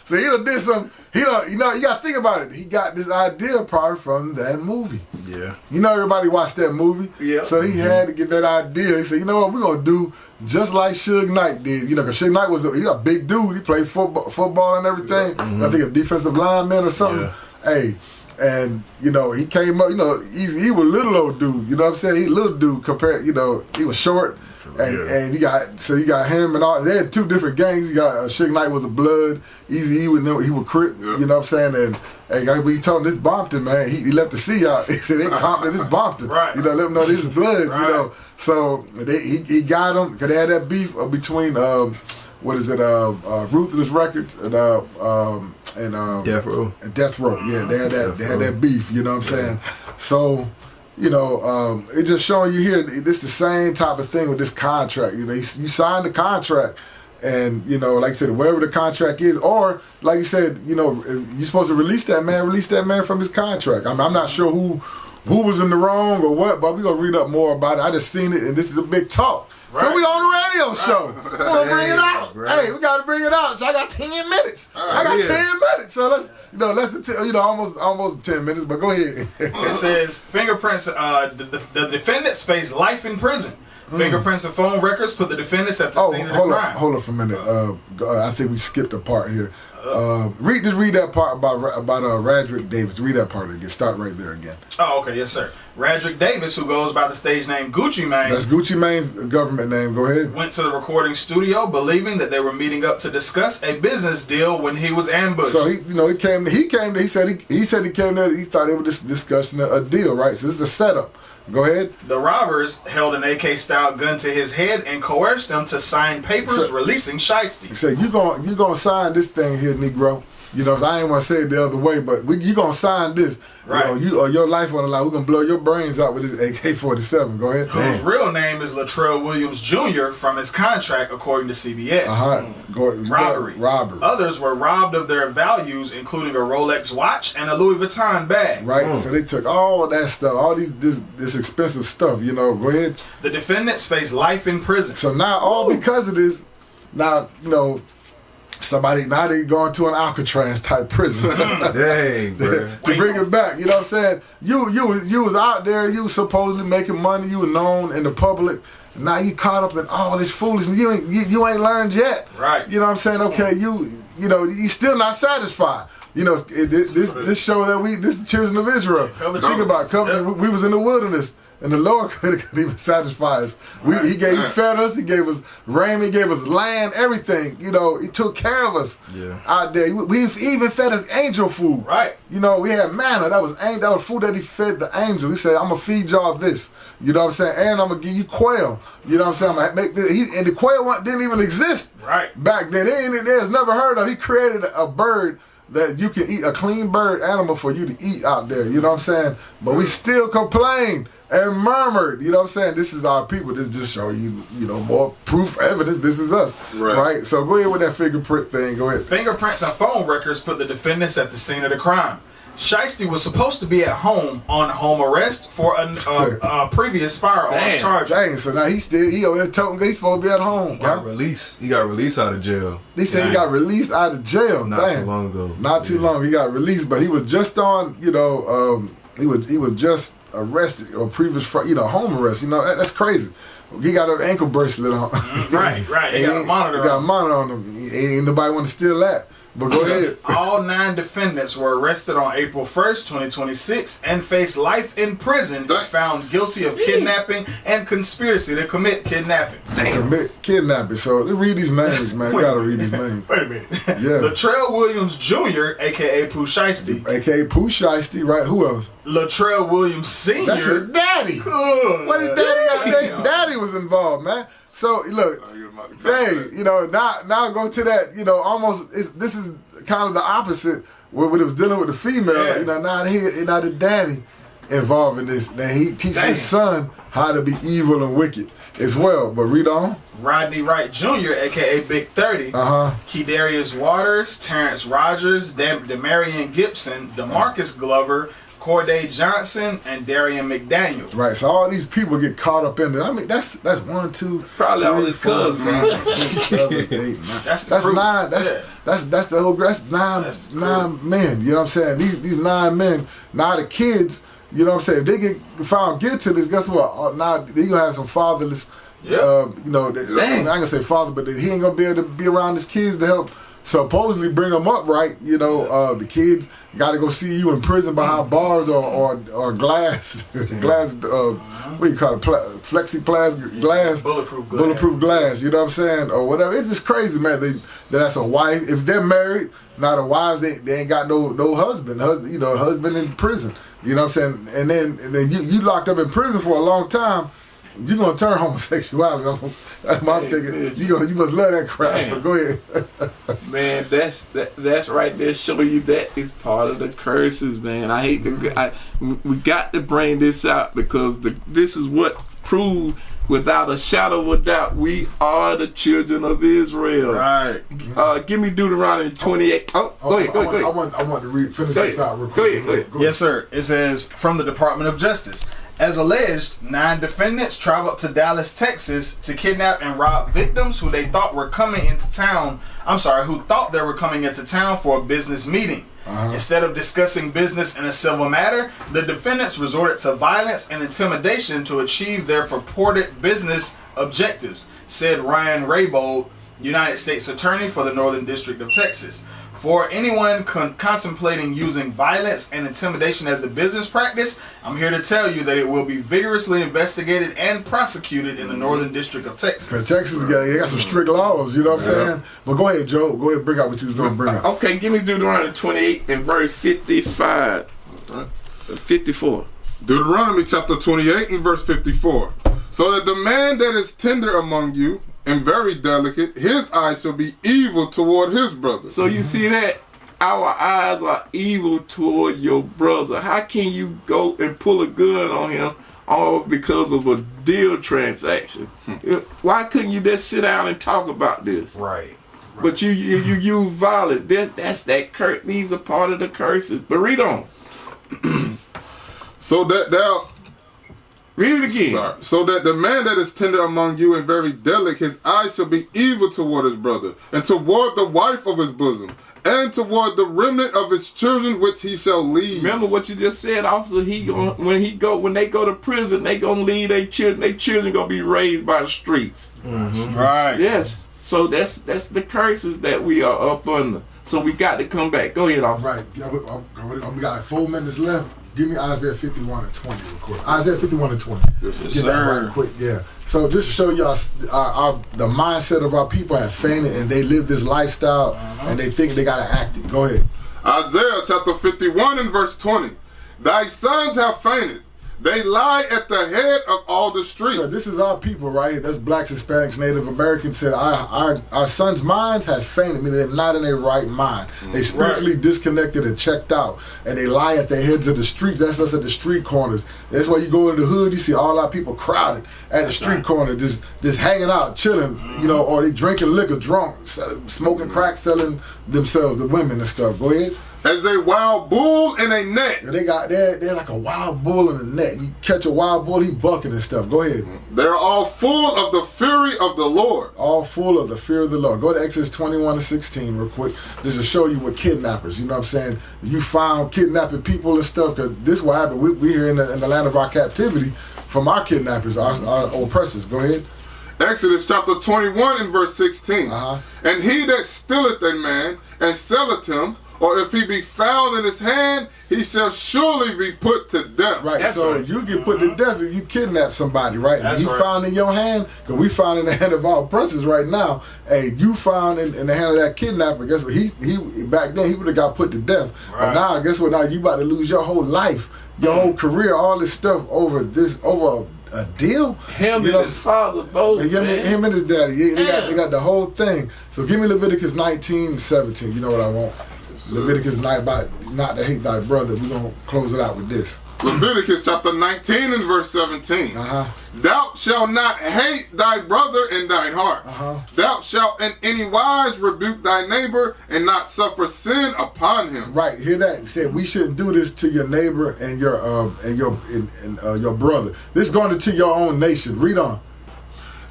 So he done did some. You gotta think about it. He got this idea probably from that movie. Yeah. You know, everybody watched that movie. Yeah. So he had to get that idea. He said, you know what, we're gonna do just like Suge Knight did. You know, because Suge Knight was a big dude. He played football and everything. I think a defensive lineman or something. Hey. And, you know, he came up, you know, he was a little old dude, you know what I'm saying? He little dude compared, you know, he was short. And you got him and all. They had two different gangs. You got Suge Knight was a Blood. Easy, he was Crip, you know what I'm saying? And he told him this Bompton, man. He left the C out. He said, they Compton, this Bompton. Right. You know, let him know this is Blood, you know. So he got him, because they had that beef between, Ruthless Records and Death Row. And Death Row, yeah, they had that beef, you know what I'm saying? So, you know, it just showing you here, this the same type of thing with this contract. You know, you sign the contract, and, you know, like I said, whatever the contract is, or, like you said, you know, if you're supposed to release that man from his contract. I'm not sure who was in the wrong or what, but we're going to read up more about it. I just seen it, and this is a big talk. Right. So we on the radio show. We're going to bring it out. Right. Hey, we got to bring it out. So I got 10 minutes. I got 10 minutes. So less than almost 10 minutes, but go ahead. It says fingerprints, the defendants face life in prison. Fingerprints and phone records put the defendants at the scene of the crime. Hold on for a minute. I think we skipped a part here. Read that part about Radrick Davis. Read that part again. Start right there again. Oh, okay, yes, sir. Radrick Davis, who goes by the stage name Gucci Mane. That's Gucci Mane's government name. Go ahead. Went to the recording studio believing that they were meeting up to discuss a business deal when he was ambushed. So he came. He said he came there. He thought they were just discussing a deal, right? So this is a setup. Go ahead. The robbers held an AK-style gun to his head and coerced him to sign papers releasing Shiesty. He said, you gonna sign this thing here, Negro. You know, I ain't want to say it the other way, but you gonna sign this. Right. You know, your life on the line. We're gonna blow your brains out with this AK-47. Go ahead. Whose real name is Latrell Williams Jr. from his contract, according to CBS. Robbery. Others were robbed of their values, including a Rolex watch and a Louis Vuitton bag. Right. So they took all of that stuff, all this expensive stuff. You know. Go ahead. The defendants face life in prison. So now, all because of this, now you know. Now they going to an Alcatraz type prison. Dang, bro. to bring it back. You know what I'm saying? You was out there, you was supposedly making money, you were known in the public. Now you caught up in all this foolishness. You ain't learned yet. Right. You know what I'm saying? Okay, you still not satisfied. You know, this show that this children of Israel. Think about it. We was in the wilderness. And the Lord couldn't even satisfy us. He fed us. He gave us raiment. He gave us land, everything. You know, He took care of us out there. We even fed us angel food. Right. You know, we had manna. That was food that He fed the angel. He said, I'm going to feed y'all this. You know what I'm saying? And I'm going to give you quail. You know what I'm saying? I'm going to make this. And the quail didn't even exist back then. There's never heard of. He created a bird that you can eat, a clean bird animal for you to eat out there. You know what I'm saying? But we still complain and murmured. You know what I'm saying? This is our people. This just show you, more proof, evidence. This is us. Right? So go ahead with that fingerprint thing. Go ahead. Fingerprints and phone records put the defendants at the scene of the crime. Shiesty was supposed to be at home on home arrest for a previous firearms charge. Dang, so now he's over there toting. He's supposed to be at home. He got released out of jail. They said he got released out of jail. Not too long ago. Not too long. He got released, but he was just on. He was just arrested or previous, home arrest. That's crazy. He got an ankle bracelet on. Right. He got a monitor. He got a monitor on him. Ain't nobody want to steal that. But go ahead. All 9 defendants were arrested on April 1st, 2026, and faced life in prison if found guilty of kidnapping and conspiracy to commit kidnapping. Commit kidnapping. So read these names, man. You gotta read these names. Wait a minute. Yeah. Latrell Williams Jr., aka Pooh Shiesty. AKA Pooh Shiesty, right? Who else? Latrell Williams Sr. That's his daddy. What did daddy got? Daddy was involved, man. So look, now go to that. Almost this is kind of the opposite. When it was dealing with the female, now the daddy involved in this. Now he teaching his son how to be evil and wicked as well. But read on. Rodney Wright Jr., aka Big 30, Kedarius Waters, Terrence Rogers, Demarion Gibson, DeMarcus Glover, Corday Johnson, and Darian McDaniel. Right, so all these people get caught up in it. I mean, that's 1, 2, probably all 3, his 4, cousins. 5, 6, 7, 8, 9. That's That's 9. That's the whole. That's nine men. You know what I'm saying? These 9 men. Now the kids. You know what I'm saying? If they get found guilty to this, guess what? Now they gonna have some fatherless. You know, I ain't gonna say father, but he ain't gonna be able to be around his kids to help supposedly bring them up right. You know, the kids got to go see you in prison behind bars or glass, glass. What do you call it? Plexiglass glass, bulletproof glass. You know what I'm saying, or whatever. It's just crazy, man. That's a wife. If they're married, now the wives they ain't got no husband. You know, husband in prison. You know what I'm saying? And then you locked up in prison for a long time. You're gonna turn homosexuality. That's my thinking. You must love that crap. But go ahead. Man, that's right there. Show you that is part of the curses, man. I hate we got to bring this out because this is what proved without a shadow of a doubt we are the children of Israel. Right. Give me Deuteronomy 28. Go ahead. I want to finish this out real quick. Go ahead. Yes, sir. It says from the Department of Justice. As alleged, 9 defendants traveled to Dallas, Texas to kidnap and rob victims who they thought were coming into town. Who thought they were coming into town for a business meeting. Instead of discussing business in a civil matter, the defendants resorted to violence and intimidation to achieve their purported business objectives, said Ryan Raybould, United States Attorney for the Northern District of Texas. For anyone contemplating using violence and intimidation as a business practice, I'm here to tell you that it will be vigorously investigated and prosecuted in the Northern District of Texas. Because Texas got some strict laws, you know what I'm saying? But go ahead, Joe. Go ahead, bring out what you was going to bring out. Okay, give me Deuteronomy 28 and verse 54. Deuteronomy chapter 28 and verse 54. So that the man that is tender among you and very delicate, his eyes shall be evil toward his brother. So you see that? Our eyes are evil toward your brother. How can you go and pull a gun on him all because of a deal transaction? Why couldn't you just sit down and talk about this? Right. But you use violence. That's that curse. These are part of the curses. But read on. So that thou... Read it again. Sorry. So that the man that is tender among you and very delicate, his eyes shall be evil toward his brother, and toward the wife of his bosom, and toward the remnant of his children which he shall leave. Remember what you just said, officer. When they go to prison, they gonna leave their children. Their children gonna be raised by the streets. Right. Yes. So that's the curses that we are up under. So we got to come back. Go ahead, officer. Right. We got like 4 minutes left. Give me Isaiah 51 and 20 real quick. Isaiah 51 and 20. Yes, Get that right quick, yeah. So just to show y'all the mindset of our people have fainted and they live this lifestyle and they think they gotta act it. Go ahead. Isaiah chapter 51 and verse 20. Thy sons have fainted. They lie at the head of all the streets. So this is our people, right? That's blacks, Hispanics, Native Americans. Said our sons' minds have fainted, meaning they're not in their right mind. They spiritually disconnected and checked out, and they lie at the heads of the streets. That's us at the street corners. That's why you go into the hood, you see all our people crowded at the street corner, just hanging out, chilling, you know, or they drinking liquor, drunk, smoking crack, selling themselves, the women and stuff. Go ahead. As a wild bull in a net. They're like a wild bull in a net. You catch a wild bull, he bucking and stuff. Go ahead. They're all full of the fury of the Lord. All full of the fear of the Lord. Go to Exodus 21 and 16 real quick, just to show you what kidnappers, you know what I'm saying? You found kidnapping people and stuff, because this is what happened. We here in the land of our captivity from our kidnappers, our oppressors. Go ahead. Exodus chapter 21 and verse 16. And he that stealeth a man and selleth him, or if he be found in his hand, he shall surely be put to death. Right, That's so right. you get put to death if you kidnap somebody, right? That's and he right. found in your hand, because we found in the hand of our oppressors right now. Hey, you found in the hand of that kidnapper, guess what? He back then, he would have got put to death. Right. But now, guess what? Now you about to lose your whole life, your whole career, all this stuff over a deal. Him and his father both. Him and his daddy. They got the whole thing. So give me Leviticus 19 and 17. You know what I want. Leviticus 9 about not to hate thy brother. We're going to close it out with this. Leviticus chapter 19 and verse 17. Thou shalt not hate thy brother in thine heart. Thou shalt in any wise rebuke thy neighbor and not suffer sin upon him. Right, hear that? It said we shouldn't do this to your neighbor and your brother. This is going to your own nation. Read on.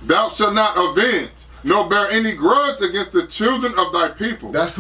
Thou shalt not avenge, nor bear any grudge against the children of thy people. That's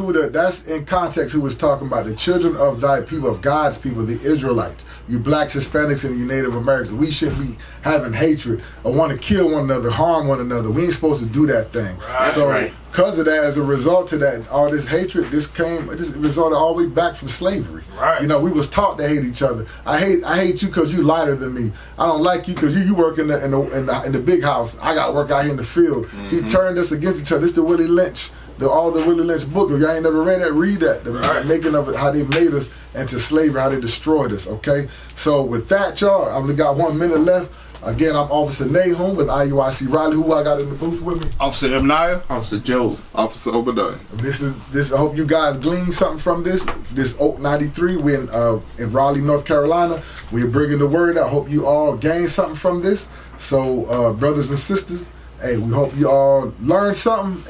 in context who was talking about, the children of thy people, of God's people, the Israelites. You blacks, Hispanics, and you Native Americans. We shouldn't be having hatred or want to kill one another, harm one another. We ain't supposed to do that thing. Right. Because of that, as a result of that, all this hatred, this resulted all the way back from slavery. Right. You know, we was taught to hate each other. I hate you because you lighter than me. I don't like you because you work in the big house. I got to work out here in the field. He turned us against each other. This the Willie Lynch. All the Willie Lynch book. If y'all ain't never read that, read that. The making of it, how they made us into slavery, how they destroyed us, okay? So with that, y'all, I only got 1 minute left. Again, I'm Officer Nahum with IUIC Raleigh. Who I got in the booth with me? Officer Ibniah. Officer Joe. Officer Obadiah. This. I hope you guys glean something from this. This Oak 93. We're in Raleigh, North Carolina. We're bringing the word out. I hope you all gain something from this. So, brothers and sisters, hey, we hope you all learned something.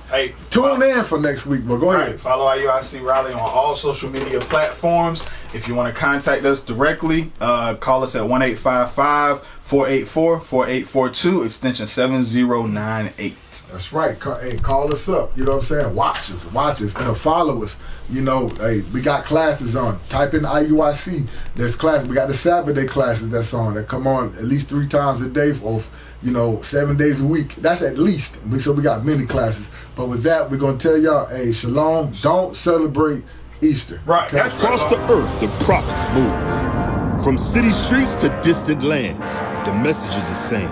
Hey, tune in for next week. But go ahead. Follow IUIC Raleigh on all social media platforms. If you want to contact us directly, call us at 1-855-484-4842, extension 7098. That's right. Call us up. You know what I'm saying? Watch us. Follow us. You know, we got classes on. Type in IUIC. There's class. We got the Saturday classes that's on. That come on at least 3 times a day for 7 days a week. That's at least. So we got many classes. But with that, we're going to tell y'all, shalom. Don't celebrate Easter. Right. Okay? Across the earth, the prophets move. From city streets to distant lands, the message is the same.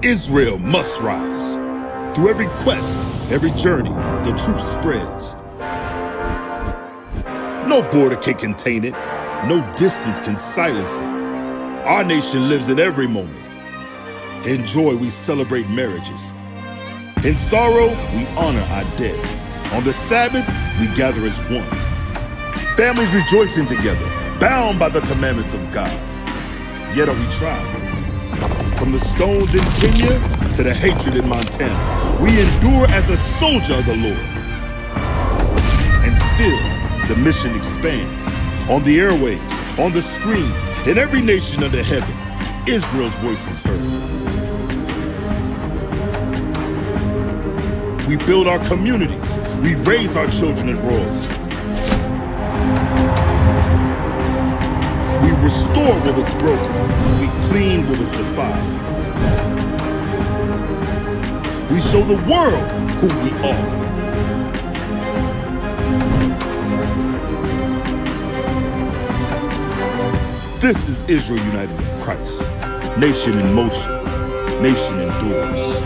Israel must rise. Through every quest, every journey, the truth spreads. No border can contain it. No distance can silence it. Our nation lives in every moment. In joy, we celebrate marriages. In sorrow, we honor our dead. On the Sabbath, we gather as one. Families rejoicing together, bound by the commandments of God. Yet are we tried. From the stones in Kenya to the hatred in Montana, we endure as a soldier of the Lord. And still, the mission expands. On the airwaves, on the screens, in every nation under heaven, Israel's voice is heard. We build our communities. We raise our children in royalty. We restore what was broken. We clean what was defiled. We show the world who we are. This is Israel united in Christ. Nation in motion. Nation endures.